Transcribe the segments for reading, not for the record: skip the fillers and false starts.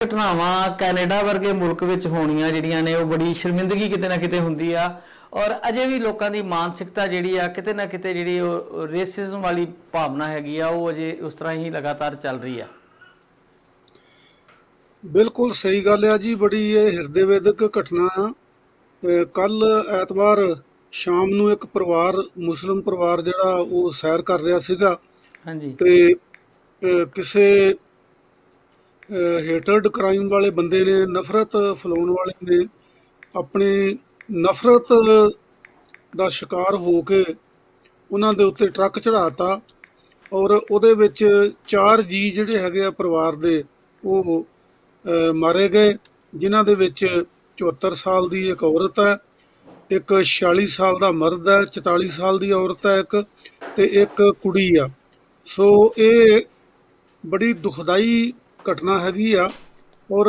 ਘਟਨਾਵਾਂ ਕੈਨੇਡਾ ਵਰਗੇ ਮੁਲਕ ਵਿੱਚ ਹੋਣੀਆਂ ਜਿਹੜੀਆਂ ਨੇ ਉਹ ਬੜੀ ਸ਼ਰਮਿੰਦਗੀ ਕਿਤੇ ਨਾ ਕਿਤੇ ਹੁੰਦੀ ਆ। ਔਰ ਅਜੇ ਵੀ ਲੋਕਾਂ ਦੀ ਮਾਨਸਿਕਤਾ ਜਿਹੜੀ ਆ ਕਿਤੇ ਨਾ ਕਿਤੇ ਜਿਹੜੀ ਉਹ ਰੇਸਿਜ਼ਮ ਵਾਲੀ ਭਾਵਨਾ ਹੈਗੀ ਆ ਉਹ ਅਜੇ ਉਸ ਤਰ੍ਹਾਂ ਹੀ ਲਗਾਤਾਰ ਚੱਲ ਰਹੀ ਆ। ਬਿਲਕੁਲ ਸਹੀ ਗੱਲ ਆ ਜੀ, ਬੜੀ ਇਹ ਹਿਰਦੇ ਵੇਦਕ ਘਟਨਾ ਆ। ਕੱਲ ਐਤਵਾਰ ਸ਼ਾਮ ਨੂੰ ਇੱਕ ਪਰਿਵਾਰ, ਮੁਸਲਿਮ ਪਰਿਵਾਰ ਜਿਹੜਾ ਉਹ ਸੈਰ ਕਰ ਰਿਹਾ ਸੀਗਾ ਹਾਂਜੀ। ਤੇ ਕਿਸੇ ਹੇਟਰਡ ਕ੍ਰਾਈਮ ਵਾਲੇ ਬੰਦੇ ਨੇ, ਨਫ਼ਰਤ ਫੈਲਾਉਣ ਵਾਲੇ ਨੇ ਆਪਣੀ ਨਫ਼ਰਤ ਦਾ ਸ਼ਿਕਾਰ ਹੋ ਕੇ ਉਹਨਾਂ ਦੇ ਉੱਤੇ ਟਰੱਕ ਚੜ੍ਹਾਤਾ ਔਰ ਉਹਦੇ ਵਿੱਚ 4 ਜੀ ਜਿਹੜੇ ਹੈਗੇ ਆ ਪਰਿਵਾਰ ਦੇ ਉਹ ਮਾਰੇ ਗਏ, ਜਿਨ੍ਹਾਂ ਦੇ ਵਿੱਚ 74 ਸਾਲ ਦੀ ਇੱਕ ਔਰਤ ਹੈ, ਇੱਕ 46 ਸਾਲ ਦਾ ਮਰਦ ਹੈ, 44 ਸਾਲ ਦੀ ਔਰਤ ਹੈ ਇੱਕ, ਤੇ ਇੱਕ ਕੁੜੀ ਆ। ਸੋ ਇਹ ਬੜੀ ਦੁਖਦਾਈ ਘਟਨਾ ਹੈਗੀ ਆ ਔਰ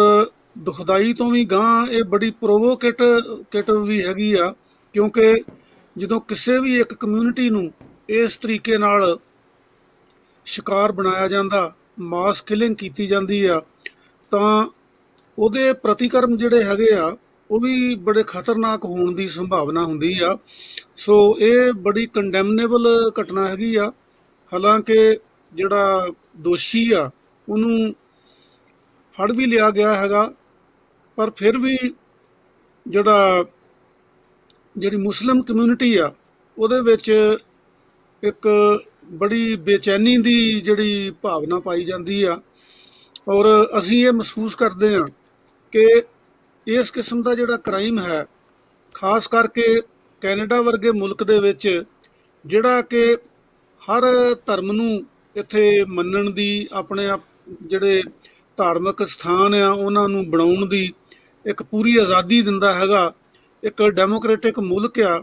ਦੁਖਦਾਈ ਤੋਂ ਵੀ ਗਾਂਹ ਇਹ ਬੜੀ ਪ੍ਰੋਵੋਕੇਟਿਵ ਵੀ ਹੈਗੀ ਆ, ਕਿਉਂਕਿ ਜਦੋਂ ਕਿਸੇ ਵੀ ਇੱਕ ਕਮਿਊਨਿਟੀ ਨੂੰ ਇਸ ਤਰੀਕੇ ਨਾਲ ਸ਼ਿਕਾਰ ਬਣਾਇਆ ਜਾਂਦਾ, ਮਾਸ ਕਿਲਿੰਗ ਕੀਤੀ ਜਾਂਦੀ ਆ, ਤਾਂ ਉਹਦੇ ਪ੍ਰਤੀਕਰਮ ਜਿਹੜੇ ਹੈਗੇ ਆ ਉਹ ਵੀ ਬੜੇ ਖਤਰਨਾਕ ਹੋਣ ਦੀ ਸੰਭਾਵਨਾ ਹੁੰਦੀ ਆ। ਸੋ ਇਹ ਬੜੀ ਕੰਡੈਮਨੇਬਲ ਘਟਨਾ ਹੈਗੀ ਆ। ਹਾਲਾਂਕਿ ਜਿਹੜਾ ਦੋਸ਼ੀ ਆ ਉਹਨੂੰ ਫੜ ਵੀ ਲਿਆ ਗਿਆ ਹੈਗਾ, ਪਰ ਫਿਰ ਵੀ ਜਿਹੜੀ ਮੁਸਲਿਮ ਕਮਿਊਨਿਟੀ ਆ ਉਹਦੇ ਵਿੱਚ ਇੱਕ ਬੜੀ ਬੇਚੈਨੀ ਦੀ ਜਿਹੜੀ ਭਾਵਨਾ ਪਾਈ ਜਾਂਦੀ ਆ ਔਰ ਅਸੀਂ ਇਹ ਮਹਿਸੂਸ ਕਰਦੇ ਹਾਂ ਕਿ ਇਸ ਕਿਸਮ ਦਾ ਜਿਹੜਾ ਕ੍ਰਾਈਮ ਹੈ, ਖਾਸ ਕਰਕੇ ਕੈਨੇਡਾ ਵਰਗੇ ਮੁਲਕ ਦੇ ਵਿੱਚ ਜਿਹੜਾ ਕਿ ਹਰ ਧਰਮ ਨੂੰ ਇੱਥੇ ਮੰਨਣ ਦੀ, ਆਪਣੇ ਜਿਹੜੇ ਧਾਰਮਿਕ ਸਥਾਨ ਆ ਉਹਨਾਂ ਨੂੰ ਬਣਾਉਣ ਦੀ ਇੱਕ ਪੂਰੀ ਆਜ਼ਾਦੀ ਦਿੰਦਾ ਹੈਗਾ, ਇੱਕ ਡੈਮੋਕ੍ਰੇਟਿਕ ਮੁਲਕ ਆ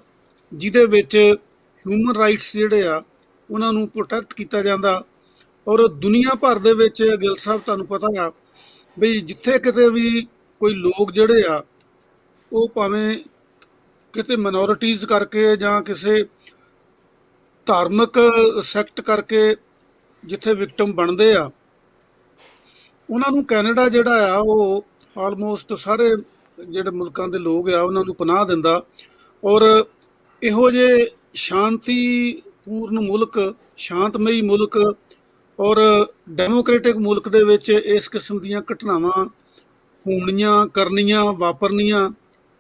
ਜਿਹਦੇ ਵਿੱਚ ਹਿਊਮਨ ਰਾਈਟਸ ਜਿਹੜੇ ਆ ਉਹਨਾਂ ਨੂੰ ਪ੍ਰੋਟੈਕਟ ਕੀਤਾ ਜਾਂਦਾ। ਔਰ ਦੁਨੀਆ ਭਰ ਦੇ ਵਿੱਚ ਗਿੱਲ ਸਾਹਿਬ ਤੁਹਾਨੂੰ ਪਤਾ ਆ ਬਈ ਜਿੱਥੇ ਕਿਤੇ ਵੀ ਕੋਈ ਲੋਕ ਜਿਹੜੇ ਆ ਉਹ ਭਾਵੇਂ ਕਿਤੇ ਮਾਈਨੋਰਿਟੀਜ਼ ਕਰਕੇ ਜਾਂ ਕਿਸੇ ਧਾਰਮਿਕ ਸੈਕਟ ਕਰਕੇ ਜਿੱਥੇ ਵਿਕਟਮ ਬਣਦੇ ਆ, ਉਹਨਾਂ ਨੂੰ ਕੈਨੇਡਾ ਜਿਹੜਾ ਆ ਉਹ ਆਲਮੋਸਟ ਸਾਰੇ ਜਿਹੜੇ ਮੁਲਕਾਂ ਦੇ ਲੋਕ ਆ ਉਹਨਾਂ ਨੂੰ ਪਨਾਹ ਦਿੰਦਾ। ਔਰ ਇਹੋ ਜਿਹੇ ਸ਼ਾਂਤੀਪੂਰਨ ਮੁਲਕ, ਸ਼ਾਂਤਮਈ ਮੁਲਕ ਔਰ ਡੈਮੋਕ੍ਰੇਟਿਕ ਮੁਲਕ ਦੇ ਵਿੱਚ ਇਸ ਕਿਸਮ ਦੀਆਂ ਘਟਨਾਵਾਂ ਹੋਣੀਆਂ, ਕਰਨੀਆਂ, ਵਾਪਰਨੀਆਂ,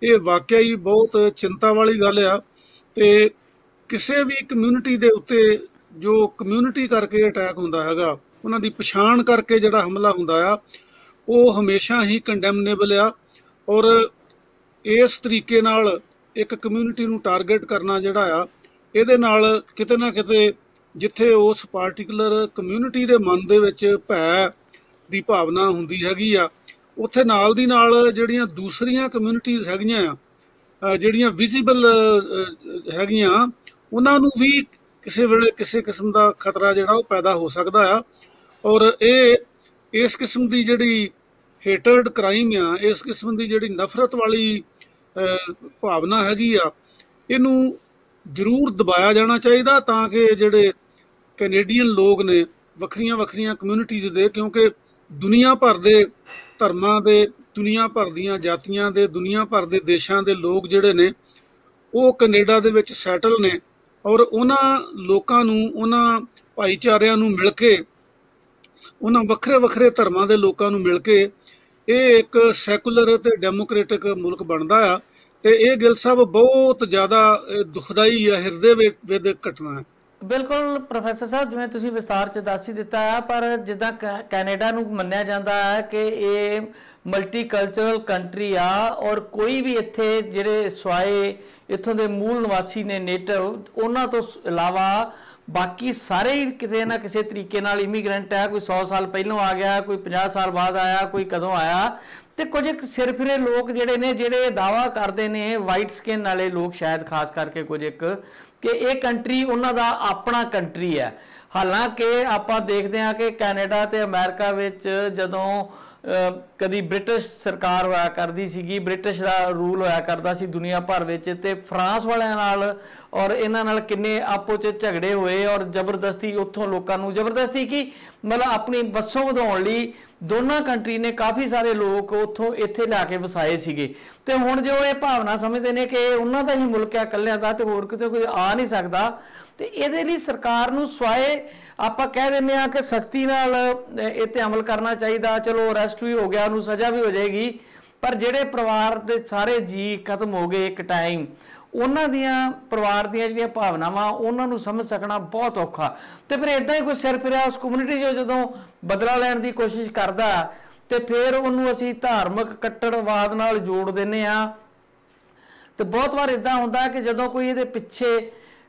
ਇਹ ਵਾਕਿਆ ਹੀ ਬਹੁਤ ਚਿੰਤਾ ਵਾਲੀ ਗੱਲ ਆ। ਤੇ ਕਿਸੇ ਵੀ ਕਮਿਊਨਿਟੀ ਦੇ ਉੱਤੇ ਜੋ ਕਮਿਊਨਿਟੀ ਕਰਕੇ ਅਟੈਕ ਹੁੰਦਾ ਹੈਗਾ, ਉਹਨਾਂ ਦੀ ਪਛਾਣ ਕਰਕੇ ਜਿਹੜਾ ਹਮਲਾ ਹੁੰਦਾ ਆ, ਉਹ ਹਮੇਸ਼ਾ ਹੀ ਕੰਡੈਮਨੇਬਲ ਆ। ਔਰ ਇਸ ਤਰੀਕੇ ਨਾਲ ਇੱਕ ਕਮਿਊਨਿਟੀ ਨੂੰ ਟਾਰਗੇਟ ਕਰਨਾ ਜਿਹੜਾ ਆ, ਇਹਦੇ ਨਾਲ ਕਿਤੇ ਨਾ ਕਿਤੇ ਜਿੱਥੇ ਉਸ ਪਾਰਟੀਕੂਲਰ ਕਮਿਊਨਿਟੀ ਦੇ ਮਨ ਦੇ ਵਿੱਚ ਭੈ ਦੀ ਭਾਵਨਾ ਹੁੰਦੀ ਹੈਗੀ ਆ, ਉੱਥੇ ਨਾਲ ਦੀ ਨਾਲ ਜਿਹੜੀਆਂ ਦੂਸਰੀਆਂ ਕਮਿਊਨਿਟੀਜ਼ ਹੈਗੀਆਂ ਆ, ਜਿਹੜੀਆਂ ਵਿਜ਼ੀਬਲ ਹੈਗੀਆਂ, ਉਹਨਾਂ ਨੂੰ ਵੀ ਕਿਸੇ ਵੇਲੇ ਕਿਸੇ ਕਿਸਮ ਦਾ ਖਤਰਾ ਜਿਹੜਾ ਉਹ ਪੈਦਾ ਹੋ ਸਕਦਾ ਆ। ਔਰ ਇਸ ਕਿਸਮ ਦੀ ਜਿਹੜੀ ਹੇਟਰਡ ਕ੍ਰਾਈਮ ਆ, ਇਸ ਕਿਸਮ ਦੀ ਜਿਹੜੀ ਨਫ਼ਰਤ ਵਾਲੀ ਭਾਵਨਾ ਹੈਗੀ ਆ, ਇਹਨੂੰ ਜ਼ਰੂਰ ਦਬਾਇਆ ਜਾਣਾ ਚਾਹੀਦਾ ਤਾਂ ਕਿ ਜਿਹੜੇ ਕੈਨੇਡੀਅਨ ਲੋਕ ਨੇ, ਵੱਖਰੀਆਂ ਵੱਖਰੀਆਂ ਕਮਿਊਨਿਟੀਜ਼ ਦੇ, ਕਿਉਂਕਿ ਦੁਨੀਆ ਭਰ ਦੇ ਧਰਮਾਂ ਦੇ, ਦੁਨੀਆ ਭਰ ਦੀਆਂ ਜਾਤੀਆਂ ਦੇ, ਦੁਨੀਆ ਭਰ ਦੇ ਦੇਸ਼ਾਂ ਦੇ ਲੋਕ ਜਿਹੜੇ ਨੇ ਉਹ ਕੈਨੇਡਾ ਦੇ ਵਿੱਚ ਸੈਟਲ ਨੇ ਔਰ ਉਹਨਾਂ ਲੋਕਾਂ ਨੂੰ, ਉਹਨਾਂ ਭਾਈਚਾਰਿਆਂ ਨੂੰ ਮਿਲ ਕੇ, ਉਹਨਾਂ ਵੱਖਰੇ ਵੱਖਰੇ ਧਰਮਾਂ ਦੇ ਲੋਕਾਂ ਨੂੰ ਮਿਲ ਕੇ ਇਹ ਇੱਕ ਸੈਕੂਲਰ ਅਤੇ ਡੈਮੋਕ੍ਰੇਟਿਕ ਮੁਲਕ ਬਣਦਾ ਆ। ਤੇ ਇਹ ਗਿੱਲ ਸਾਹਿਬ ਬਹੁਤ ਜ਼ਿਆਦਾ ਦੁਖਦਾਈ ਆ, ਹਿਰਦੇ ਵੇਦਕ ਘਟਨਾ ਹੈ। ਬਿਲਕੁਲ ਪ੍ਰੋਫੈਸਰ ਸਾਹਿਬ, ਜਿਵੇਂ ਤੁਸੀਂ ਵਿਸਤਾਰ 'ਚ ਦੱਸ ਹੀ ਦਿੱਤਾ ਹੈ, ਪਰ ਜਿੱਦਾਂ ਕੈਨੇਡਾ ਨੂੰ ਮੰਨਿਆ ਜਾਂਦਾ ਹੈ ਕਿ ਇਹ ਮਲਟੀ ਕਲਚਰਲ ਕੰਟਰੀ ਆ ਔਰ ਕੋਈ ਵੀ ਇੱਥੇ ਜਿਹੜੇ ਸਵਾਏ ਇੱਥੋਂ ਦੇ ਮੂਲ ਨਿਵਾਸੀ ਨੇ, ਨੇਟਿਵ, ਉਹਨਾਂ ਤੋਂ ਇਲਾਵਾ ਬਾਕੀ ਸਾਰੇ ਹੀ ਕਿਤੇ ਨਾ ਕਿਸੇ ਤਰੀਕੇ ਨਾਲ ਇਮੀਗ੍ਰੈਂਟ ਹੈ। ਕੋਈ 100 ਸਾਲ ਪਹਿਲੋਂ ਆ ਗਿਆ, ਕੋਈ 50 ਸਾਲ ਬਾਅਦ ਆਇਆ, ਕੋਈ ਕਦੋਂ ਆਇਆ। ਤੇ ਕੁਝ ਸਿਰਫਿਰੇ ਲੋਕ ਜਿਹੜੇ ਨੇ, ਜਿਹੜੇ ਦਾਅਵਾ ਕਰਦੇ ਨੇ, ਵਾਈਟ ਸਕਿਨ ਵਾਲੇ ਲੋਕ ਸ਼ਾਇਦ ਖਾਸ ਕਰਕੇ ਕੁਝ ਇੱਕ, ਕਿ ਇਹ ਕੰਟਰੀ ਉਹਨਾਂ ਦਾ ਆਪਣਾ ਕੰਟਰੀ ਹੈ। ਹਾਲਾਂਕਿ ਆਪਾਂ ਦੇਖਦੇ ਹਾਂ ਕਿ ਕੈਨੇਡਾ ਤੇ ਅਮਰੀਕਾ ਵਿੱਚ ਜਦੋਂ ਕਦੀ ਬ੍ਰਿਟਿਸ਼ ਸਰਕਾਰ ਹੋਇਆ ਕਰਦੀ ਸੀਗੀ, ਬ੍ਰਿਟਿਸ਼ ਦਾ ਰੂਲ ਹੋਇਆ ਕਰਦਾ ਸੀ ਦੁਨੀਆ ਭਰ ਵਿੱਚ, ਤੇ ਫਰਾਂਸ ਵਾਲਿਆਂ ਨਾਲ ਔਰ ਇਹਨਾਂ ਨਾਲ ਕਿੰਨੇ ਆਪੋ 'ਚ ਝਗੜੇ ਹੋਏ, ਔਰ ਜ਼ਬਰਦਸਤੀ ਉੱਥੋਂ ਲੋਕਾਂ ਨੂੰ ਜ਼ਬਰਦਸਤੀ ਕੀ ਮਤਲਬ ਆਪਣੀ ਵੱਸੋਂ ਵਧਾਉਣ ਲਈ ਦੋਨਾਂ ਕੰਟਰੀ ਨੇ ਕਾਫੀ ਸਾਰੇ ਲੋਕ ਉੱਥੋਂ ਇੱਥੇ ਲਿਆ ਕੇ ਵਸਾਏ ਸੀਗੇ। ਤੇ ਹੁਣ ਜੋ ਇਹ ਭਾਵਨਾ ਸਮਝਦੇ ਨੇ ਕਿ ਉਹਨਾਂ ਦਾ ਹੀ ਮੁਲਕ ਹੈ ਇਕੱਲਿਆਂ ਦਾ ਤੇ ਹੋਰ ਕਿਤੇ ਕੋਈ ਆ ਨਹੀਂ ਸਕਦਾ, ਤੇ ਇਹਦੇ ਲਈ ਸਰਕਾਰ ਨੂੰ ਸਵਾਏ ਆਪਾਂ ਕਹਿ ਦਿੰਦੇ ਆ ਕਿ ਸਖਤੀ ਨਾਲ ਇਹ ਤੇ ਅਮਲ ਕਰਨਾ ਚਾਹੀਦਾ, ਚਲੋ ਅਰੈਸਟ ਵੀ ਹੋ ਗਿਆ, ਉਹਨੂੰ ਸਜ਼ਾ ਵੀ ਹੋ ਜਾਏਗੀ, ਪਰ ਜਿਹੜੇ ਪਰਿਵਾਰ ਦੇ ਸਾਰੇ ਜੀ ਖਤਮ ਹੋ ਗਏ ਇੱਕ ਟਾਈਮ, ਉਹਨਾਂ ਦੀਆਂ ਪਰਿਵਾਰ ਦੀਆਂ ਜਿਹੜੀਆਂ ਭਾਵਨਾਵਾਂ ਉਹਨਾਂ ਨੂੰ ਸਮਝ ਸਕਣਾ ਬਹੁਤ ਔਖਾ। ਤੇ ਫਿਰ ਇਦਾਂ ਹੀ ਕੋਈ ਸਿਰ ਫਿਰਿਆ ਉਸ ਕਮਿਊਨਿਟੀ ਜੋ ਜਦੋਂ ਬਦਲਾ ਲੈਣ ਦੀ ਕੋਸ਼ਿਸ਼ ਕਰਦਾ ਤੇ ਫਿਰ ਉਹਨੂੰ ਅਸੀਂ ਧਾਰਮਿਕ ਕੱਟੜਵਾਦ ਨਾਲ ਜੋੜ ਦਿੰਦੇ ਆ। ਤੇ ਬਹੁਤ ਵਾਰ ਇਦਾਂ ਹੁੰਦਾ ਕਿ ਜਦੋਂ ਕੋਈ ਇਹਦੇ ਪਿੱਛੇ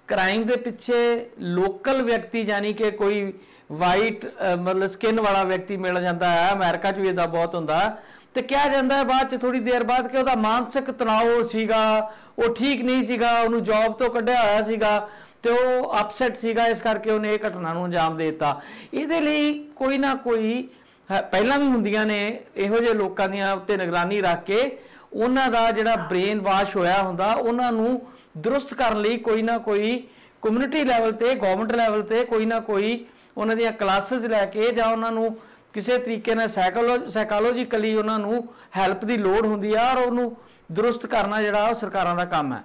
ਕ੍ਰਾਈਮ ਦੇ ਪਿੱਛੇ ਲੋਕਲ ਵਿਅਕਤੀ ਯਾਨੀ ਕਿ ਕੋਈ ਵਾਈਟ ਮਤਲਬ ਸਕਿਨ ਵਾਲਾ ਵਿਅਕਤੀ ਮਿਲ ਜਾਂਦਾ ਹੈ, ਅਮਰੀਕਾ 'ਚ ਵੀ ਇਦਾਂ ਬਹੁਤ ਹੁੰਦਾ, ਤੇ ਕਿਹਾ ਜਾਂਦਾ ਹੈ ਬਾਅਦ 'ਚ ਥੋੜੀ ਦੇਰ ਬਾਅਦ ਕਿ ਉਹਦਾ ਮਾਨਸਿਕ ਤਣਾਅ ਸੀਗਾ, ਉਹ ਠੀਕ ਨਹੀਂ ਸੀਗਾ, ਉਹਨੂੰ ਜੌਬ ਤੋਂ ਕੱਢਿਆ ਹੋਇਆ ਸੀਗਾ ਤੇ ਉਹ ਅਪਸੈਟ ਸੀਗਾ, ਇਸ ਕਰਕੇ ਉਹਨੇ ਇਹ ਘਟਨਾ ਨੂੰ ਅੰਜਾਮ ਦੇ ਦਿੱਤਾ। ਇਹਦੇ ਲਈ ਕੋਈ ਨਾ ਕੋਈ ਪਹਿਲਾਂ ਵੀ ਹੁੰਦੀਆਂ ਨੇ ਇਹੋ ਜਿਹੇ ਲੋਕਾਂ ਦੀਆਂ ਉੱਤੇ ਨਿਗਰਾਨੀ ਰੱਖ ਕੇ ਉਹਨਾਂ ਦਾ ਜਿਹੜਾ ਬ੍ਰੇਨ ਵਾਸ਼ ਹੋਇਆ ਹੁੰਦਾ ਉਹਨਾਂ ਨੂੰ ਦਰੁਸਤ ਕਰਨ ਲਈ ਕੋਈ ਨਾ ਕੋਈ ਕਮਿਊਨਿਟੀ ਲੈਵਲ ਤੇ ਗਵਰਨਮੈਂਟ ਲੈਵਲ ਤੇ ਕੋਈ ਨਾ ਕੋਈ ਉਹਨਾਂ ਦੀਆਂ ਕਲਾਸਿਸ ਲੈ ਕੇ ਜਾਂ ਉਹਨਾਂ ਨੂੰ ਕਿਸੇ ਤਰੀਕੇ ਨਾਲ ਸਾਈਕੋਲੋਜੀਕਲੀ ਉਹਨਾਂ ਨੂੰ ਹੈਲਪ ਦੀ ਲੋੜ ਹੁੰਦੀ ਆ, ਔਰ ਉਹਨੂੰ ਦਰੁਸਤ ਕਰਨਾ ਜਿਹੜਾ ਉਹ ਸਰਕਾਰਾਂ ਦਾ ਕੰਮ ਹੈ।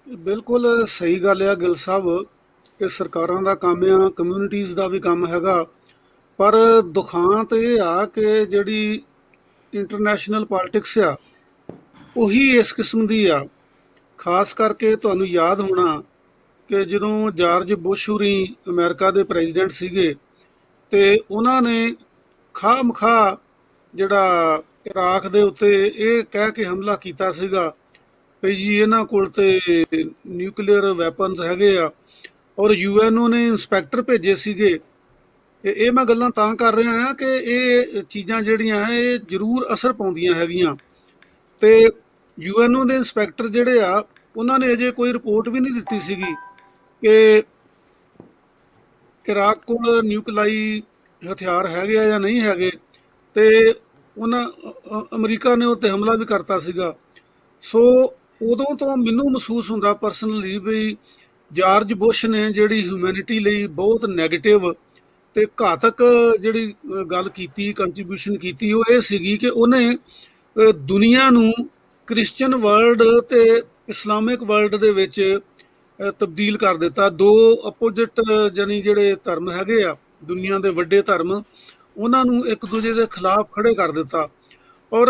ਬਿਲਕੁਲ ਸਹੀ ਗੱਲ ਆ ਗਿੱਲ ਸਾਹਿਬ, ਇਹ ਸਰਕਾਰਾਂ ਦਾ ਕੰਮ ਆ, ਕਮਿਊਨਿਟੀਜ਼ ਦਾ ਵੀ ਕੰਮ ਹੈਗਾ, ਪਰ ਦੁਖਾਂਤ ਇਹ ਆ ਕਿ ਜਿਹੜੀ ਇੰਟਰਨੈਸ਼ਨਲ ਪੋਲਿਟਿਕਸ ਆ ਉਹੀ ਇਸ ਕਿਸਮ ਦੀ ਆ। ਖਾਸ ਕਰਕੇ ਤੁਹਾਨੂੰ ਯਾਦ ਹੋਣਾ ਕਿ ਜਦੋਂ ਜਾਰਜ ਬੁਸ਼ ਹੋਰੀ ਅਮਰੀਕਾ ਦੇ ਪ੍ਰੈਜ਼ੀਡੈਂਟ ਸੀਗੇ ਤੇ ਉਹਨਾਂ ਨੇ ਖਾਹ ਮਖਾਹ ਜਿਹੜਾ ਇਰਾਕ ਦੇ ਉੱਤੇ ਇਹ ਕਹਿ ਕੇ ਹਮਲਾ ਕੀਤਾ ਸੀਗਾ ਵੀ ਜੀ ਇਹਨਾਂ ਕੋਲ ਤੇ ਨਿਊਕਲੀਅਰ ਵੈਪਨਸ ਹੈਗੇ ਆ, ਔਰ ਯੂਐਨਓ ਨੇ ਇੰਸਪੈਕਟਰ ਭੇਜੇ ਸੀਗੇ। ਇਹ ਮੈਂ ਗੱਲਾਂ ਤਾਂ ਕਰ ਰਿਹਾ ਹਾਂ ਕਿ ਇਹ ਚੀਜ਼ਾਂ ਜਿਹੜੀਆਂ ਇਹ ਜ਼ਰੂਰ ਅਸਰ ਪਾਉਂਦੀਆਂ ਹੈਗੀਆਂ, ਤੇ ਯੂਐਨਓ ਦੇ ਇੰਸਪੈਕਟਰ ਜਿਹੜੇ ਆ ਉਹਨਾਂ ਨੇ ਅਜੇ ਕੋਈ ਰਿਪੋਰਟ ਵੀ ਨਹੀਂ ਦਿੱਤੀ ਸੀਗੀ ਕਿ ਇਰਾਕ ਕੋਲ ਨਿਊਕਲਾਈ ਹਥਿਆਰ ਹੈਗੇ ਆ ਜਾਂ ਨਹੀਂ ਹੈਗੇ, ਤੇ ਉਹਨਾਂ ਅਮਰੀਕਾ ਨੇ ਉੱਤੇ ਹਮਲਾ ਵੀ ਕਰਤਾ ਸੀਗਾ। ਸੋ ਉਦੋਂ ਤੋਂ ਮੈਨੂੰ ਮਹਿਸੂਸ ਹੁੰਦਾ ਪਰਸਨਲੀ ਵੀ ਜਾਰਜ ਬੁਸ਼ ਨੇ ਜਿਹੜੀ ਹਿਊਮੈਨਿਟੀ ਲਈ ਬਹੁਤ ਨੈਗੇਟਿਵ ਤੇ ਘਾਤਕ ਜਿਹੜੀ ਗੱਲ ਕੀਤੀ, ਕੰਟਰੀਬਿਊਸ਼ਨ ਕੀਤੀ, ਉਹ ਇਹ ਸੀਗੀ ਕਿ ਉਹਨੇ ਦੁਨੀਆ ਨੂੰ ਕ੍ਰਿਸਚਨ ਵਰਲਡ ਤੇ ਇਸਲਾਮਿਕ ਵਰਲਡ ਦੇ ਵਿੱਚ ਤਬਦੀਲ ਕਰ ਦਿੱਤਾ। ਦੋ ਅਪੋਜਿਟ ਜਾਨੀ ਜਿਹੜੇ ਧਰਮ ਹੈਗੇ ਆ ਦੁਨੀਆ ਦੇ ਵੱਡੇ ਧਰਮ, ਉਹਨਾਂ ਨੂੰ ਇੱਕ ਦੂਜੇ ਦੇ ਖਿਲਾਫ ਖੜੇ ਕਰ ਦਿੱਤਾ। ਔਰ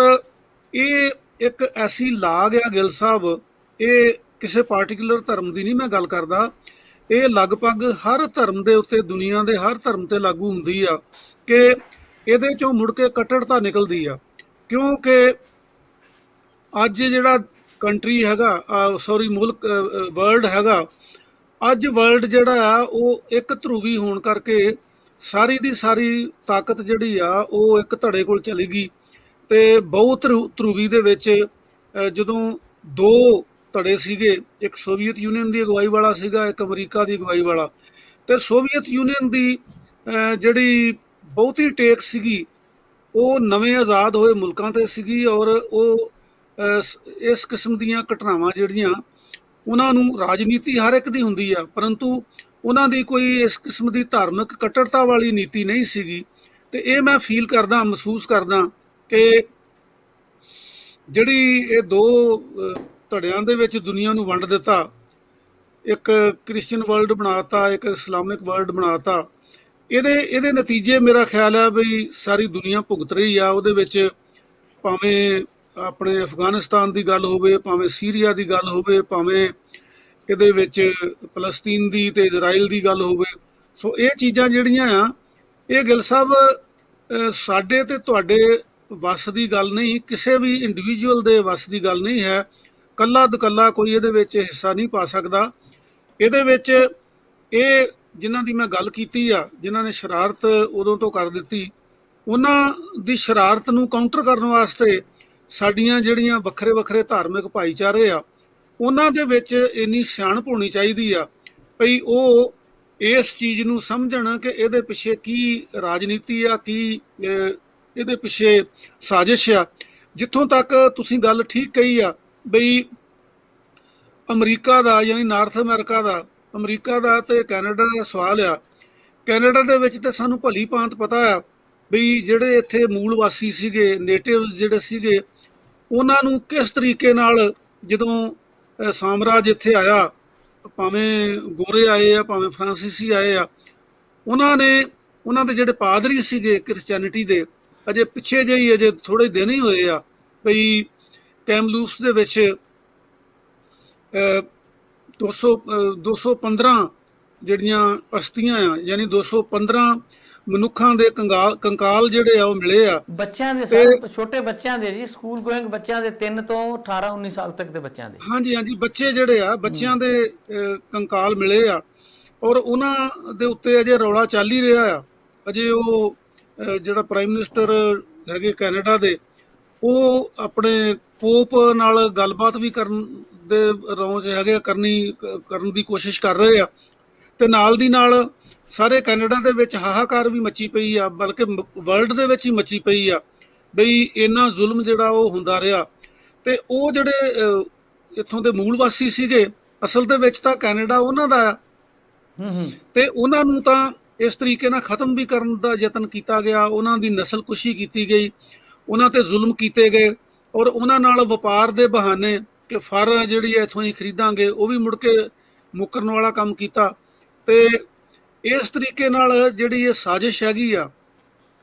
ਇਹ ਇੱਕ ਐਸੀ ਲਾਗ ਆ ਗਿੱਲ ਸਾਹਿਬ, ਇਹ ਕਿਸੇ ਪਾਰਟੀਕੂਲਰ ਧਰਮ ਦੀ ਨਹੀਂ ਮੈਂ ਗੱਲ ਕਰਦਾ, ਇਹ ਲਗਭਗ ਹਰ ਧਰਮ ਦੇ ਉੱਤੇ, ਦੁਨੀਆ ਦੇ ਹਰ ਧਰਮ ਤੇ ਲਾਗੂ ਹੁੰਦੀ ਆ ਕਿ ਇਹਦੇ ਚੋਂ ਮੁੜ ਕੇ ਕੱਟੜਤਾ ਨਿਕਲਦੀ ਆ। ਕਿਉਂਕਿ ਅੱਜ ਜਿਹੜਾ ਕੰਟਰੀ ਹੈਗਾ ਮੁਲਕ ਵਰਲਡ ਹੈਗਾ, ਅੱਜ ਵਰਲਡ ਜਿਹੜਾ ਆ ਉਹ ਇੱਕ ਧਰੂਵੀ ਹੋਣ ਕਰਕੇ ਸਾਰੀ ਦੀ ਸਾਰੀ ਤਾਕਤ ਜਿਹੜੀ ਆ ਉਹ ਇੱਕ ਧੜੇ ਕੋਲ ਚਲੀ ਗਈ। ਤੇ ਬਹੁ ਧਰੂਵੀ ਦੇ ਵਿੱਚ ਜਦੋਂ ਦੋ ਧੜੇ ਸੀਗੇ, ਇੱਕ ਸੋਵੀਅਤ ਯੂਨੀਅਨ ਦੀ ਅਗਵਾਈ ਵਾਲਾ ਸੀਗਾ, ਇੱਕ ਅਮਰੀਕਾ ਦੀ ਅਗਵਾਈ ਵਾਲਾ, ਤੇ ਸੋਵੀਅਤ ਯੂਨੀਅਨ ਦੀ ਜਿਹੜੀ ਬਹੁਤੀ ਟੇਕ ਸੀਗੀ ਉਹ ਨਵੇਂ ਆਜ਼ਾਦ ਹੋਏ ਮੁਲਕਾਂ ਤੇ ਸੀਗੀ, ਔਰ ਉਹ ਇਸ ਕਿਸਮ ਦੀਆਂ ਘਟਨਾਵਾਂ ਜਿਹੜੀਆਂ ਉਹਨਾਂ ਨੂੰ ਰਾਜਨੀਤੀ ਹਰ ਇੱਕ ਦੀ ਹੁੰਦੀ ਆ, ਪਰੰਤੂ ਉਹਨਾਂ ਦੀ ਕੋਈ ਇਸ ਕਿਸਮ ਦੀ ਧਾਰਮਿਕ ਕੱਟੜਤਾ ਵਾਲੀ ਨੀਤੀ ਨਹੀਂ ਸੀਗੀ। ਤੇ ਇਹ ਮੈਂ ਫੀਲ ਕਰਦਾ, ਮਹਿਸੂਸ ਕਰਦਾ ਕਿ ਜਿਹੜੀ ਇਹ ਦੋ ਧੜਿਆਂ ਦੇ ਵਿੱਚ ਦੁਨੀਆ ਨੂੰ ਵੰਡ ਦਿੱਤਾ, ਇੱਕ ਕ੍ਰਿਸਚਨ ਵਰਲਡ ਬਣਾਤਾ, ਇੱਕ ਇਸਲਾਮਿਕ ਵਰਲਡ ਬਣਾਤਾ, ਇਹਦੇ ਨਤੀਜੇ ਮੇਰਾ ਖਿਆਲ ਹੈ ਵੀ ਸਾਰੀ ਦੁਨੀਆ ਭੁਗਤ ਰਹੀ ਆ। ਉਹਦੇ ਵਿੱਚ ਭਾਵੇਂ ਆਪਣੇ ਅਫਗਾਨਿਸਤਾਨ ਦੀ ਗੱਲ ਹੋਵੇ, ਭਾਵੇਂ ਸੀਰੀਆ ਦੀ ਗੱਲ ਹੋਵੇ, ਭਾਵੇਂ ਇਹਦੇ ਵਿੱਚ ਫਲਸਤੀਨ ਦੀ ਤੇ ਇਜ਼ਰਾਈਲ ਦੀ ਗੱਲ ਹੋਵੇ। ਸੋ ਇਹ ਚੀਜ਼ਾਂ ਜਿਹੜੀਆਂ ਆ ਇਹ ਗਿੱਲ ਸਾਹਿਬ ਸਾਡੇ ਤੇ ਤੁਹਾਡੇ ਵੱਸ ਦੀ ਗੱਲ ਨਹੀਂ, ਕਿਸੇ ਵੀ ਇੰਡੀਵਿਜੂਅਲ ਦੇ ਵੱਸ ਦੀ ਗੱਲ ਨਹੀਂ ਹੈ। ਕੱਲਾ ਦੁਕੱਲਾ ਕੋਈ ਇਹਦੇ ਵਿੱਚ ਹਿੱਸਾ ਨਹੀਂ ਪਾ ਸਕਦਾ। ਇਹਦੇ ਵਿੱਚ ਇਹ ਜਿਨ੍ਹਾਂ ਦੀ ਮੈਂ ਗੱਲ ਕੀਤੀ ਆ, ਜਿਨ੍ਹਾਂ ਨੇ ਸ਼ਰਾਰਤ ਉਦੋਂ ਤੋਂ ਕਰ ਦਿੱਤੀ, ਉਹਨਾਂ ਦੀ ਸ਼ਰਾਰਤ ਨੂੰ ਕਾਊਂਟਰ ਕਰਨ ਵਾਸਤੇ ਸਾਡੀਆਂ ਜਿਹੜੀਆਂ ਵੱਖਰੇ ਵੱਖਰੇ ਧਾਰਮਿਕ ਭਾਈਚਾਰੇ ਆ ਉਹਨਾਂ ਦੇ ਵਿੱਚ ਇੰਨੀ ਸਿਆਣਪ ਹੋਣੀ ਚਾਹੀਦੀ ਆ ਭਈ ਉਹ ਇਸ ਚੀਜ਼ ਨੂੰ ਸਮਝਣ ਕਿ ਇਹਦੇ ਪਿੱਛੇ ਕੀ ਰਾਜਨੀਤੀ ਆ, ਕੀ ਇਹਦੇ ਪਿੱਛੇ ਸਾਜ਼ਿਸ਼ ਆ। ਜਿੱਥੋਂ ਤੱਕ ਤੁਸੀਂ ਗੱਲ ਠੀਕ ਕਹੀ ਆ ਬਈ ਅਮਰੀਕਾ ਦਾ, ਯਾਨੀ ਨਾਰਥ ਅਮਰੀਕਾ ਦਾ ਤੇ ਕੈਨੇਡਾ ਦਾ ਸਵਾਲ ਆ। ਕੈਨੇਡਾ ਦੇ ਵਿੱਚ ਤਾਂ ਸਾਨੂੰ ਭਲੀ ਭਾਂਤ ਪਤਾ ਆ ਬਈ ਜਿਹੜੇ ਇੱਥੇ ਮੂਲ ਵਾਸੀ ਸੀਗੇ, ਨੇਟਿਵਸ ਜਿਹੜੇ ਸੀਗੇ, ਉਹਨਾਂ ਨੂੰ ਕਿਸ ਤਰੀਕੇ ਨਾਲ ਜਦੋਂ ਸਾਮਰਾਜ ਇੱਥੇ ਆਇਆ, ਭਾਵੇਂ ਗੋਰੇ ਆਏ ਆ ਭਾਵੇਂ ਫਰਾਂਸੀਸੀ ਆਏ ਆ, ਉਹਨਾਂ ਦੇ ਜਿਹੜੇ ਪਾਦਰੀ ਸੀਗੇ ਕ੍ਰਿਸਚੈਨਿਟੀ ਦੇ, ਅਜੇ ਪਿੱਛੇ ਜਿਹੀ ਅਜੇ ਥੋੜ੍ਹੇ ਦਿਨ ਹੀ ਹੋਏ ਆ ਬਈ ਕੈਮਲੂਪਸ ਦੇ ਵਿੱਚ 215 ਜਿਹੜੀਆਂ ਅਸਤੀਆਂ ਆ, ਯਾਨੀ 215 ਮਨੁੱਖਾਂ ਦੇ ਕੰਕਾਲ ਜਿਹੜੇ ਆ ਉਹ ਮਿਲੇ ਆ, ਬੱਚਿਆਂ ਦੇ, ਸਾਰੇ ਛੋਟੇ ਬੱਚਿਆਂ ਦੇ ਜੀ, ਸਕੂਲ ਗੋਇੰਗ ਬੱਚਿਆਂ ਦੇ, 3 ਤੋਂ 18-19 ਸਾਲ ਤੱਕ ਦੇ ਬੱਚਿਆਂ ਦੇ। ਹਾਂਜੀ, ਬੱਚੇ ਜਿਹੜੇ ਆ, ਬੱਚਿਆਂ ਦੇ ਕੰਕਾਲ ਮਿਲੇ ਆ। ਔਰ ਉਹਨਾਂ ਦੇ ਉੱਤੇ ਅਜੇ ਰੌਲਾ ਚੱਲ ਹੀ ਰਿਹਾ ਆ। ਅਜੇ ਉਹ ਜਿਹੜਾ ਪ੍ਰਾਈਮ ਮਿਨਿਸਟਰ ਹੈਗੇ ਕੈਨੇਡਾ ਦੇ, ਉਹ ਆਪਣੇ ਪੋਪ ਨਾਲ ਗੱਲਬਾਤ ਵੀ ਕਰਨ ਦੇ ਰੌਂਜ ਹੈਗੇ, ਕਰਨ ਦੀ ਕੋਸ਼ਿਸ਼ ਕਰ ਰਹੇ ਆ। ਤੇ ਨਾਲ ਦੀ ਨਾਲ ਸਾਰੇ ਕੈਨੇਡਾ ਦੇ ਵਿੱਚ ਹਾਹਾਕਾਰ ਵੀ ਮੱਚੀ ਪਈ ਆ, ਬਲਕਿ ਵਰਲਡ ਦੇ ਵਿੱਚ ਹੀ ਮੱਚੀ ਪਈ ਆ ਬਈ ਇੰਨਾ ਜ਼ੁਲਮ ਜਿਹੜਾ ਉਹ ਹੁੰਦਾ ਰਿਹਾ। ਤੇ ਉਹ ਜਿਹੜੇ ਇੱਥੋਂ ਦੇ ਮੂਲ ਵਾਸੀ ਸੀਗੇ, ਅਸਲ ਦੇ ਵਿੱਚ ਤਾਂ ਕੈਨੇਡਾ ਉਹਨਾਂ ਦਾ ਆ, ਤੇ ਉਹਨਾਂ ਨੂੰ ਤਾਂ ਇਸ ਤਰੀਕੇ ਨਾਲ ਖਤਮ ਵੀ ਕਰਨ ਦਾ ਯਤਨ ਕੀਤਾ ਗਿਆ। ਉਹਨਾਂ ਦੀ ਨਸਲਕੁਸ਼ੀ ਕੀਤੀ ਗਈ, ਉਹਨਾਂ ਤੇ ਜ਼ੁਲਮ ਕੀਤੇ ਗਏ, ਔਰ ਉਹਨਾਂ ਨਾਲ ਵਪਾਰ ਦੇ ਬਹਾਨੇ ਕਿ ਫਰ ਜਿਹੜੀ ਇੱਥੋਂ ਹੀ ਖਰੀਦਾਂਗੇ, ਉਹ ਵੀ ਮੁੜ ਕੇ ਮੁੱਕਰਨ ਵਾਲਾ ਕੰਮ ਕੀਤਾ। ਤੇ ਇਸ ਤਰੀਕੇ ਨਾਲ ਜਿਹੜੀ ਇਹ ਸਾਜ਼ਿਸ਼ ਹੈਗੀ ਆ,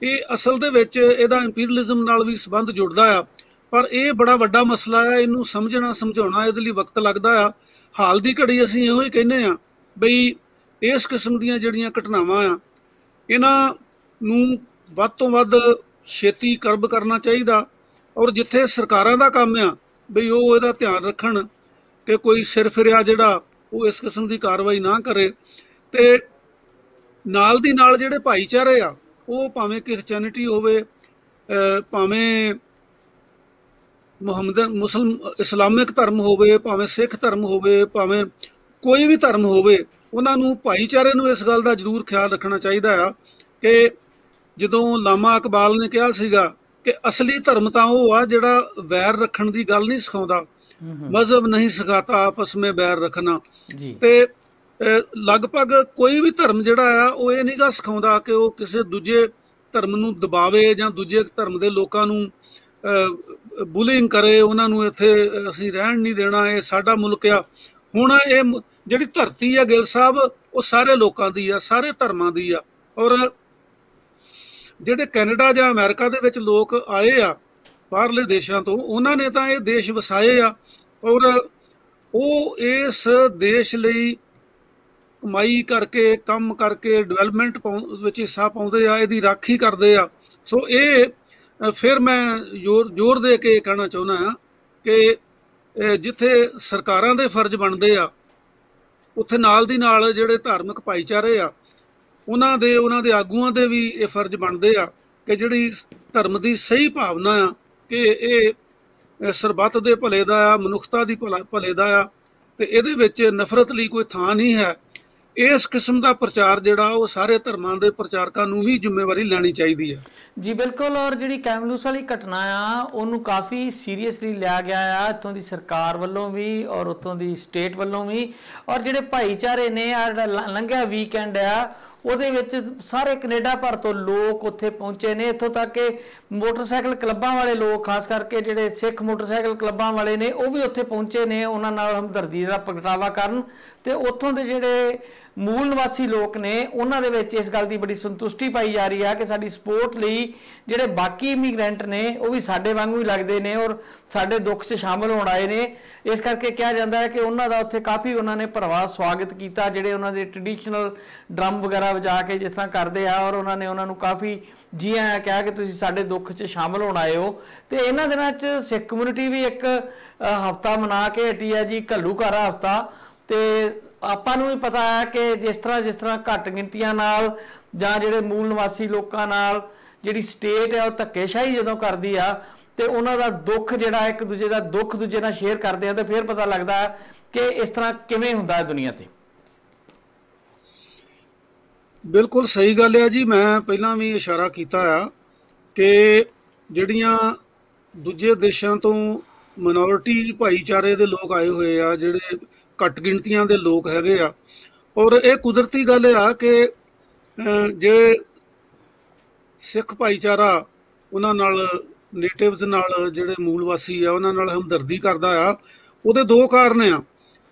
ਇਹ ਅਸਲ ਦੇ ਵਿੱਚ ਇਹਦਾ ਇੰਪੀਰੀਅਲਿਜ਼ਮ ਨਾਲ ਵੀ ਸੰਬੰਧ ਜੁੜਦਾ ਆ। ਪਰ ਇਹ ਬੜਾ ਵੱਡਾ ਮਸਲਾ ਆ, ਇਹਨੂੰ ਸਮਝਾਉਣਾ ਇਹਦੇ ਲਈ ਵਕਤ ਲੱਗਦਾ ਆ। ਹਾਲ ਦੀ ਘੜੀ ਅਸੀਂ ਇਹੋ ਹੀ ਕਹਿੰਦੇ ਆ ਬਈ ਇਸ ਕਿਸਮ ਦੀਆਂ ਜਿਹੜੀਆਂ ਘਟਨਾਵਾਂ ਆ, ਇਹਨਾਂ ਨੂੰ ਵੱਧ ਤੋਂ ਵੱਧ ਛੇਤੀ ਕਰਬ ਕਰਨਾ ਚਾਹੀਦਾ। ਔਰ ਜਿੱਥੇ ਸਰਕਾਰਾਂ ਦਾ ਕੰਮ ਆ ਬਈ ਉਹ ਇਹਦਾ ਧਿਆਨ ਰੱਖਣ ਕਿ ਕੋਈ ਸਿਰ ਫਿਰਿਆ ਜਿਹੜਾ ਉਹ ਇਸ ਕਿਸਮ ਦੀ ਕਾਰਵਾਈ ਨਾ ਕਰੇ। ਤੇ ਨਾਲ ਦੀ ਨਾਲ ਜਿਹੜੇ ਭਾਈਚਾਰੇ ਆ, ਉਹ ਭਾਵੇਂ ਕ੍ਰਿਸਚੈਨਿਟੀ ਹੋਵੇ, ਭਾਵੇਂ ਇਸਲਾਮਿਕ ਧਰਮ ਹੋਵੇ, ਭਾਵੇਂ ਸਿੱਖ ਧਰਮ ਹੋਵੇ, ਭਾਵੇਂ ਕੋਈ ਵੀ ਧਰਮ ਹੋਵੇ, ਉਹਨਾਂ ਨੂੰ, ਭਾਈਚਾਰੇ ਨੂੰ ਇਸ ਗੱਲ ਦਾ ਜ਼ਰੂਰ ਖਿਆਲ ਰੱਖਣਾ ਚਾਹੀਦਾ ਆ ਕਿ ਜਦੋਂ ਲਾਮਾ ਇਕਬਾਲ ਨੇ ਕਿਹਾ ਸੀਗਾ ਕਿ ਅਸਲੀ ਧਰਮ ਤਾਂ ਉਹ ਆ ਜਿਹੜਾ ਵੈਰ ਰੱਖਣ ਦੀ ਗੱਲ ਨਹੀਂ ਸਿਖਾਉਂਦਾ, ਮਜ਼ਹਬ ਨਹੀਂ ਸਿਖਾਤਾ ਆਪਸ ਵਿੱਚ ਵੈਰ ਰੱਖਣਾ। ਤੇ ਲਗਭਗ ਕੋਈ ਵੀ ਧਰਮ ਜਿਹੜਾ ਆ ਉਹ ਇਹ ਨਹੀਂ ਗਾ ਸਿਖਾਉਂਦਾ ਕਿ ਉਹ ਕਿਸੇ ਦੂਜੇ ਧਰਮ ਨੂੰ ਦਬਾਵੇ ਜਾਂ ਦੂਜੇ ਧਰਮ ਦੇ ਲੋਕਾਂ ਨੂੰ ਬੁਲਿੰਗ ਕਰੇ, ਉਹਨਾਂ ਨੂੰ ਇੱਥੇ ਅਸੀਂ ਰਹਿਣ ਨਹੀਂ ਦੇਣਾ, ਇਹ ਸਾਡਾ ਮੁਲਕ ਆ। ਹੁਣ ਇਹ ਜਿਹੜੀ ਧਰਤੀ ਆ ਗਿੱਲ ਸਾਹਿਬ, ਉਹ ਸਾਰੇ ਲੋਕਾਂ ਦੀ ਆ, ਸਾਰੇ ਧਰਮਾਂ ਦੀ ਆ। ਔਰ ਜਿਹੜੇ ਕੈਨੇਡਾ ਜਾਂ ਅਮਰੀਕਾ ਦੇ ਵਿੱਚ ਲੋਕ ਆਏ ਆ ਬਾਹਰਲੇ ਦੇਸ਼ਾਂ ਤੋਂ, ਉਹਨਾਂ ਨੇ ਤਾਂ ਇਹ ਦੇਸ਼ ਵਸਾਏ ਆ, ਔਰ ਉਹ ਇਸ ਦੇਸ਼ ਲਈ ਕਮਾਈ ਕਰਕੇ, ਕੰਮ ਕਰਕੇ, ਡਿਵੈਲਪਮੈਂਟ ਵਿੱਚ ਹਿੱਸਾ ਪਾਉਂਦੇ ਆ, ਇਹਦੀ ਰਾਖੀ ਕਰਦੇ ਆ। ਸੋ ਇਹ ਫਿਰ ਮੈਂ ਜ਼ੋਰ ਦੇ ਕੇ ਕਹਿਣਾ ਚਾਹੁੰਦਾ ਹਾਂ ਕਿ ਜਿੱਥੇ ਸਰਕਾਰਾਂ ਦੇ ਫਰਜ਼ ਬਣਦੇ ਆ, ਉੱਥੇ ਨਾਲ ਦੀ ਨਾਲ ਜਿਹੜੇ ਧਾਰਮਿਕ ਭਾਈਚਾਰੇ ਆ, ਉਹਨਾਂ ਦੇ ਆਗੂਆਂ ਦੇ ਵੀ ਇਹ ਫਰਜ਼ ਬਣਦੇ ਆ ਕਿ ਜਿਹੜੀ ਧਰਮ ਦੀ ਸਹੀ ਭਾਵਨਾ ਆ ਕਿ ਇਹ ਸਰਬੱਤ ਦੇ ਭਲੇ ਦਾ ਆ, ਮਨੁੱਖਤਾ ਦੀ ਭਲੇ ਦਾ ਆ, ਤੇ ਇਹਦੇ ਵਿੱਚ ਨਫ਼ਰਤ ਲਈ ਕੋਈ ਥਾਂ ਨਹੀਂ ਹੈ। ਇਸ ਕਿਸਮ ਦਾ ਪ੍ਰਚਾਰ ਜਿਹੜਾ ਉਹ ਸਾਰੇ ਧਰਮਾਂ ਦੇ ਪ੍ਰਚਾਰਕਾਂ ਨੂੰ ਵੀ ਜ਼ਿੰਮੇਵਾਰੀ ਲੈਣੀ ਚਾਹੀਦੀ ਹੈ। ਜੀ ਬਿਲਕੁਲ। ਔਰ ਜਿਹੜੀ ਕੈਮਲੂਸ ਵਾਲੀ ਘਟਨਾ ਆ, ਉਹਨੂੰ ਕਾਫੀ ਸੀਰੀਅਸਲੀ ਲਿਆ ਗਿਆ ਆ, ਇੱਥੋਂ ਦੀ ਸਰਕਾਰ ਵੱਲੋਂ ਵੀ ਔਰ ਉੱਥੋਂ ਦੀ ਸਟੇਟ ਵੱਲੋਂ ਵੀ। ਔਰ ਜਿਹੜੇ ਭਾਈਚਾਰੇ ਨੇ, ਆ ਜਿਹੜਾ ਲੰਘਿਆ ਵੀਕਐਂਡ ਆ, ਉਹਦੇ ਵਿੱਚ ਸਾਰੇ ਕੈਨੇਡਾ ਭਰ ਤੋਂ ਲੋਕ ਉੱਥੇ ਪਹੁੰਚੇ ਨੇ। ਇੱਥੋਂ ਤੱਕ ਕਿ ਮੋਟਰਸਾਈਕਲ ਕਲੱਬਾਂ ਵਾਲੇ ਲੋਕ, ਖਾਸ ਕਰਕੇ ਜਿਹੜੇ ਸਿੱਖ ਮੋਟਰਸਾਈਕਲ ਕਲੱਬਾਂ ਵਾਲੇ ਨੇ, ਉਹ ਵੀ ਉੱਥੇ ਪਹੁੰਚੇ ਨੇ ਉਹਨਾਂ ਨਾਲ ਹਮਦਰਦੀ ਦਾ ਪ੍ਰਗਟਾਵਾ ਕਰਨ। ਤੇ ਉੱਥੋਂ ਦੇ ਜਿਹੜੇ ਮੂਲ ਨਿਵਾਸੀ ਲੋਕ ਨੇ, ਉਹਨਾਂ ਦੇ ਵਿੱਚ ਇਸ ਗੱਲ ਦੀ ਬੜੀ ਸੰਤੁਸ਼ਟੀ ਪਾਈ ਜਾ ਰਹੀ ਆ ਕਿ ਸਾਡੀ ਸਪੋਰਟ ਲਈ ਜਿਹੜੇ ਬਾਕੀ ਇਮੀਗ੍ਰੈਂਟ ਨੇ ਉਹ ਵੀ ਸਾਡੇ ਵਾਂਗੂ ਹੀ ਲੱਗਦੇ ਨੇ ਔਰ ਸਾਡੇ ਦੁੱਖ 'ਚ ਸ਼ਾਮਲ ਹੋਣ ਆਏ ਨੇ। ਇਸ ਕਰਕੇ ਕਿਹਾ ਜਾਂਦਾ ਹੈ ਕਿ ਉਹਨਾਂ ਦਾ ਉੱਥੇ ਕਾਫੀ ਉਹਨਾਂ ਨੇ ਭਰਵਾਂ ਸਵਾਗਤ ਕੀਤਾ, ਜਿਹੜੇ ਉਹਨਾਂ ਦੇ ਟ੍ਰੈਡੀਸ਼ਨਲ ਡਰਮ ਵਗੈਰਾ ਵਜਾ ਕੇ ਜਿਸ ਤਰ੍ਹਾਂ ਕਰਦੇ ਆ, ਔਰ ਉਹਨਾਂ ਨੇ ਉਹਨਾਂ ਨੂੰ ਕਾਫੀ ਜੀ ਆਇਆਂ ਕਿਹਾ ਕਿ ਤੁਸੀਂ ਸਾਡੇ ਦੁੱਖ 'ਚ ਸ਼ਾਮਲ ਹੋਣ ਆਏ ਹੋ। ਤੇ ਇਹਨਾਂ ਦਿਨਾਂ 'ਚ ਸਿੱਖ ਕਮਿਊਨਿਟੀ ਵੀ ਇੱਕ ਹਫ਼ਤਾ ਮਨਾ ਕੇ ਹਟੀ ਹੈ ਜੀ, ਘੱਲੂਘਾਰਾ ਹਫ਼ਤਾ। ਤੇ ਆਪਾਂ ਨੂੰ ਵੀ ਪਤਾ ਹੈ ਕਿ ਜਿਸ ਤਰ੍ਹਾਂ ਘੱਟ ਗਿਣਤੀਆਂ ਨਾਲ ਜਾਂ ਜਿਹੜੇ ਮੂਲ ਨਿਵਾਸੀ ਲੋਕਾਂ ਨਾਲ ਜਿਹੜੀ ਸਟੇਟ ਹੈ ਉਹ ਧੱਕੇਸ਼ਾਹੀ ਜਦੋਂ ਕਰਦੀ ਆ, ਤੇ ਉਹਨਾਂ ਦਾ ਦੁੱਖ ਜਿਹੜਾ ਇੱਕ ਦੂਜੇ ਦਾ ਦੁੱਖ ਦੂਜੇ ਨਾਲ ਸ਼ੇਅਰ ਕਰਦੇ ਆ, ਤੇ ਫਿਰ ਪਤਾ ਲੱਗਦਾ ਕਿ ਇਸ ਤਰ੍ਹਾਂ ਕਿਵੇਂ ਹੁੰਦਾ ਹੈ ਦੁਨੀਆ ਤੇ। ਬਿਲਕੁਲ ਸਹੀ ਗੱਲ ਹੈ ਜੀ। ਮੈਂ ਪਹਿਲਾਂ ਵੀ ਇਸ਼ਾਰਾ ਕੀਤਾ ਆ ਕਿ ਜਿਹੜੀਆਂ ਦੂਜੇ ਦੇਸ਼ਾਂ ਤੋਂ ਮਿਨੋਰਿਟੀ ਭਾਈਚਾਰੇ ਦੇ ਲੋਕ ਆਏ ਹੋਏ ਆ, ਜਿਹੜੇ ਘੱਟ ਗਿਣਤੀਆਂ ਦੇ ਲੋਕ ਹੈਗੇ ਆ, ਔਰ ਇਹ ਕੁਦਰਤੀ ਗੱਲ ਆ ਕਿ ਜੇ ਸਿੱਖ ਭਾਈਚਾਰਾ ਉਹਨਾਂ ਨਾਲ, ਨੇਟਿਵਸ ਨਾਲ, ਜਿਹੜੇ ਮੂਲ ਵਾਸੀ ਆ ਉਹਨਾਂ ਨਾਲ ਹਮਦਰਦੀ ਕਰਦਾ ਆ, ਉਹਦੇ ਦੋ ਕਾਰਨ ਆ।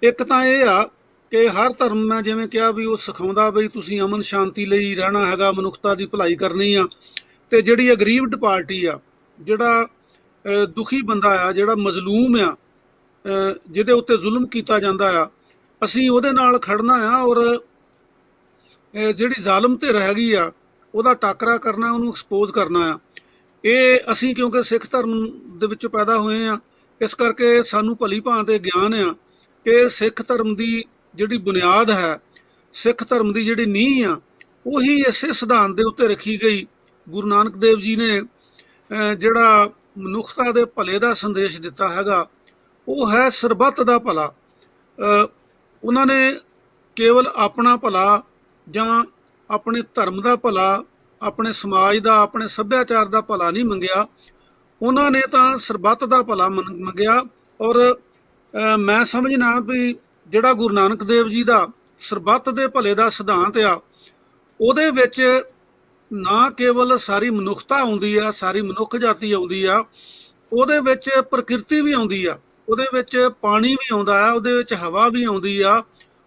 ਇੱਕ ਤਾਂ ਇਹ ਆ ਕਿ ਹਰ ਧਰਮ, ਮੈਂ ਜਿਵੇਂ ਕਿਹਾ ਵੀ ਉਹ ਸਿਖਾਉਂਦਾ ਵੀ ਤੁਸੀਂ ਅਮਨ ਸ਼ਾਂਤੀ ਲਈ ਰਹਿਣਾ ਹੈਗਾ, ਮਨੁੱਖਤਾ ਦੀ ਭਲਾਈ ਕਰਨੀ ਆ। ਤੇ ਜਿਹੜੀ ਅਗਰੀਵਡ ਪਾਰਟੀ ਆ, ਜਿਹੜਾ ਦੁਖੀ ਬੰਦਾ ਆ, ਜਿਹੜਾ ਮਜ਼ਲੂਮ ਆ, ਜਿਹਦੇ ਉੱਤੇ ਜ਼ੁਲਮ ਕੀਤਾ ਜਾਂਦਾ ਆ, ਅਸੀਂ ਉਹਦੇ ਨਾਲ ਖੜਨਾ ਆ। ਔਰ ਜਿਹੜੀ ਜ਼ਾਲਮ ਧਿਰ ਹੈਗੀ ਆ ਉਹਦਾ ਟਾਕਰਾ ਕਰਨਾ, ਉਹਨੂੰ ਐਕਸਪੋਜ਼ ਕਰਨਾ ਆ। ਇਹ ਅਸੀਂ ਕਿਉਂਕਿ ਸਿੱਖ ਧਰਮ ਦੇ ਵਿੱਚ ਪੈਦਾ ਹੋਏ ਆ, ਇਸ ਕਰਕੇ ਸਾਨੂੰ ਭਲੀ ਭਾਂਤ ਇਹ ਗਿਆਨ ਆ ਕਿ ਸਿੱਖ ਧਰਮ ਦੀ ਜਿਹੜੀ ਬੁਨਿਆਦ ਹੈ, ਸਿੱਖ ਧਰਮ ਦੀ ਜਿਹੜੀ ਨੀਂਹ ਆ, ਉਹੀ ਇਸੇ ਸਿਧਾਂਤ ਦੇ ਉੱਤੇ ਰੱਖੀ ਗਈ। ਗੁਰੂ ਨਾਨਕ ਦੇਵ ਜੀ ਨੇ ਜਿਹੜਾ ਮਨੁੱਖਤਾ ਦੇ ਭਲੇ ਦਾ ਸੰਦੇਸ਼ ਦਿੱਤਾ ਹੈਗਾ, ਉਹ ਹੈ ਸਰਬੱਤ ਦਾ ਭਲਾ। ਉਹਨਾਂ ਨੇ ਕੇਵਲ ਆਪਣਾ ਭਲਾ ਜਾਂ ਆਪਣੇ ਧਰਮ ਦਾ ਭਲਾ, ਆਪਣੇ ਸਮਾਜ ਦਾ, ਆਪਣੇ ਸੱਭਿਆਚਾਰ ਦਾ ਭਲਾ ਨਹੀਂ ਮੰਗਿਆ, ਉਹਨਾਂ ਨੇ ਤਾਂ ਸਰਬੱਤ ਦਾ ਭਲਾ ਮੰਗਿਆ। ਔਰ ਮੈਂ ਸਮਝਣਾ ਵੀ ਜਿਹੜਾ ਗੁਰੂ ਨਾਨਕ ਦੇਵ ਜੀ ਦਾ ਸਰਬੱਤ ਦੇ ਭਲੇ ਦਾ ਸਿਧਾਂਤ ਆ, ਉਹਦੇ ਵਿੱਚ ਨਾ ਕੇਵਲ ਸਾਰੀ ਮਨੁੱਖਤਾ ਆਉਂਦੀ ਆ, ਸਾਰੀ ਮਨੁੱਖ ਜਾਤੀ ਆਉਂਦੀ ਆ, ਉਹਦੇ ਵਿੱਚ ਪ੍ਰਕਿਰਤੀ ਵੀ ਆਉਂਦੀ ਆ, ਉਹਦੇ ਵਿੱਚ ਪਾਣੀ ਵੀ ਆਉਂਦਾ ਆ, ਉਹਦੇ ਵਿੱਚ ਹਵਾ ਵੀ ਆਉਂਦੀ ਆ,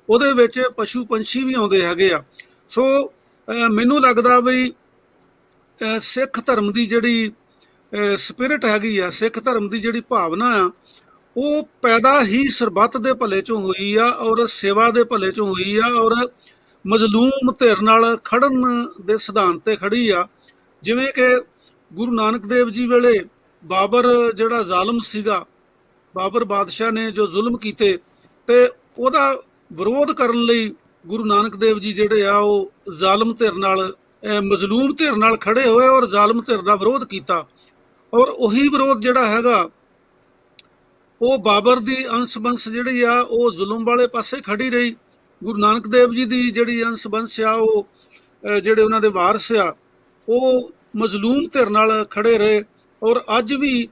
ਉਹਦੇ ਵਿੱਚ ਪਸ਼ੂ ਪੰਛੀ ਵੀ ਆਉਂਦੇ ਹੈਗੇ ਆ। ਸੋ ਮੈਨੂੰ ਲੱਗਦਾ ਵੀ ਸਿੱਖ ਧਰਮ ਦੀ ਜਿਹੜੀ ਸਪਿਰਿਟ ਹੈਗੀ ਆ, ਸਿੱਖ ਧਰਮ ਦੀ ਜਿਹੜੀ ਭਾਵਨਾ ਆ, ਉਹ ਪੈਦਾ ਹੀ ਸਰਬੱਤ ਦੇ ਭਲੇ ਚੋਂ ਹੋਈ ਆ, ਔਰ ਸੇਵਾ ਦੇ ਭਲੇ ਚੋਂ ਹੋਈ ਆ, ਔਰ ਮਜ਼ਲੂਮ ਧਿਰ ਨਾਲ ਖੜਨ ਦੇ ਸਿਧਾਂਤ ਤੇ ਖੜੀ ਆ। ਜਿਵੇਂ ਕਿ ਗੁਰੂ ਨਾਨਕ ਦੇਵ ਜੀ ਵੇਲੇ ਬਾਬਰ ਜਿਹੜਾ ਜ਼ਾਲਮ ਸੀਗਾ, ਬਾਬਰ ਬਾਦਸ਼ਾਹ ਨੇ ਜੋ ਜ਼ੁਲਮ ਕੀਤੇ, ਤੇ ਉਹਦਾ ਵਿਰੋਧ ਕਰਨ ਲਈ ਗੁਰੂ ਨਾਨਕ ਦੇਵ ਜੀ ਜਿਹੜੇ ਆ ਉਹ ਜ਼ਾਲਮ ਧਿਰ ਨਾਲ, ਮਜ਼ਲੂਮ ਧਿਰ ਨਾਲ ਖੜੇ ਹੋਏ ਔਰ ਜ਼ਾਲਮ ਧਿਰ ਦਾ ਵਿਰੋਧ ਕੀਤਾ। ਔਰ ਉਹੀ ਵਿਰੋਧ ਜਿਹੜਾ ਹੈਗਾ, ਉਹ ਬਾਬਰ ਦੀ ਅੰਸ਼ ਬੰਸ਼ ਜਿਹੜੀ ਆ ਉਹ ਜ਼ੁਲਮ ਵਾਲੇ ਪਾਸੇ ਖੜੀ ਰਹੀ। ਗੁਰੂ ਨਾਨਕ ਦੇਵ ਜੀ ਦੀ ਜਿਹੜੀ ਅੰਸ਼ ਬੰਸ਼ ਆ, ਉਹ ਜਿਹੜੇ ਉਹਨਾਂ ਦੇ ਵਾਰਸ ਆ, ਉਹ ਮਜ਼ਲੂਮ ਧਿਰ ਨਾਲ ਖੜੇ ਰਹੇ। ਔਰ ਅੱਜ ਵੀ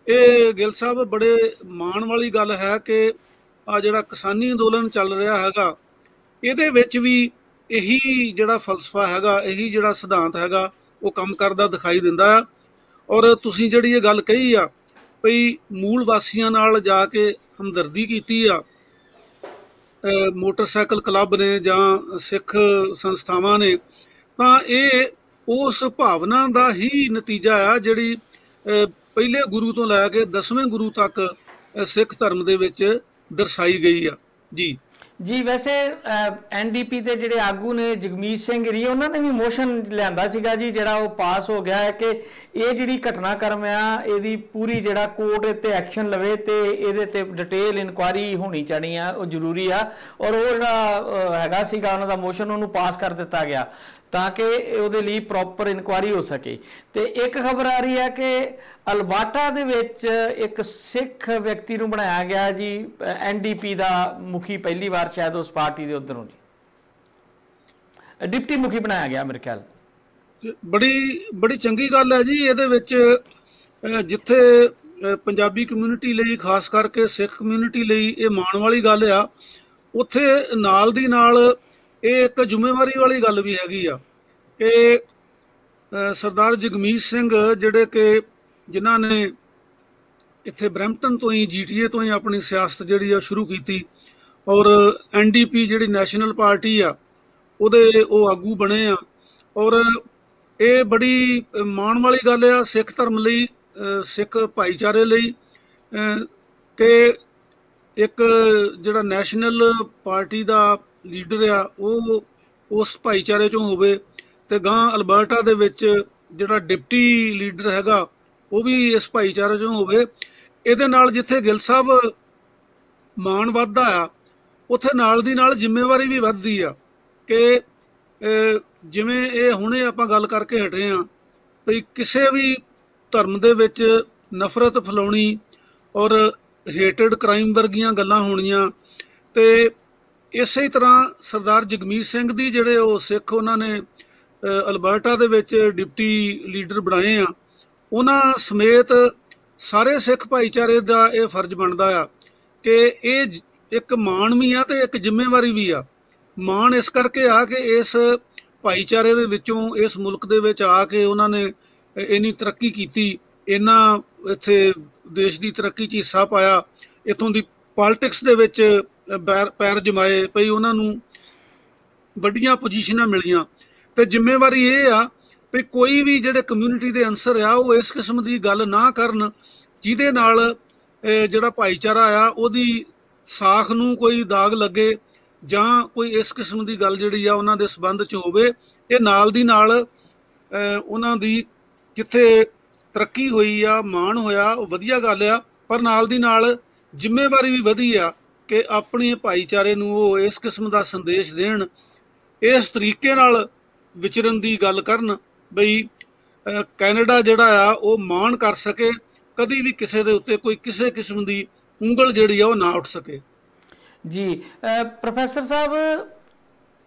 ਇਹ ਗਿੱਲ ਸਾਹਿਬ ਬੜੇ ਮਾਣ ਵਾਲੀ ਗੱਲ ਹੈ ਕਿ ਆ ਜਿਹੜਾ ਕਿਸਾਨੀ ਅੰਦੋਲਨ ਚੱਲ ਰਿਹਾ ਹੈਗਾ, ਇਹਦੇ ਵਿੱਚ ਵੀ ਇਹੀ ਜਿਹੜਾ ਫਲਸਫਾ ਹੈਗਾ, ਇਹੀ ਜਿਹੜਾ ਸਿਧਾਂਤ ਹੈਗਾ, ਉਹ ਕੰਮ ਕਰਦਾ ਦਿਖਾਈ ਦਿੰਦਾ ਆ। ਔਰ ਤੁਸੀਂ ਜਿਹੜੀ ਇਹ ਗੱਲ ਕਹੀ ਆ ਭਈ ਮੂਲ ਵਾਸੀਆਂ ਨਾਲ ਜਾ ਕੇ ਹਮਦਰਦੀ ਕੀਤੀ ਆ, ਮੋਟਰਸਾਈਕਲ ਕਲੱਬ ਨੇ ਜਾਂ ਸਿੱਖ ਸੰਸਥਾਵਾਂ ਨੇ, ਤਾਂ ਇਹ ਉਸ ਭਾਵਨਾ ਦਾ ਹੀ ਨਤੀਜਾ ਆ ਜਿਹੜੀ ਪਹਿਲੇ ਗੁਰੂ ਤੋਂ ਲੈ ਕੇ 10ਵੇਂ ਗੁਰੂ ਤੱਕ ਸਿੱਖ ਧਰਮ ਦੇ ਵਿੱਚ ਦਰਸਾਈ ਗਈ ਆ। ਜੀ ਜੀ, ਵੈਸੇ ਐਨਡੀਪੀ ਦੇ ਜਿਹੜੇ ਆਗੂ ਨੇ ਜਗਮੀਤ ਸਿੰਘ ਰੀ, ਉਹਨਾਂ ਨੇ ਵੀ ਮੋਸ਼ਨ ਲਿਆਂਦਾ ਸੀਗਾ ਜੀ, ਜਿਹੜਾ ਉਹ ਪਾਸ ਹੋ ਗਿਆ ਹੈ ਕਿ ਇਹ ਜਿਹੜੀ ਘਟਨਾਕ੍ਰਮ ਆ, ਇਹਦੀ ਪੂਰੀ ਜਿਹੜਾ ਕੋਰਟ ਤੇ ਐਕਸ਼ਨ ਲਵੇ ਤੇ ਇਹਦੇ ਤੇ ਡਿਟੇਲ ਇਨਕੁਆਇਰੀ ਹੋਣੀ ਚਾਹੀਦੀ ਆ, ਉਹ ਜ਼ਰੂਰੀ ਆ। ਔਰ ਉਹ ਜਿਹੜਾ ਹੈਗਾ ਸੀਗਾ ਉਹਨਾਂ ਦਾ ਮੋਸ਼ਨ, ਉਹਨੂੰ ਪਾਸ ਕਰ ਦਿੱਤਾ ਗਿਆ ਤਾਂ ਕਿ ਉਹਦੇ ਲਈ ਪ੍ਰੋਪਰ ਇਨਕੁਆਇਰੀ ਹੋ ਸਕੇ। ਤੇ ਇੱਕ ਖਬਰ ਆ ਰਹੀ ਹੈ ਕਿ ਅਲਬਰਟਾ ਦੇ ਵਿੱਚ ਇੱਕ ਸਿੱਖ ਵਿਅਕਤੀ ਨੂੰ ਬਣਾਇਆ ਗਿਆ ਜੀ ਐਨਡੀਪੀ ਦਾ ਮੁਖੀ, ਪਹਿਲੀ ਵਾਰ ਸ਼ਾਇਦ ਉਸ ਪਾਰਟੀ ਦੇ ਉਧਰੋਂ ਜੀ ਡਿਪਟੀ ਮੁਖੀ ਬਣਾਇਆ ਗਿਆ ਮੇਰੇ ਖਿਆਲ। ਬੜੀ ਚੰਗੀ ਗੱਲ ਹੈ ਜੀ। ਇਹਦੇ ਵਿੱਚ ਜਿੱਥੇ ਪੰਜਾਬੀ ਕਮਿਊਨਿਟੀ ਲਈ, ਖਾਸ ਕਰਕੇ ਸਿੱਖ ਕਮਿਊਨਿਟੀ ਲਈ ਇਹ ਮਾਣ ਵਾਲੀ ਗੱਲ ਆ, ਉੱਥੇ ਨਾਲ ਦੀ ਨਾਲ ਇਹ ਇੱਕ ਜ਼ਿੰਮੇਵਾਰੀ ਵਾਲੀ ਗੱਲ ਵੀ ਹੈਗੀ ਆ ਕਿ ਸਰਦਾਰ ਜਗਮੀਤ ਸਿੰਘ, ਜਿਹੜੇ ਕਿ ਜਿਨ੍ਹਾਂ ਨੇ ਇੱਥੇ ਬਰੈਂਪਟਨ ਤੋਂ ਹੀ, GTA ਤੋਂ ਹੀ ਆਪਣੀ ਸਿਆਸਤ ਜਿਹੜੀ ਆ ਸ਼ੁਰੂ ਕੀਤੀ, ਔਰ NDP ਜਿਹੜੀ ਨੈਸ਼ਨਲ ਪਾਰਟੀ ਆ ਉਹਦੇ ਉਹ ਆਗੂ ਬਣੇ ਆ। ਔਰ ਇਹ ਬੜੀ ਮਾਣ ਵਾਲੀ ਗੱਲ ਆ ਸਿੱਖ ਧਰਮ ਲਈ, ਸਿੱਖ ਭਾਈਚਾਰੇ ਲਈ, ਕਿ ਇੱਕ ਜਿਹੜਾ ਨੈਸ਼ਨਲ ਪਾਰਟੀ ਦਾ ਲੀਡਰ ਆ ਉਹ ਉਸ ਭਾਈਚਾਰੇ ਚੋਂ ਹੋਵੇ, ਤੇ ਗਾਂ ਅਲਬਰਟਾ ਦੇ ਵਿੱਚ ਜਿਹੜਾ ਡਿਪਟੀ ਲੀਡਰ ਹੈਗਾ ਉਹ ਵੀ ਇਸ ਭਾਈਚਾਰੇ ਚੋਂ ਹੋਵੇ। ਇਹਦੇ ਨਾਲ ਜਿੱਥੇ ਗਿੱਲ ਸਾਹਿਬ ਮਾਣ ਵੱਧਦਾ ਆ, ਉੱਥੇ ਨਾਲ ਦੀ ਨਾਲ ਜ਼ਿੰਮੇਵਾਰੀ ਵੀ ਵੱਧਦੀ ਆ ਕਿ ਜਿਵੇਂ ਇਹ ਹੁਣੇ ਆਪਾਂ ਗੱਲ ਕਰਕੇ ਹਟੇ ਆ ਵੀ ਕਿਸੇ ਵੀ ਧਰਮ ਦੇ ਵਿੱਚ ਨਫ਼ਰਤ ਫੈਲਾਉਣੀ ਔਰ ਹੇਟਡ ਕ੍ਰਾਈਮ ਵਰਗੀਆਂ ਗੱਲਾਂ ਹੋਣੀਆਂ, ਤੇ ਇਸੇ ਤਰ੍ਹਾਂ ਸਰਦਾਰ ਜਗਮੀਤ ਸਿੰਘ ਦੀ ਜਿਹੜੇ ਉਹ ਸਿੱਖ ਉਹਨਾਂ ਨੇ ਅਲਬਰਟਾ ਦੇ ਵਿੱਚ ਡਿਪਟੀ ਲੀਡਰ ਬਣਾਏ ਆ, ਉਹਨਾਂ ਸਮੇਤ ਸਾਰੇ ਸਿੱਖ ਭਾਈਚਾਰੇ ਦਾ ਇਹ ਫਰਜ਼ ਬਣਦਾ ਆ ਕਿ ਇਹ ਇੱਕ ਮਾਣ ਵੀ ਆ ਤੇ ਇੱਕ ਜ਼ਿੰਮੇਵਾਰੀ ਵੀ ਆ। ਮਾਣ ਇਸ ਕਰਕੇ ਆ ਕਿ ਇਸ ਭਾਈਚਾਰੇ ਦੇ ਵਿੱਚੋਂ ਇਸ ਮੁਲਕ ਦੇ ਵਿੱਚ ਆ ਕੇ ਉਹਨਾਂ ਨੇ ਇੰਨੀ ਤਰੱਕੀ ਕੀਤੀ, ਇਹਨਾਂ ਇੱਥੇ ਦੇਸ਼ ਦੀ ਤਰੱਕੀ 'ਚ ਹਿੱਸਾ ਪਾਇਆ, ਇੱਥੋਂ ਦੀ ਪੋਲਿਟਿਕਸ ਦੇ ਵਿੱਚ ਪੈਰ ਜਮਾਏ ਪਈ, ਉਹਨਾਂ ਨੂੰ ਵੱਡੀਆਂ ਪੋਜੀਸ਼ਨਾਂ ਮਿਲੀਆਂ। ਤੇ ਜ਼ਿੰਮੇਵਾਰੀ ਇਹ ਆ ਵੀ ਕੋਈ ਵੀ ਜਿਹੜੇ ਕਮਿਊਨਿਟੀ ਦੇ ਅਨਸਰ ਆ ਉਹ ਇਸ ਕਿਸਮ ਦੀ ਗੱਲ ਨਾ ਕਰਨ ਜਿਹਦੇ ਨਾਲ ਜਿਹੜਾ ਭਾਈਚਾਰਾ ਆ ਉਹਦੀ ਸਾਖ ਨੂੰ ਕੋਈ ਦਾਗ ਲੱਗੇ ਜਾਂ ਕੋਈ ਇਸ ਕਿਸਮ ਦੀ ਗੱਲ ਜਿਹੜੀ ਆ ਉਹਨਾਂ ਦੇ ਸੰਬੰਧ 'ਚ ਹੋਵੇ। ਇਹ ਨਾਲ ਦੀ ਨਾਲ ਉਹਨਾਂ ਦੀ ਜਿੱਥੇ ਤਰੱਕੀ ਹੋਈ ਆ, ਮਾਣ ਹੋਇਆ, ਉਹ ਵਧੀਆ ਗੱਲ ਆ, ਪਰ ਨਾਲ ਦੀ ਨਾਲ ਜ਼ਿੰਮੇਵਾਰੀ ਵੀ ਵਧੀ ਆ ਕਿ ਆਪਣੇ ਭਾਈਚਾਰੇ ਨੂੰ ਉਹ ਇਸ ਕਿਸਮ ਦਾ ਸੰਦੇਸ਼ ਦੇਣ, ਇਸ ਤਰੀਕੇ ਨਾਲ ਵਿਚਰਨ ਦੀ ਗੱਲ ਕਰਨ ਬਈ ਕੈਨੇਡਾ ਜਿਹੜਾ ਆ ਉਹ ਮਾਣ ਕਰ ਸਕੇ, ਕਦੀ ਵੀ ਕਿਸੇ ਦੇ ਉੱਤੇ ਕੋਈ ਕਿਸੇ ਕਿਸਮ ਦੀ ਉਂਗਲ ਜਿਹੜੀ ਆ ਉਹ ਨਾ ਉੱਠ ਸਕੇ। ਜੀ ਪ੍ਰੋਫੈਸਰ ਸਾਹਿਬ,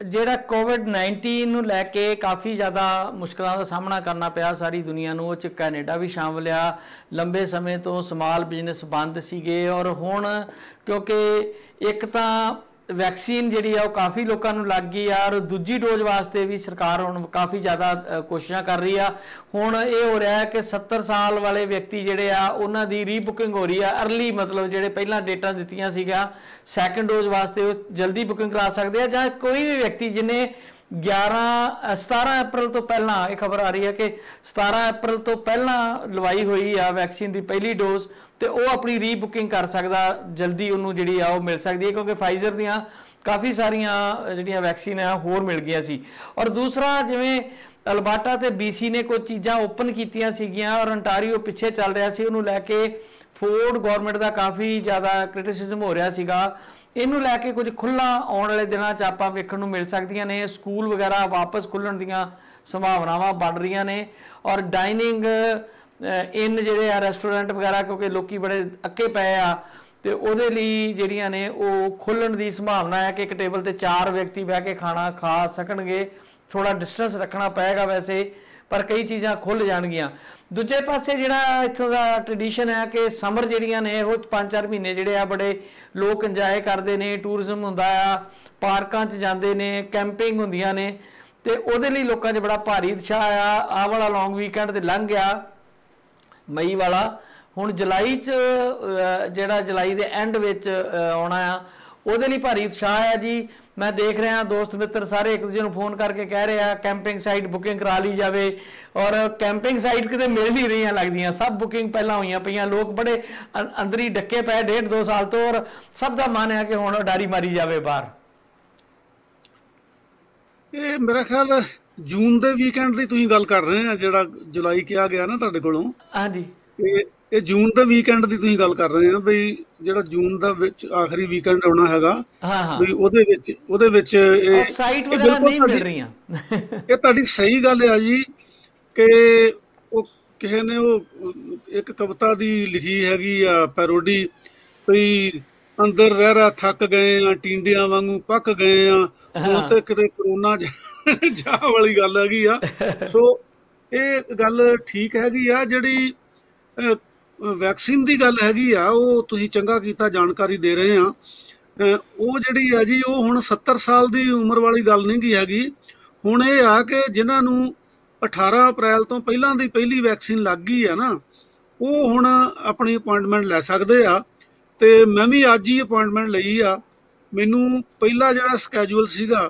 ਜਿਹੜਾ ਕੋਵਿਡ-19 ਨੂੰ ਲੈ ਕੇ ਕਾਫੀ ਜ਼ਿਆਦਾ ਮੁਸ਼ਕਲਾਂ ਦਾ ਸਾਹਮਣਾ ਕਰਨਾ ਪਿਆ ਸਾਰੀ ਦੁਨੀਆ ਨੂੰ, ਉਹ 'ਚ ਕੈਨੇਡਾ ਵੀ ਸ਼ਾਮਲ ਆ। ਲੰਬੇ ਸਮੇਂ ਤੋਂ ਸਮਾਲ ਬਿਜ਼ਨਸ ਬੰਦ ਸੀਗੇ ਔਰ ਹੁਣ ਕਿਉਂਕਿ ਇੱਕ ਤਾਂ ਵੈਕਸੀਨ ਜਿਹੜੀ ਆ ਉਹ ਕਾਫੀ ਲੋਕਾਂ ਨੂੰ ਲੱਗ ਗਈ ਆ ਔਰ ਦੂਜੀ ਡੋਜ਼ ਵਾਸਤੇ ਵੀ ਸਰਕਾਰ ਹੁਣ ਕਾਫੀ ਜ਼ਿਆਦਾ ਕੋਸ਼ਿਸ਼ਾਂ ਕਰ ਰਹੀ ਆ। ਹੁਣ ਇਹ ਹੋ ਰਿਹਾ ਹੈ ਕਿ 70 ਸਾਲ ਵਾਲੇ ਵਿਅਕਤੀ ਜਿਹੜੇ ਆ ਉਹਨਾਂ ਦੀ ਰੀਬੁਕਿੰਗ ਹੋ ਰਹੀ ਆ ਅਰਲੀ, ਮਤਲਬ ਜਿਹੜੇ ਪਹਿਲਾਂ ਡੇਟਾਂ ਦਿੱਤੀਆਂ ਸੀਗਾ ਸੈਕੰਡ ਡੋਜ਼ ਵਾਸਤੇ ਉਹ ਜਲਦੀ ਬੁਕਿੰਗ ਕਰਾ ਸਕਦੇ ਆ, ਜਾਂ ਕੋਈ ਵੀ ਵਿਅਕਤੀ ਜਿਹਨੇ 17 ਅਪ੍ਰੈਲ ਤੋਂ ਪਹਿਲਾਂ, ਇਹ ਖਬਰ ਆ ਰਹੀ ਹੈ ਕਿ 17 ਅਪ੍ਰੈਲ ਤੋਂ ਪਹਿਲਾਂ ਲਵਾਈ ਹੋਈ ਆ ਵੈਕਸੀਨ ਦੀ ਪਹਿਲੀ ਡੋਜ਼, ਤੇ ਉਹ ਆਪਣੀ ਰੀਬੁਕਿੰਗ ਕਰ ਸਕਦਾ, ਜਲਦੀ ਉਹਨੂੰ ਜਿਹੜੀ ਆ ਉਹ ਮਿਲ ਸਕਦੀ ਹੈ ਕਿਉਂਕਿ ਫਾਈਜ਼ਰ ਦੀਆਂ ਕਾਫੀ ਸਾਰੀਆਂ ਜਿਹੜੀਆਂ ਵੈਕਸੀਨ ਆ ਹੋਰ ਮਿਲ ਗਈਆਂ ਸੀ। ਔਰ ਦੂਸਰਾ, ਜਿਵੇਂ ਅਲਬਰਟਾ ਤੇ BC ਨੇ ਕੁਝ ਚੀਜ਼ਾਂ ਓਪਨ ਕੀਤੀਆਂ ਸੀਗੀਆਂ ਔਰ ਅੰਟਾਰੀਓ ਪਿੱਛੇ ਚੱਲ ਰਿਹਾ ਸੀ, ਉਹਨੂੰ ਲੈ ਕੇ ਫੋਰਡ ਗਵਰਨਮੈਂਟ ਦਾ ਕਾਫੀ ਜ਼ਿਆਦਾ ਕ੍ਰਿਟਿਸਿਜ਼ਮ ਹੋ ਰਿਹਾ ਸੀਗਾ। ਇਹਨੂੰ ਲੈ ਕੇ ਕੁਝ ਖੁੱਲ੍ਹਾ ਆਉਣ ਵਾਲੇ ਦਿਨਾਂ 'ਚ ਆਪਾਂ ਵੇਖਣ ਨੂੰ ਮਿਲ ਸਕਦੀਆਂ ਨੇ। ਸਕੂਲ ਵਗੈਰਾ ਵਾਪਸ ਖੁੱਲ੍ਹਣ ਦੀਆਂ ਸੰਭਾਵਨਾਵਾਂ ਬਣ ਰਹੀਆਂ ਨੇ ਔਰ ਡਾਈਨਿੰਗ ਇਨ ਜਿਹੜੇ ਆ ਰੈਸਟੋਰੈਂਟ ਵਗੈਰਾ, ਕਿਉਂਕਿ ਲੋਕੀ ਬੜੇ ਅੱਕੇ ਪਏ ਆ ਤੇ ਉਹਦੇ ਲਈ ਜਿਹੜੀਆਂ ਨੇ ਉਹ ਖੁੱਲ੍ਹਣ ਦੀ ਸੰਭਾਵਨਾ ਹੈ ਕਿ ਇੱਕ ਟੇਬਲ ਤੇ 4 ਵਿਅਕਤੀ ਬਹਿ ਕੇ ਖਾਣਾ ਖਾ ਸਕਣਗੇ। ਥੋੜਾ ਡਿਸਟੈਂਸ ਰੱਖਣਾ ਪਏਗਾ ਵੈਸੇ, ਪਰ ਕਈ ਚੀਜ਼ਾਂ ਖੁੱਲ੍ਹ ਜਾਣਗੀਆਂ। ਦੂਜੇ ਪਾਸੇ ਜਿਹੜਾ ਇੱਥੋਂ ਦਾ ਟ੍ਰੈਡੀਸ਼ਨ ਹੈ ਕਿ ਸਮਰ ਜਿਹੜੀਆਂ ਨੇ ਉਹ 5-4 ਮਹੀਨੇ ਜਿਹੜੇ ਆ ਬੜੇ ਲੋਕ ਇੰਜੋਏ ਕਰਦੇ ਨੇ, ਟੂਰਿਜ਼ਮ ਹੁੰਦਾ ਆ, ਪਾਰਕਾਂ 'ਚ ਜਾਂਦੇ ਨੇ, ਕੈਂਪਿੰਗ ਹੁੰਦੀਆਂ ਨੇ, ਤੇ ਉਹਦੇ ਲਈ ਲੋਕਾਂ 'ਚ ਬੜਾ ਭਾਰੀ ਉਤਸ਼ਾਹ ਆ। ਆਹ ਵਾਲਾ ਲੌਂਗ ਵੀਕਐਂਡ ਤੇ ਲੰਘ ਗਿਆ ਮਈ ਵਾਲਾ, ਹੁਣ ਜੁਲਾਈ 'ਚ ਜਿਹੜਾ ਜੁਲਾਈ ਦੇ ਐਂਡ ਵਿੱਚ ਆਉਣਾ ਆ, ਉਹਦੇ ਲਈ ਭਾਰੀ ਉਤਸ਼ਾਹ ਹੈ ਜੀ। ਮੈਂ ਦੇਖ ਰਿਹਾ ਦੋਸਤ ਮਿੱਤਰ ਸਾਰੇ ਇੱਕ ਦੂਜੇ ਨੂੰ ਫੋਨ ਕਰਕੇ ਕਹਿ ਰਹੇ ਆ ਕੈਂਪਿੰਗ ਸਾਈਟ ਬੁਕਿੰਗ ਕਰਾ ਲਈ ਜਾਵੇ, ਔਰ ਕੈਂਪਿੰਗ ਸਾਈਟ ਕਿਤੇ ਮਿਲ ਨਹੀਂ ਰਹੀਆਂ ਲੱਗਦੀਆਂ, ਸਭ ਬੁਕਿੰਗ ਪਹਿਲਾਂ ਹੋਈਆਂ ਪਈਆਂ। ਲੋਕ ਬੜੇ ਅੰਦਰ ਹੀ ਡੱਕੇ ਪਏ 1.5-2 ਸਾਲ ਤੋਂ, ਔਰ ਸਭ ਦਾ ਮਨ ਹੈ ਕਿ ਹੁਣ ਉਡਾਰੀ ਮਾਰੀ ਜਾਵੇ ਬਾਹਰ। ਇਹ ਮੇਰਾ ਖਿਆਲ ਜੂਨ ਦੇ ਵੀਕਐਂਡ ਦੀ ਤੁਸੀਂ ਗੱਲ ਕਰ ਰਹੇ ਆ, ਜਿਹੜਾ ਜੁਲਾਈ ਕਿਹਾ ਗਿਆ ਨਾ ਤੁਹਾਡੇ ਕੋਲੋਂ। ਹਾਂਜੀ, ਇਹ ਜੂਨ ਦੇ ਵੀਕਐਂਡ ਦੀ ਤੁਸੀਂ ਗੱਲ ਕਰ ਰਹੇ ਆ ਬਈ ਜਿਹੜਾ ਜੂਨ ਦਾ ਵਿੱਚ ਆਖਰੀ ਵੀਕਐਂਡ ਆਉਣਾ ਹੈਗਾ, ਬਈ ਉਹਦੇ ਵਿੱਚ ਇਹ ਸਾਈਟ ਵਗੈਰਾ ਨਹੀਂ ਮਿਲ ਰਹੀਆਂ। ਇਹ ਤੁਹਾਡੀ ਸਹੀ ਗੱਲ ਆ ਜੀ ਕਿ ਉਹ ਕਿਸੇ ਨੇ ਉਹ ਇੱਕ ਕਵਿਤਾ ਦੀ ਲਿਖੀ ਹੈਗੀ ਆ ਪੈਰੋਡੀ, ਬਈ ਅੰਦਰ ਰਹਿ ਥੱਕ ਗਏ ਆ, ਟੀਂਡਿਆਂ ਵਾਂਗੂ ਪੱਕ ਗਏ ਆ, ਹੁਣ ਤੇ ਕਿਤੇ ਕਰੋਨਾ ਜਾ ਵਾਲੀ ਗੱਲ ਹੈਗੀ ਆ। ਸੋ ਇਹ ਗੱਲ ਠੀਕ ਹੈਗੀ ਆ। ਜਿਹੜੀ ਵੈਕਸੀਨ ਦੀ ਗੱਲ ਹੈਗੀ ਆ ਉਹ ਤੁਸੀਂ ਚੰਗਾ ਕੀਤਾ ਜਾਣਕਾਰੀ ਦੇ ਰਹੇ ਆ। ਉਹ ਜਿਹੜੀ ਆ ਜੀ ਉਹ ਹੁਣ 70 ਸਾਲ ਦੀ ਉਮਰ ਵਾਲੀ ਗੱਲ ਨਹੀਂ ਗੀ ਹੈਗੀ। ਹੁਣ ਇਹ ਆ ਕਿ ਜਿਨ੍ਹਾਂ ਨੂੰ 18 ਅਪ੍ਰੈਲ ਤੋਂ ਪਹਿਲਾਂ ਦੀ ਪਹਿਲੀ ਵੈਕਸੀਨ ਲੱਗ ਗਈ ਆ ਨਾ, ਉਹ ਹੁਣ ਆਪਣੀ ਅਪੁਆਇੰਟਮੈਂਟ ਲੈ ਸਕਦੇ ਆ। ਤੇ ਮੈਂ ਵੀ ਅੱਜ ਹੀ ਅਪੁਆਇੰਟਮੈਂਟ ਲਈ ਆ। ਮੈਨੂੰ ਪਹਿਲਾ ਜਿਹੜਾ ਸਕੈਜੂਅਲ ਸੀਗਾ,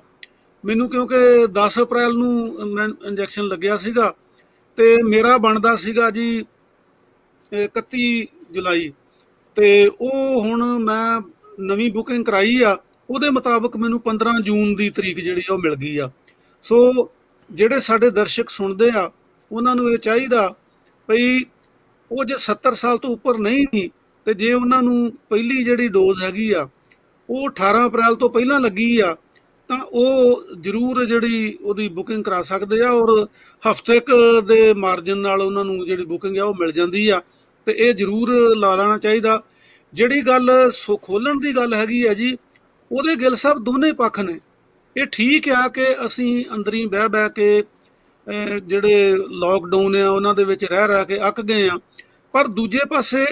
ਮੈਨੂੰ ਕਿਉਂਕਿ 10 ਅਪ੍ਰੈਲ ਨੂੰ ਮੈਂ ਇੰਜੈਕਸ਼ਨ ਲੱਗਿਆ ਸੀਗਾ ਤੇ ਮੇਰਾ ਬਣਦਾ ਸੀਗਾ ਜੀ 31 ਜੁਲਾਈ, ਤੇ ਉਹ ਹੁਣ ਮੈਂ ਨਵੀਂ ਬੁਕਿੰਗ ਕਰਾਈ ਆ, ਉਹਦੇ ਮੁਤਾਬਕ ਮੈਨੂੰ 15 ਜੂਨ ਦੀ ਤਰੀਕ ਜਿਹੜੀ ਉਹ ਮਿਲ ਗਈ ਆ। ਸੋ ਜਿਹੜੇ ਸਾਡੇ ਦਰਸ਼ਕ ਸੁਣਦੇ ਆ ਉਹਨਾਂ ਨੂੰ ਇਹ ਚਾਹੀਦਾ ਭਈ ਉਹ ਜੇ 70 ਸਾਲ ਤੋਂ ਉੱਪਰ ਨਹੀਂ ਸੀ ਤੇ ਜੇ ਉਹਨਾਂ ਨੂੰ ਪਹਿਲੀ ਜਿਹੜੀ ਡੋਜ਼ ਹੈਗੀ ਆ ਉਹ 18 ਅਪ੍ਰੈਲ ਤੋਂ ਪਹਿਲਾਂ ਲੱਗੀ ਆ ਤਾਂ ਉਹ ਜ਼ਰੂਰ ਜਿਹੜੀ ਉਹਦੀ ਬੁਕਿੰਗ ਕਰਾ ਸਕਦੇ ਆ, ਔਰ ਹਫ਼ਤੇ ਕੁ ਦੇ ਮਾਰਜਨ ਨਾਲ ਉਹਨਾਂ ਨੂੰ ਜਿਹੜੀ ਬੁਕਿੰਗ ਆ ਉਹ ਮਿਲ ਜਾਂਦੀ ਆ। ਤੇ ਇਹ ਜ਼ਰੂਰ ਲਾ ਲੈਣਾ ਚਾਹੀਦਾ। ਜਿਹੜੀ ਗੱਲ ਖੋਲ੍ਹਣ ਦੀ ਗੱਲ ਹੈਗੀ ਆ ਜੀ, ਉਹਦੇ ਗਿੱਲ ਸਾਹਿਬ ਦੋਨੇ ਪੱਖ ਨੇ। ਇਹ ਠੀਕ ਆ ਕਿ ਅਸੀਂ ਅੰਦਰੀ ਬਹਿ ਕੇ ਜਿਹੜੇ ਲੋਕਡਾਊਨ ਆ ਉਹਨਾਂ ਦੇ ਵਿੱਚ ਰਹਿ ਕੇ ਅੱਕ ਗਏ ਆ, ਪਰ ਦੂਜੇ ਪਾਸੇ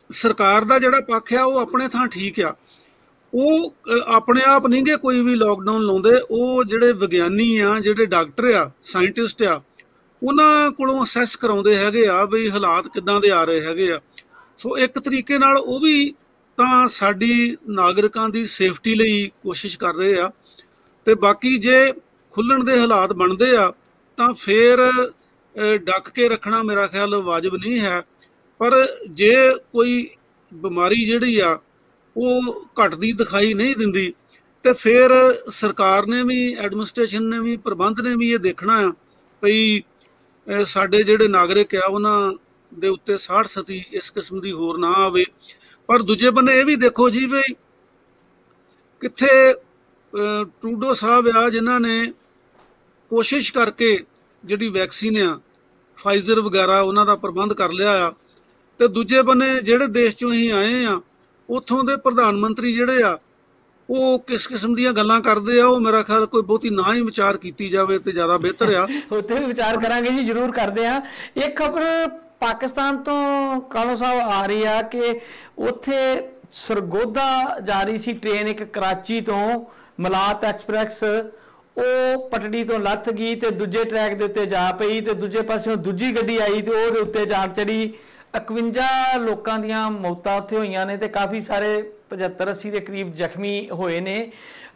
ਸਰਕਾਰ ਦਾ ਜਿਹੜਾ ਪੱਖ ਆ ਉਹ ਆਪਣੇ ਥਾਂ ਠੀਕ ਆ। ਉਹ ਆਪਣੇ ਆਪ ਨਹੀਂ ਗੇ ਕੋਈ ਵੀ ਲੋਕਡਾਊਨ ਲਾਉਂਦੇ, ਉਹ ਜਿਹੜੇ ਵਿਗਿਆਨੀ ਆ, ਜਿਹੜੇ ਡਾਕਟਰ ਆ, ਸਾਇੰਟਿਸਟ ਆ, ਉਹਨਾਂ ਕੋਲੋਂ ਅਸੈਸ ਕਰਾਉਂਦੇ ਹੈਗੇ ਆ ਵੀ ਹਾਲਾਤ ਕਿੱਦਾਂ ਦੇ ਆ ਰਹੇ ਹੈਗੇ ਆ। ਸੋ ਇੱਕ ਤਰੀਕੇ ਨਾਲ ਉਹ ਵੀ ਤਾਂ ਸਾਡੀ ਨਾਗਰਿਕਾਂ ਦੀ ਸੇਫਟੀ ਲਈ ਕੋਸ਼ਿਸ਼ ਕਰ ਰਹੇ ਆ, ਤੇ ਬਾਕੀ ਜੇ ਖੁੱਲਣ ਦੇ ਹਾਲਾਤ ਬਣਦੇ ਆ ਤਾਂ ਫਿਰ ਡੱਕ ਕੇ ਰੱਖਣਾ ਮੇਰਾ ਖਿਆਲ ਵਾਜਬ ਨਹੀਂ ਹੈ। ਪਰ ਜੇ ਕੋਈ ਬਿਮਾਰੀ ਜਿਹੜੀ ਆ ਉਹ ਘਟਦੀ ਦਿਖਾਈ ਨਹੀਂ ਦਿੰਦੀ ਤੇ ਫਿਰ ਸਰਕਾਰ ਨੇ ਵੀ, ਐਡਮਿਨਿਸਟ੍ਰੇਸ਼ਨ ਨੇ ਵੀ, ਪ੍ਰਬੰਧ ਨੇ ਵੀ ਇਹ ਦੇਖਣਾ ਆ ਭਈ ਸਾਡੇ ਜਿਹੜੇ ਨਾਗਰਿਕ ਆ ਉਹਨਾਂ ਦੇ ਉੱਤੇ ਸਾੜ ਸਤੀ ਇਸ ਕਿਸਮ ਦੀ ਹੋਰ ਨਾ ਆਵੇ। ਪਰ ਦੂਜੇ ਬੰਨੇ ਇਹ ਵੀ ਦੇਖੋ ਜੀ ਵੀ ਕਿੱਥੇ ਟਰੂਡੋ ਸਾਹਿਬ ਆ ਜਿਨ੍ਹਾਂ ਨੇ ਕੋਸ਼ਿਸ਼ ਕਰਕੇ ਜਿਹੜੀ ਵੈਕਸੀਨ ਆ ਫਾਈਜ਼ਰ ਵਗੈਰਾ ਉਹਨਾਂ ਦਾ ਪ੍ਰਬੰਧ ਕਰ ਲਿਆ ਆ, ਤੇ ਦੂਜੇ ਬੰਨੇ ਜਿਹੜੇ ਦੇਸ਼ ਚੋਂ ਅਸੀਂ ਆਏ ਆ ਉੱਥੋਂ ਦੇ ਪ੍ਰਧਾਨ ਮੰਤਰੀ ਜਿਹੜੇ ਆ ਉਹ ਕਿਸ ਕਿਸਮ ਦੀਆਂ ਗੱਲਾਂ ਕਰਦੇ ਆ, ਉਹ ਮੇਰਾ ਖਿਆਲ ਕੋਈ ਬਹੁਤੀ ਨਾ ਹੀ ਵਿਚਾਰ ਕੀਤੀ ਜਾਵੇ ਤੇ ਜ਼ਿਆਦਾ ਬਿਹਤਰ ਆ। ਉੱਥੇ ਵੀ ਵਿਚਾਰ ਕਰਾਂਗੇ ਜੀ, ਜ਼ਰੂਰ ਕਰਦੇ ਆ। ਇੱਕ ਖਬਰ ਪਾਕਿਸਤਾਨ ਤੋਂ ਕਾਲੋ ਸਾਹਿਬ ਆ ਰਹੀ ਆ ਕਿ ਉੱਥੇ ਸਰਗੋਦਾ ਜਾ ਰਹੀ ਸੀ ਟ੍ਰੇਨ, ਇੱਕ ਕਰਾਚੀ ਤੋਂ ਮਲਾਤ ਐਕਸਪ੍ਰੈਸ, ਉਹ ਪਟੜੀ ਤੋਂ ਲੱਥ ਗਈ ਤੇ ਦੂਜੇ ਟਰੈਕ ਦੇ ਉੱਤੇ ਜਾ ਪਈ ਤੇ ਦੂਜੇ ਪਾਸਿਓਂ ਦੂਜੀ ਗੱਡੀ ਆਈ ਤੇ ਉਹਦੇ ਉੱਤੇ ਜਾ ਚੜੀ। 51 ਲੋਕਾਂ ਦੀਆਂ ਮੌਤਾਂ ਉੱਥੇ ਹੋਈਆਂ ਨੇ ਤੇ ਕਾਫੀ ਸਾਰੇ 75-80 ਦੇ ਕਰੀਬ ਜ਼ਖਮੀ ਹੋਏ ਨੇ।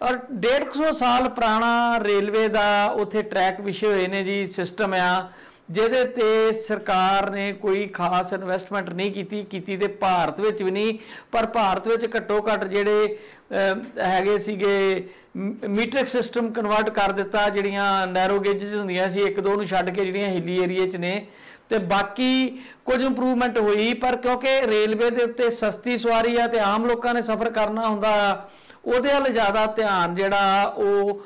ਔਰ 150 ਸਾਲ ਪੁਰਾਣਾ ਰੇਲਵੇ ਦਾ ਉੱਥੇ ਟਰੈਕ ਵਿਛੇ ਹੋਏ ਨੇ ਜੀ, ਸਿਸਟਮ ਆ ਜਿਹਦੇ ਤੇ ਸਰਕਾਰ ਨੇ ਕੋਈ ਖਾਸ ਇਨਵੈਸਟਮੈਂਟ ਨਹੀਂ ਕੀਤੀ ਤੇ ਭਾਰਤ ਵਿੱਚ ਵੀ ਨਹੀਂ, ਪਰ ਭਾਰਤ ਵਿੱਚ ਘੱਟੋ ਘੱਟ ਜਿਹੜੇ ਹੈਗੇ ਸੀਗੇ ਮੀਟਰਿਕ ਸਿਸਟਮ ਕਨਵਰਟ ਕਰ ਦਿੱਤਾ, ਜਿਹੜੀਆਂ ਨੈਰੋ ਗੇਜਸ ਹੁੰਦੀਆਂ ਸੀ ਇੱਕ ਦੋ ਨੂੰ ਛੱਡ ਕੇ ਜਿਹੜੀਆਂ ਹਿੱਲੀ ਏਰੀਏ 'ਚ ਨੇ, ਤੇ ਬਾਕੀ ਕੁਝ ਇੰਪਰੂਵਮੈਂਟ ਹੋਈ। ਪਰ ਕਿਉਂਕਿ ਰੇਲਵੇ ਦੇ ਉੱਤੇ ਸਸਤੀ ਸਵਾਰੀ ਆ ਤੇ ਆਮ ਲੋਕਾਂ ਨੇ ਸਫ਼ਰ ਕਰਨਾ ਹੁੰਦਾ, ਉਹਦੇ ਵੱਲ ਜ਼ਿਆਦਾ ਧਿਆਨ ਜਿਹੜਾ ਉਹ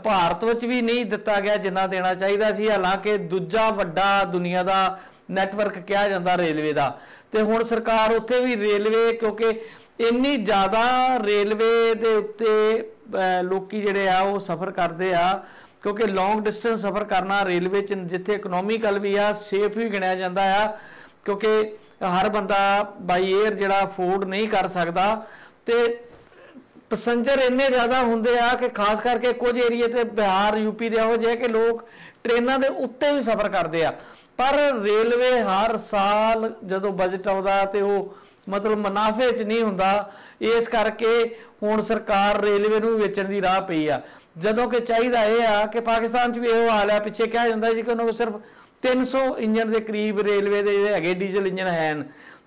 ਭਾਰਤ ਵਿੱਚ ਵੀ ਨਹੀਂ ਦਿੱਤਾ ਗਿਆ ਜਿੰਨਾ ਦੇਣਾ ਚਾਹੀਦਾ ਸੀ। ਹਾਲਾਂਕਿ ਦੂਜਾ ਵੱਡਾ ਦੁਨੀਆ ਦਾ ਨੈਟਵਰਕ ਕਿਹਾ ਜਾਂਦਾ ਰੇਲਵੇ ਦਾ, ਤੇ ਹੁਣ ਸਰਕਾਰ ਉੱਥੇ ਵੀ ਰੇਲਵੇ, ਕਿਉਂਕਿ ਇੰਨੀ ਜ਼ਿਆਦਾ ਰੇਲਵੇ ਦੇ ਉੱਤੇ ਲੋਕੀ ਜਿਹੜੇ ਆ ਉਹ ਸਫ਼ਰ ਕਰਦੇ ਆ, ਕਿਉਂਕਿ ਲੌਂਗ ਡਿਸਟੈਂਸ ਸਫ਼ਰ ਕਰਨਾ ਰੇਲਵੇ 'ਚ ਜਿੱਥੇ ਇਕਨੋਮੀਕਲ ਵੀ ਆ, ਸੇਫ ਵੀ ਗਿਣਿਆ ਜਾਂਦਾ ਆ, ਕਿਉਂਕਿ ਹਰ ਬੰਦਾ ਬਾਈ ਏਅਰ ਜਿਹੜਾ ਅਫੋਰਡ ਨਹੀਂ ਕਰ ਸਕਦਾ ਤੇ ਪੈਸੰਜਰ ਇੰਨੇ ਜ਼ਿਆਦਾ ਹੁੰਦੇ ਆ ਕਿ ਖਾਸ ਕਰਕੇ ਕੁਝ ਏਰੀਏ ਤੇ ਬਿਹਾਰ ਯੂਪੀ ਦੇ ਇਹੋ ਜਿਹੇ ਕਿ ਲੋਕ ਟ੍ਰੇਨਾਂ ਦੇ ਉੱਤੇ ਵੀ ਸਫ਼ਰ ਕਰਦੇ ਆ। ਪਰ ਰੇਲਵੇ ਹਰ ਸਾਲ ਜਦੋਂ ਬਜਟ ਆਉਂਦਾ ਤੇ ਉਹ ਮਤਲਬ ਮੁਨਾਫੇ 'ਚ ਨਹੀਂ ਹੁੰਦਾ, ਇਸ ਕਰਕੇ ਹੁਣ ਸਰਕਾਰ ਰੇਲਵੇ ਨੂੰ ਵੇਚਣ ਦੀ ਰਾਹ ਪਈ ਆ, ਜਦੋਂ ਕਿ ਚਾਹੀਦਾ ਇਹ ਆ ਕਿ ਪਾਕਿਸਤਾਨ 'ਚ ਵੀ ਇਹੋ ਹਾਲ ਆ। ਪਿੱਛੇ ਕਿਹਾ ਜਾਂਦਾ ਸੀ ਕਿ ਉਹਨਾਂ ਕੋਲ ਸਿਰਫ 300 ਇੰਜਨ ਦੇ ਕਰੀਬ ਰੇਲਵੇ ਦੇ ਜਿਹੜੇ ਹੈਗੇ ਡੀਜ਼ਲ ਇੰਜਨ ਹਨ,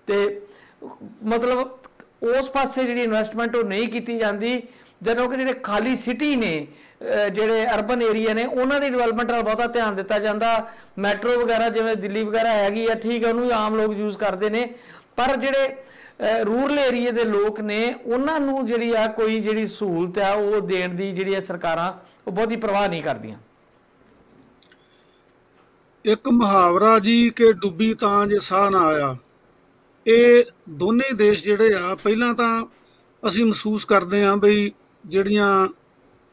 ਤੇ ਮਤਲਬ ਉਸ ਪਾਸੇ ਜਿਹੜੀ ਇਨਵੈਸਟਮੈਂਟ ਉਹ ਨਹੀਂ ਕੀਤੀ ਜਾਂਦੀ, ਜਦੋਂ ਕਿ ਜਿਹੜੇ ਖਾਲੀ ਸਿਟੀ ਨੇ, ਜਿਹੜੇ ਅਰਬਨ ਏਰੀਆ ਨੇ, ਉਹਨਾਂ ਦੀ ਡਿਵੈਲਪਮੈਂਟ ਵੱਲ ਬਹੁਤਾ ਧਿਆਨ ਦਿੱਤਾ ਜਾਂਦਾ। ਮੈਟਰੋ ਵਗੈਰਾ ਜਿਵੇਂ ਦਿੱਲੀ ਵਗੈਰਾ ਹੈਗੀ ਆ, ਠੀਕ ਹੈ, ਉਹਨੂੰ ਵੀ ਆਮ ਲੋਕ ਯੂਜ਼ ਕਰਦੇ ਨੇ, ਪਰ ਜਿਹੜੇ ਰੂਰਲ ਏਰੀਏ ਦੇ ਲੋਕ ਨੇ ਉਹਨਾਂ ਨੂੰ ਜਿਹੜੀ ਆ ਕੋਈ ਜਿਹੜੀ ਸਹੂਲਤ ਆ ਉਹ ਦੇਣ ਦੀ ਜਿਹੜੀ ਆ ਸਰਕਾਰਾਂ ਉਹ ਬਹੁਤੀ ਪਰਵਾਹ ਨਹੀਂ ਕਰਦੀਆਂ। ਇੱਕ ਮੁਹਾਵਰਾ ਜੀ ਕਿ ਡੁੱਬੀ ਤਾਂ ਜੇ ਸਾਹ ਨਾ ਆਇਆ, ਇਹ ਦੋਨੇ ਦੇਸ਼ ਜਿਹੜੇ ਆ ਪਹਿਲਾਂ ਤਾਂ ਅਸੀਂ ਮਹਿਸੂਸ ਕਰਦੇ ਹਾਂ ਬਈ ਜਿਹੜੀਆਂ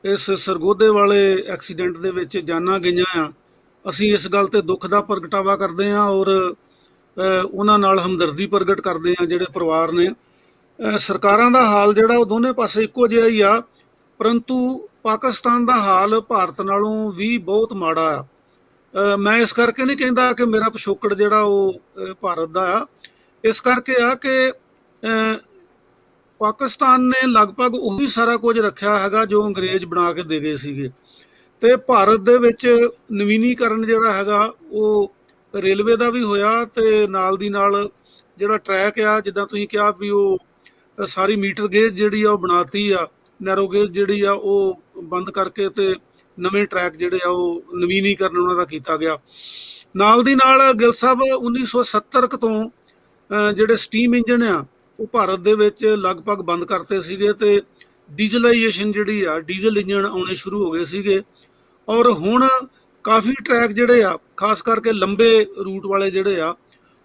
ਇਸ ਸਰਗੋਦੇ ਵਾਲੇ ਐਕਸੀਡੈਂਟ ਦੇ ਵਿੱਚ ਜਾਨਾਂ ਗਈਆਂ ਆ, ਅਸੀਂ ਇਸ ਗੱਲ ਤੇ ਦੁੱਖ ਦਾ ਪ੍ਰਗਟਾਵਾ ਕਰਦੇ ਹਾਂ ਔਰ ਉਹਨਾਂ ਨਾਲ ਹਮਦਰਦੀ ਪ੍ਰਗਟ ਕਰਦੇ ਆ ਜਿਹੜੇ ਪਰਿਵਾਰ ਨੇ। ਸਰਕਾਰਾਂ ਦਾ ਹਾਲ ਜਿਹੜਾ ਉਹ ਦੋਨੇ ਪਾਸੇ ਇੱਕੋ ਜਿਹਾ ਹੀ ਆ, ਪਰੰਤੂ ਪਾਕਿਸਤਾਨ ਦਾ ਹਾਲ ਭਾਰਤ ਨਾਲੋਂ ਵੀ ਬਹੁਤ ਮਾੜਾ ਆ। ਮੈਂ ਇਸ ਕਰਕੇ ਨਹੀਂ ਕਹਿੰਦਾ ਕਿ ਮੇਰਾ ਪਿਛੋਕੜ ਜਿਹੜਾ ਉਹ ਭਾਰਤ ਦਾ ਆ, ਇਸ ਕਰਕੇ ਆ ਕਿ ਪਾਕਿਸਤਾਨ ਨੇ ਲਗਭਗ ਉਹੀ ਸਾਰਾ ਕੁਝ ਰੱਖਿਆ ਹੈਗਾ ਜੋ ਅੰਗਰੇਜ਼ ਬਣਾ ਕੇ ਦੇ ਗਏ ਸੀਗੇ, ਤੇ ਭਾਰਤ ਦੇ ਵਿੱਚ ਨਵੀਨੀਕਰਨ ਜਿਹੜਾ ਹੈਗਾ ਉਹ ਰੇਲਵੇ ਦਾ ਵੀ ਹੋਇਆ, ਤੇ ਨਾਲ ਦੀ ਨਾਲ ਜਿਹੜਾ ਟਰੈਕ ਆ, ਜਿੱਦਾਂ ਤੁਸੀਂ ਕਿਹਾ ਵੀ ਉਹ ਸਾਰੀ ਮੀਟਰ ਗੇਜ ਜਿਹੜੀ ਆ ਉਹ ਬਣਾਤੀ ਆ, ਨੈਰੋ ਗੇਜ ਜਿਹੜੀ ਆ ਉਹ ਬੰਦ ਕਰਕੇ ਤੇ ਨਵੇਂ ਟਰੈਕ ਜਿਹੜੇ ਆ ਉਹ ਨਵੀਨੀਕਰਨ ਉਹਨਾਂ ਦਾ ਕੀਤਾ ਗਿਆ। ਨਾਲ ਦੀ ਨਾਲ ਗਿੱਲ ਸਾਹਿਬ 1970 ਤੋਂ ਜਿਹੜੇ ਸਟੀਮ ਇੰਜਨ ਆ ਉਹ ਭਾਰਤ ਦੇ ਵਿੱਚ ਲਗਭਗ ਬੰਦ ਕਰਤੇ ਸੀਗੇ, ਤੇ ਡੀਜ਼ਲਾਈਜੇਸ਼ਨ ਜਿਹੜੀ ਆ, ਡੀਜ਼ਲ ਇੰਜਨ ਆਉਣੇ ਸ਼ੁਰੂ ਹੋ ਗਏ ਸੀਗੇ, ਔਰ ਹੁਣ ਕਾਫੀ ਟਰੈਕ ਜਿਹੜੇ ਆ ਖਾਸ ਕਰਕੇ ਲੰਬੇ ਰੂਟ ਵਾਲੇ ਜਿਹੜੇ ਆ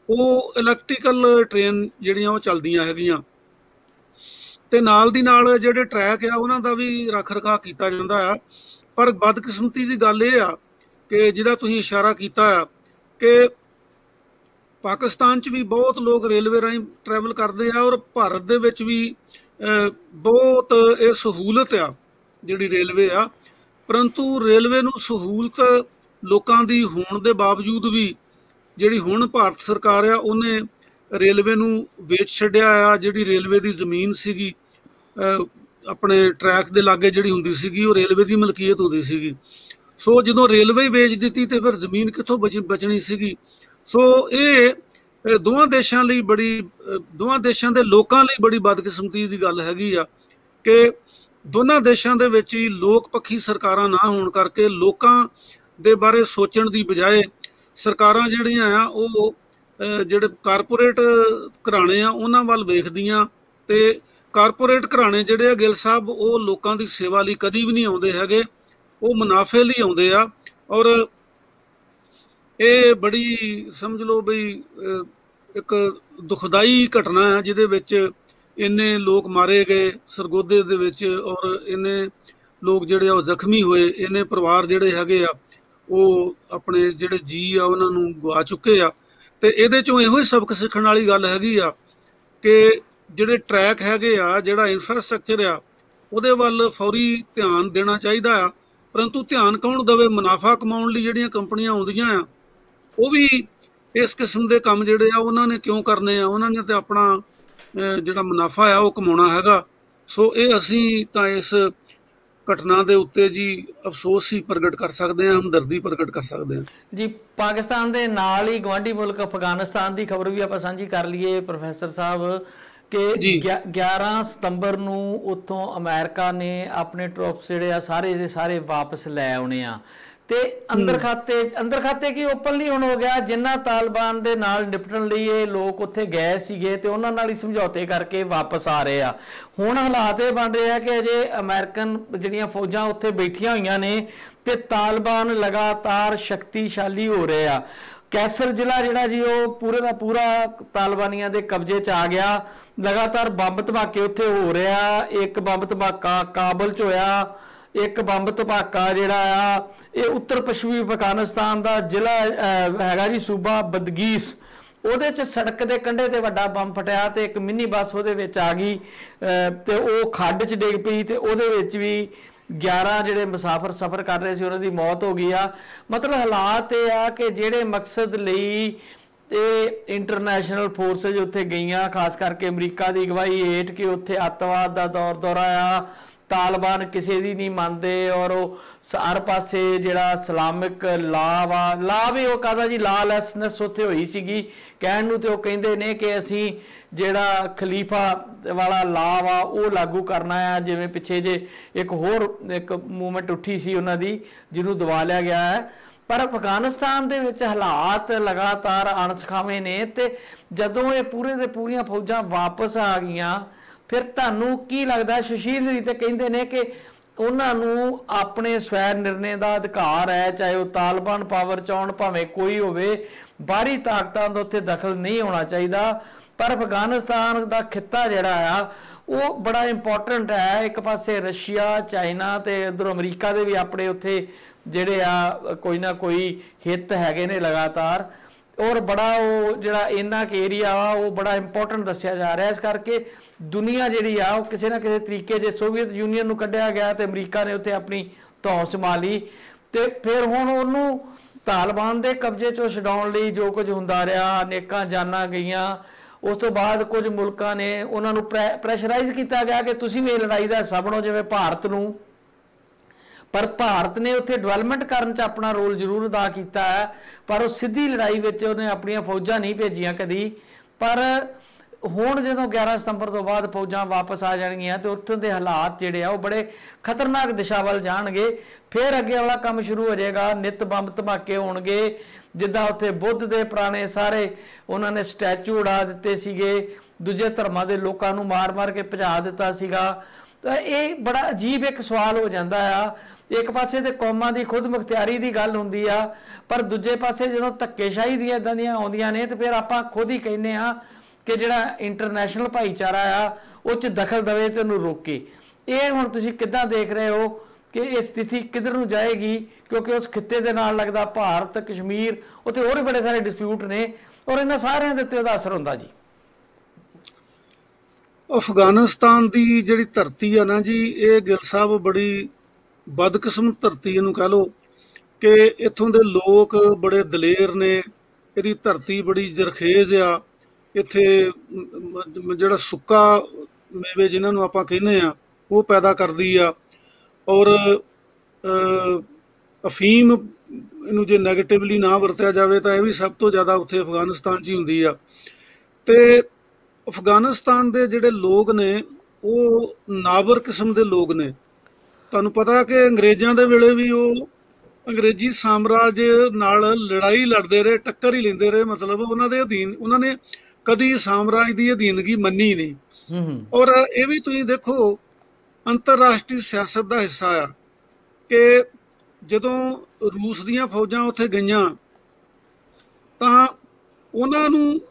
ਉਹ ਇਲੈਕਟ੍ਰੀਕਲ ਟ੍ਰੇਨ ਜਿਹੜੀਆਂ ਉਹ ਚੱਲਦੀਆਂ ਹੈਗੀਆਂ। ਤੇ ਨਾਲ ਦੀ ਨਾਲ ਜਿਹੜੇ ਟਰੈਕ ਆ ਉਹਨਾਂ ਦਾ ਵੀ ਰੱਖ ਰਖਾਅ ਕੀਤਾ ਜਾਂਦਾ ਆ। ਪਰ ਬਦਕਿਸਮਤੀ ਦੀ ਗੱਲ ਇਹ ਆ ਕਿ ਜਿਹਦਾ ਤੁਸੀਂ ਇਸ਼ਾਰਾ ਕੀਤਾ ਆ ਕਿ ਪਾਕਿਸਤਾਨ 'ਚ ਵੀ ਬਹੁਤ ਲੋਕ ਰੇਲਵੇ ਰਾਹੀਂ ਟਰੈਵਲ ਕਰਦੇ ਆ, ਔਰ ਭਾਰਤ ਦੇ ਵਿੱਚ ਵੀ ਬਹੁਤ ਇਹ ਸਹੂਲਤ ਆ ਜਿਹੜੀ ਰੇਲਵੇ ਆ। ਪਰੰਤੂ ਰੇਲਵੇ ਨੂੰ ਸਹੂਲਤ ਲੋਕਾਂ ਦੀ ਹੋਣ ਦੇ ਬਾਵਜੂਦ ਵੀ ਜਿਹੜੀ ਹੁਣ ਭਾਰਤ ਸਰਕਾਰ ਆ ਉਹਨੇ ਰੇਲਵੇ ਨੂੰ ਵੇਚ ਛੱਡਿਆ ਆ। ਜਿਹੜੀ ਰੇਲਵੇ ਦੀ ਜ਼ਮੀਨ ਸੀਗੀ ਆਪਣੇ ਟਰੈਕ ਦੇ ਲਾਗੇ ਜਿਹੜੀ ਹੁੰਦੀ ਸੀਗੀ ਉਹ ਰੇਲਵੇ ਦੀ ਮਲਕੀਅਤ ਹੁੰਦੀ ਸੀਗੀ। ਸੋ ਜਦੋਂ ਰੇਲਵੇ ਵੇਚ ਦਿੱਤੀ ਤੇ ਫਿਰ ਜ਼ਮੀਨ ਕਿੱਥੋਂ ਬਚਣੀ ਸੀਗੀ। ਸੋ ਇਹ ਦੋਵਾਂ ਦੇਸ਼ਾਂ ਲਈ ਦੋਵਾਂ ਦੇਸ਼ਾਂ ਦੇ ਲੋਕਾਂ ਲਈ ਬੜੀ ਬਦਕਿਸਮਤੀ ਦੀ ਗੱਲ ਹੈਗੀ ਆ ਕਿ ਦੋਨਾਂ ਦੇਸ਼ਾਂ ਦੇ ਵਿੱਚ ਹੀ ਲੋਕ ਪੱਖੀ ਸਰਕਾਰਾਂ ਨਾ ਹੋਣ ਕਰਕੇ ਲੋਕਾਂ ਦੇ ਬਾਰੇ ਸੋਚਣ ਦੀ ਬਜਾਏ ਸਰਕਾਰਾਂ ਜਿਹੜੀਆਂ ਆ ਉਹ ਜਿਹੜੇ ਕਾਰਪੋਰੇਟ ਘਰਾਣੇ ਆ ਉਹਨਾਂ ਵੱਲ ਵੇਖਦੀਆਂ, ਤੇ ਕਾਰਪੋਰੇਟ ਘਰਾਣੇ ਜਿਹੜੇ ਆ ਗਿੱਲ ਸਾਹਿਬ ਉਹ ਲੋਕਾਂ ਦੀ ਸੇਵਾ ਲਈ ਕਦੀ ਵੀ ਨਹੀਂ ਆਉਂਦੇ ਹੈਗੇ, ਉਹ ਮੁਨਾਫੇ ਲਈ ਆਉਂਦੇ ਆ। ਔਰ ਇਹ ਬੜੀ ਸਮਝ ਲਓ ਬਈ ਇੱਕ ਦੁਖਦਾਈ ਘਟਨਾ ਹੈ ਜਿਹਦੇ ਵਿੱਚ ਇੰਨੇ ਲੋਕ ਮਾਰੇ ਗਏ ਸਰਗੋਧੇ ਦੇ ਵਿੱਚ, ਔਰ ਇੰਨੇ ਲੋਕ ਜਿਹੜੇ ਆ ਉਹ ਜ਼ਖਮੀ ਹੋਏ, ਇੰਨੇ ਪਰਿਵਾਰ ਜਿਹੜੇ ਹੈਗੇ ਆ ਉਹ ਆਪਣੇ ਜਿਹੜੇ ਜੀ ਆ ਉਹਨਾਂ ਨੂੰ ਗਵਾ ਚੁੱਕੇ ਆ। ਤੇ ਇਹਦੇ ਚੋਂ ਇਹੋ ਹੀ ਸਬਕ ਸਿੱਖਣ ਵਾਲੀ ਗੱਲ ਹੈਗੀ ਆ ਕਿ ਜਿਹੜੇ ਟਰੈਕ ਹੈਗੇ ਆ, ਜਿਹੜਾ ਇਨਫਰਾਸਟ੍ਰਕਚਰ ਆ ਉਹਦੇ ਵੱਲ ਫੌਰੀ ਧਿਆਨ ਦੇਣਾ ਚਾਹੀਦਾ ਆ। ਪਰੰਤੂ ਧਿਆਨ ਕੌਣ ਦੇਵੇ? ਮੁਨਾਫਾ ਕਮਾਉਣ ਲਈ ਜਿਹੜੀਆਂ ਕੰਪਨੀਆਂ ਆਉਂਦੀਆਂ ਆ ਉਹ ਵੀ ਇਸ ਕਿਸਮ ਦੇ ਕੰਮ ਜਿਹੜੇ ਆ ਉਹਨਾਂ ਨੇ ਕਿਉਂ ਕਰਨੇ ਆ? ਉਹਨਾਂ ਨੇ ਤੇ ਆਪਣਾ ਜਿਹੜਾ ਮੁਨਾਫਾ ਆ ਉਹ ਕਮਾਉਣਾ ਹੈਗਾ। ਸੋ ਇਹ ਅਸੀਂ ਤਾਂ ਇਸ ਘਟਨਾ ਦੇ ਉੱਤੇ ਜੀ ਅਫਸੋਸ ਹੀ ਪ੍ਰਗਟ ਕਰ ਸਕਦੇ ਹਾਂ, ਹਮਦਰਦੀ ਪ੍ਰਗਟ ਕਰ ਸਕਦੇ ਹਾਂ ਜੀ। ਪਾਕਿਸਤਾਨ ਦੇ ਨਾਲ ਹੀ ਗਵਾਂਢੀ ਮੁਲਕ ਅਫਗਾਨਿਸਤਾਨ ਦੀ ਖਬਰ ਵੀ ਆਪਾਂ ਸਾਂਝੀ ਕਰ ਲਈਏ ਪ੍ਰੋਫੈਸਰ ਸਾਹਿਬ ਕਿ 11 ਸਤੰਬਰ ਨੂੰ ਉੱਥੋਂ ਅਮਰੀਕਾ ਨੇ ਆਪਣੇ ਟਰੂਪਸ ਜਿਹੜੇ ਆ ਸਾਰੇ ਦੇ ਸਾਰੇ ਵਾਪਸ ਲੈ ਆਉਣੇ ਆ। ਤੇ ਅੰਦਰ ਖਾਤੇ ਕੀ ਓਪਨਲੀ ਹੁਣ ਹੋ ਗਿਆ, ਜਿਨ੍ਹਾਂ ਤਾਲਿਬਾਨ ਦੇ ਨਾਲ ਨਿਪਟਣ ਲਈ ਇਹ ਲੋਕ ਉੱਥੇ ਗਏ ਸੀਗੇ ਤੇ ਉਹਨਾਂ ਨਾਲ ਹੀ ਸਮਝੌਤੇ ਕਰਕੇ ਵਾਪਸ ਆ ਰਹੇ ਆ। ਹੁਣ ਹਾਲਾਤ ਇਹ ਬਣ ਰਹੇ ਆ ਕਿ ਅਜੇ ਅਮਰੀਕਨ ਜਿਹੜੀਆਂ ਫੌਜਾਂ ਉੱਥੇ ਬੈਠੀਆਂ ਹੋਈਆਂ ਨੇ ਤੇ ਤਾਲਿਬਾਨ ਲਗਾਤਾਰ ਸ਼ਕਤੀਸ਼ਾਲੀ ਹੋ ਰਹੇ ਆ। ਕੈਸਰ ਜ਼ਿਲ੍ਹਾ ਜਿਹੜਾ ਜੀ ਉਹ ਪੂਰੇ ਦਾ ਪੂਰਾ ਤਾਲਿਬਾਨੀਆਂ ਦੇ ਕਬਜ਼ੇ 'ਚ ਆ ਗਿਆ। ਲਗਾਤਾਰ ਬੰਬ ਧਮਾਕੇ ਉੱਥੇ ਹੋ ਰਿਹਾ। ਇੱਕ ਬੰਬ ਧਮਾਕਾ ਕਾਬਲ 'ਚ ਹੋਇਆ, ਇੱਕ ਬੰਬ ਧਮਾਕਾ ਜਿਹੜਾ ਆ ਇਹ ਉੱਤਰ ਪੱਛਮੀ ਅਫਗਾਨਿਸਤਾਨ ਦਾ ਜ਼ਿਲ੍ਹਾ ਹੈਗਾ ਜੀ ਸੂਬਾ ਬਦਗੀਸ, ਉਹਦੇ 'ਚ ਸੜਕ ਦੇ ਕੰਢੇ ਤੇ ਵੱਡਾ ਬੰਬ ਫਟਿਆ ਤੇ ਇੱਕ ਮਿੰਨੀ ਬੱਸ ਉਹਦੇ ਵਿੱਚ ਆ ਗਈ ਤੇ ਉਹ ਖੱਡ 'ਚ ਡਿੱਗ ਪਈ ਤੇ ਉਹਦੇ ਵਿੱਚ ਵੀ 11 ਜਿਹੜੇ ਮੁਸਾਫਰ ਸਫ਼ਰ ਕਰ ਰਹੇ ਸੀ ਉਹਨਾਂ ਦੀ ਮੌਤ ਹੋ ਗਈ ਆ। ਮਤਲਬ ਹਾਲਾਤ ਇਹ ਆ ਕਿ ਜਿਹੜੇ ਮਕਸਦ ਲਈ ਇਹ ਇੰਟਰਨੈਸ਼ਨਲ ਫੋਰਸਿਸ ਉੱਥੇ ਗਈਆਂ, ਖਾਸ ਕਰਕੇ ਅਮਰੀਕਾ ਦੀ ਅਗਵਾਈ ਹੇਠ ਕਿ ਉੱਥੇ ਅੱਤਵਾਦ ਦਾ ਦੌਰਾ ਆ, ਤਾਲਿਬਾਨ ਕਿਸੇ ਦੀ ਨਹੀਂ ਮੰਨਦੇ ਔਰ ਉਹ ਹਰ ਪਾਸੇ ਜਿਹੜਾ ਇਸਲਾਮਿਕ ਲਾ ਵੀ ਉਹ ਕਹਦਾ ਜੀ ਲਾਲੈਸਨੈਸ ਉੱਥੇ ਹੋਈ ਸੀਗੀ। ਕਹਿਣ ਨੂੰ ਤੇ ਉਹ ਕਹਿੰਦੇ ਨੇ ਕਿ ਅਸੀਂ ਜਿਹੜਾ ਖਲੀਫਾ ਵਾਲਾ ਲਾ ਵਾ ਉਹ ਲਾਗੂ ਕਰਨਾ ਆ। ਜਿਵੇਂ ਪਿੱਛੇ ਜੇ ਇੱਕ ਮੂਵਮੈਂਟ ਉੱਠੀ ਸੀ ਉਹਨਾਂ ਦੀ ਜਿਹਨੂੰ ਦਬਾ ਲਿਆ ਗਿਆ ਹੈ। ਪਰ ਅਫਗਾਨਿਸਤਾਨ ਦੇ ਵਿੱਚ ਹਾਲਾਤ ਲਗਾਤਾਰ ਅਣਸਖਾਵੇਂ ਨੇ ਤੇ ਜਦੋਂ ਇਹ ਪੂਰੇ ਦੇ ਪੂਰੀਆਂ ਫੌਜਾਂ ਵਾਪਸ ਆ ਗਈਆਂ ਫਿਰ ਤੁਹਾਨੂੰ ਕੀ ਲੱਗਦਾ? ਸੁਸ਼ੀਲ ਜੀ ਤੇ ਕਹਿੰਦੇ ਨੇ ਕਿ ਉਹਨਾਂ ਨੂੰ ਆਪਣੇ ਸਵੈ ਨਿਰਣੇ ਦਾ ਅਧਿਕਾਰ ਹੈ, ਚਾਹੇ ਉਹ ਤਾਲਿਬਾਨ ਪਾਵਰ ਚ ਆਉਣ ਭਾਵੇਂ ਕੋਈ ਹੋਵੇ, ਬਾਹਰੀ ਤਾਕਤਾਂ ਦਾ ਉੱਥੇ ਦਖਲ ਨਹੀਂ ਹੋਣਾ ਚਾਹੀਦਾ। ਪਰ ਅਫਗਾਨਿਸਤਾਨ ਦਾ ਖਿੱਤਾ ਜਿਹੜਾ ਆ ਉਹ ਬੜਾ ਇੰਪੋਰਟੈਂਟ ਹੈ। ਇੱਕ ਪਾਸੇ ਰਸ਼ੀਆ, ਚਾਈਨਾ ਤੇ ਇੱਧਰੋਂ ਅਮਰੀਕਾ ਦੇ ਵੀ ਆਪਣੇ ਉੱਥੇ ਜਿਹੜੇ ਆ ਕੋਈ ਨਾ ਕੋਈ ਹਿੱਤ ਹੈਗੇ ਨੇ ਲਗਾਤਾਰ, ਔਰ ਬੜਾ ਉਹ ਜਿਹੜਾ ਇੰਨਾ ਕੁ ਏਰੀਆ ਵਾ ਉਹ ਬੜਾ ਇੰਪੋਰਟੈਂਟ ਦੱਸਿਆ ਜਾ ਰਿਹਾ। ਇਸ ਕਰਕੇ ਦੁਨੀਆ ਜਿਹੜੀ ਆ ਉਹ ਕਿਸੇ ਨਾ ਕਿਸੇ ਤਰੀਕੇ ਜੇ ਸੋਵੀਅਤ ਯੂਨੀਅਨ ਨੂੰ ਕੱਢਿਆ ਗਿਆ ਤੇ ਅਮਰੀਕਾ ਨੇ ਉੱਥੇ ਆਪਣੀ ਧੌਂਸ ਜਮਾ ਲਈ ਤੇ ਫਿਰ ਹੁਣ ਉਹਨੂੰ ਤਾਲਿਬਾਨ ਦੇ ਕਬਜ਼ੇ 'ਚੋਂ ਛਡਾਉਣ ਲਈ ਜੋ ਕੁਝ ਹੁੰਦਾ ਰਿਹਾ, ਅਨੇਕਾਂ ਜਾਨਾਂ ਗਈਆਂ। ਉਸ ਤੋਂ ਬਾਅਦ ਕੁਝ ਮੁਲਕਾਂ ਨੇ ਉਹਨਾਂ ਨੂੰ ਪ੍ਰੈਸ਼ਰਾਈਜ਼ ਕੀਤਾ ਗਿਆ ਕਿ ਤੁਸੀਂ ਵੀ ਇਹ ਲੜਾਈ ਦਾ ਹਿੱਸਾ ਬਣੋ, ਜਿਵੇਂ ਭਾਰਤ ਨੂੰ। ਪਰ ਭਾਰਤ ਨੇ ਉੱਥੇ ਡਿਵੈਲਪਮੈਂਟ ਕਰਨ 'ਚ ਆਪਣਾ ਰੋਲ ਜ਼ਰੂਰ ਅਦਾ ਕੀਤਾ ਹੈ, ਪਰ ਉਹ ਸਿੱਧੀ ਲੜਾਈ ਵਿੱਚ ਉਹਨੇ ਆਪਣੀਆਂ ਫੌਜਾਂ ਨਹੀਂ ਭੇਜੀਆਂ ਕਦੀ। ਪਰ ਹੁਣ ਜਦੋਂ 11 ਸਤੰਬਰ ਤੋਂ ਬਾਅਦ ਫੌਜਾਂ ਵਾਪਸ ਆ ਜਾਣਗੀਆਂ ਤੇ ਉੱਥੋਂ ਦੇ ਹਾਲਾਤ ਜਿਹੜੇ ਆ ਉਹ ਬੜੇ ਖਤਰਨਾਕ ਦਿਸ਼ਾ ਵੱਲ ਜਾਣਗੇ। ਫਿਰ ਅੱਗੇ ਵਾਲਾ ਕੰਮ ਸ਼ੁਰੂ ਹੋ ਜਾਏਗਾ, ਨਿੱਤ ਬੰਬ ਧਮਾਕੇ ਹੋਣਗੇ। ਜਿੱਦਾਂ ਉੱਥੇ ਬੁੱਧ ਦੇ ਪੁਰਾਣੇ ਸਾਰੇ ਉਹਨਾਂ ਨੇ ਸਟੈਚੂ ਉਡਾ ਦਿੱਤੇ ਸੀਗੇ, ਦੂਜੇ ਧਰਮਾਂ ਦੇ ਲੋਕਾਂ ਨੂੰ ਮਾਰ-ਮਾਰ ਕੇ ਭਜਾ ਦਿੱਤਾ ਸੀਗਾ। ਤਾਂ ਇਹ ਬੜਾ ਅਜੀਬ ਇੱਕ ਸਵਾਲ ਹੋ ਜਾਂਦਾ ਆ। ਇੱਕ ਪਾਸੇ ਤੇ ਕੌਮਾਂ ਦੀ ਖੁਦ ਮੁਖਤਿਆਰੀ ਦੀ ਗੱਲ ਹੁੰਦੀ ਆ, ਪਰ ਦੂਜੇ ਪਾਸੇ ਜਦੋਂ ਧੱਕੇਸ਼ਾਹੀ ਦੀਆਂ ਇਦਾਂ ਦੀਆਂ ਆਉਂਦੀਆਂ ਨੇ ਤੇ ਫਿਰ ਆਪਾਂ ਖੁਦ ਹੀ ਕਹਿੰਦੇ ਆ ਕਿ ਜਿਹੜਾ ਇੰਟਰਨੈਸ਼ਨਲ ਭਾਈਚਾਰਾ ਆ ਉਹ 'ਚ ਦਖਲ ਦੇਵੇ ਤੇ ਉਹਨੂੰ ਰੋਕੇ। ਇਹ ਹੁਣ ਤੁਸੀਂ ਕਿੱਦਾਂ ਦੇਖ ਰਹੇ ਹੋ ਕਿ ਇਹ ਸਥਿਤੀ ਕਿੱਧਰ ਨੂੰ ਜਾਏਗੀ? ਕਿਉਂਕਿ ਉਸ ਖਿੱਤੇ ਦੇ ਨਾਲ ਲੱਗਦਾ ਭਾਰਤ, ਕਸ਼ਮੀਰ, ਉੱਥੇ ਹੋਰ ਵੀ ਬੜੇ ਸਾਰੇ ਡਿਸਪਿਊਟ ਨੇ ਔਰ ਇਹਨਾਂ ਸਾਰਿਆਂ ਦੇ ਉੱਤੇ ਉਹਦਾ ਅਸਰ ਹੁੰਦਾ ਜੀ। ਅਫਗਾਨਿਸਤਾਨ ਦੀ ਜਿਹੜੀ ਧਰਤੀ ਆ ਨਾ ਜੀ, ਇਹ ਗਿੱਲ ਸਾਹਿਬ ਬੜੀ ਬਦਕਿਸਮਤ ਧਰਤੀ ਇਹਨੂੰ ਕਹਿ ਲਓ ਕਿ ਇੱਥੋਂ ਦੇ ਲੋਕ ਬੜੇ ਦਲੇਰ ਨੇ। ਇਹਦੀ ਧਰਤੀ ਬੜੀ ਜ਼ਰਖੇਜ਼ ਆ। ਇੱਥੇ ਜਿਹੜਾ ਸੁੱਕਾ ਮੇਵੇ ਜਿਨ੍ਹਾਂ ਨੂੰ ਆਪਾਂ ਕਹਿੰਦੇ ਆ ਉਹ ਪੈਦਾ ਕਰਦੀ ਆ। ਔਰ ਅਫੀਮ, ਇਹਨੂੰ ਜੇ ਨੈਗੇਟਿਵਲੀ ਨਾ ਵਰਤਿਆ ਜਾਵੇ ਤਾਂ ਇਹ ਵੀ ਸਭ ਤੋਂ ਜ਼ਿਆਦਾ ਉੱਥੇ ਅਫਗਾਨਿਸਤਾਨ 'ਚ ਹੀ ਹੁੰਦੀ ਆ। ਅਤੇ ਅਫਗਾਨਿਸਤਾਨ ਦੇ ਜਿਹੜੇ ਲੋਕ ਨੇ ਉਹ ਨਾਬਰ ਕਿਸਮ ਦੇ ਲੋਕ ਨੇ। ਤੁਹਾਨੂੰ ਪਤਾ ਕਿ ਅੰਗਰੇਜ਼ਾਂ ਦੇ ਵੇਲੇ ਵੀ ਉਹ ਅੰਗਰੇਜ਼ੀ ਸਾਮਰਾਜ ਨਾਲ ਲੜਾਈ ਲੜਦੇ ਰਹੇ, ਟੱਕਰ ਹੀ ਲੈਂਦੇ ਰਹੇ। ਮਤਲਬ ਉਹਨਾਂ ਦੇ ਅਧੀਨ, ਉਹਨਾਂ ਨੇ ਕਦੀ ਸਾਮਰਾਜ ਦੀ ਅਧੀਨਗੀ ਮੰਨੀ ਨਹੀਂ। ਔਰ ਇਹ ਵੀ ਤੁਸੀਂ ਦੇਖੋ ਅੰਤਰਰਾਸ਼ਟਰੀ ਸਿਆਸਤ ਦਾ ਹਿੱਸਾ ਆ ਕਿ ਜਦੋਂ ਰੂਸ ਦੀਆਂ ਫੌਜਾਂ ਉੱਥੇ ਗਈਆਂ ਤਾਂ ਉਹਨਾਂ ਨੂੰ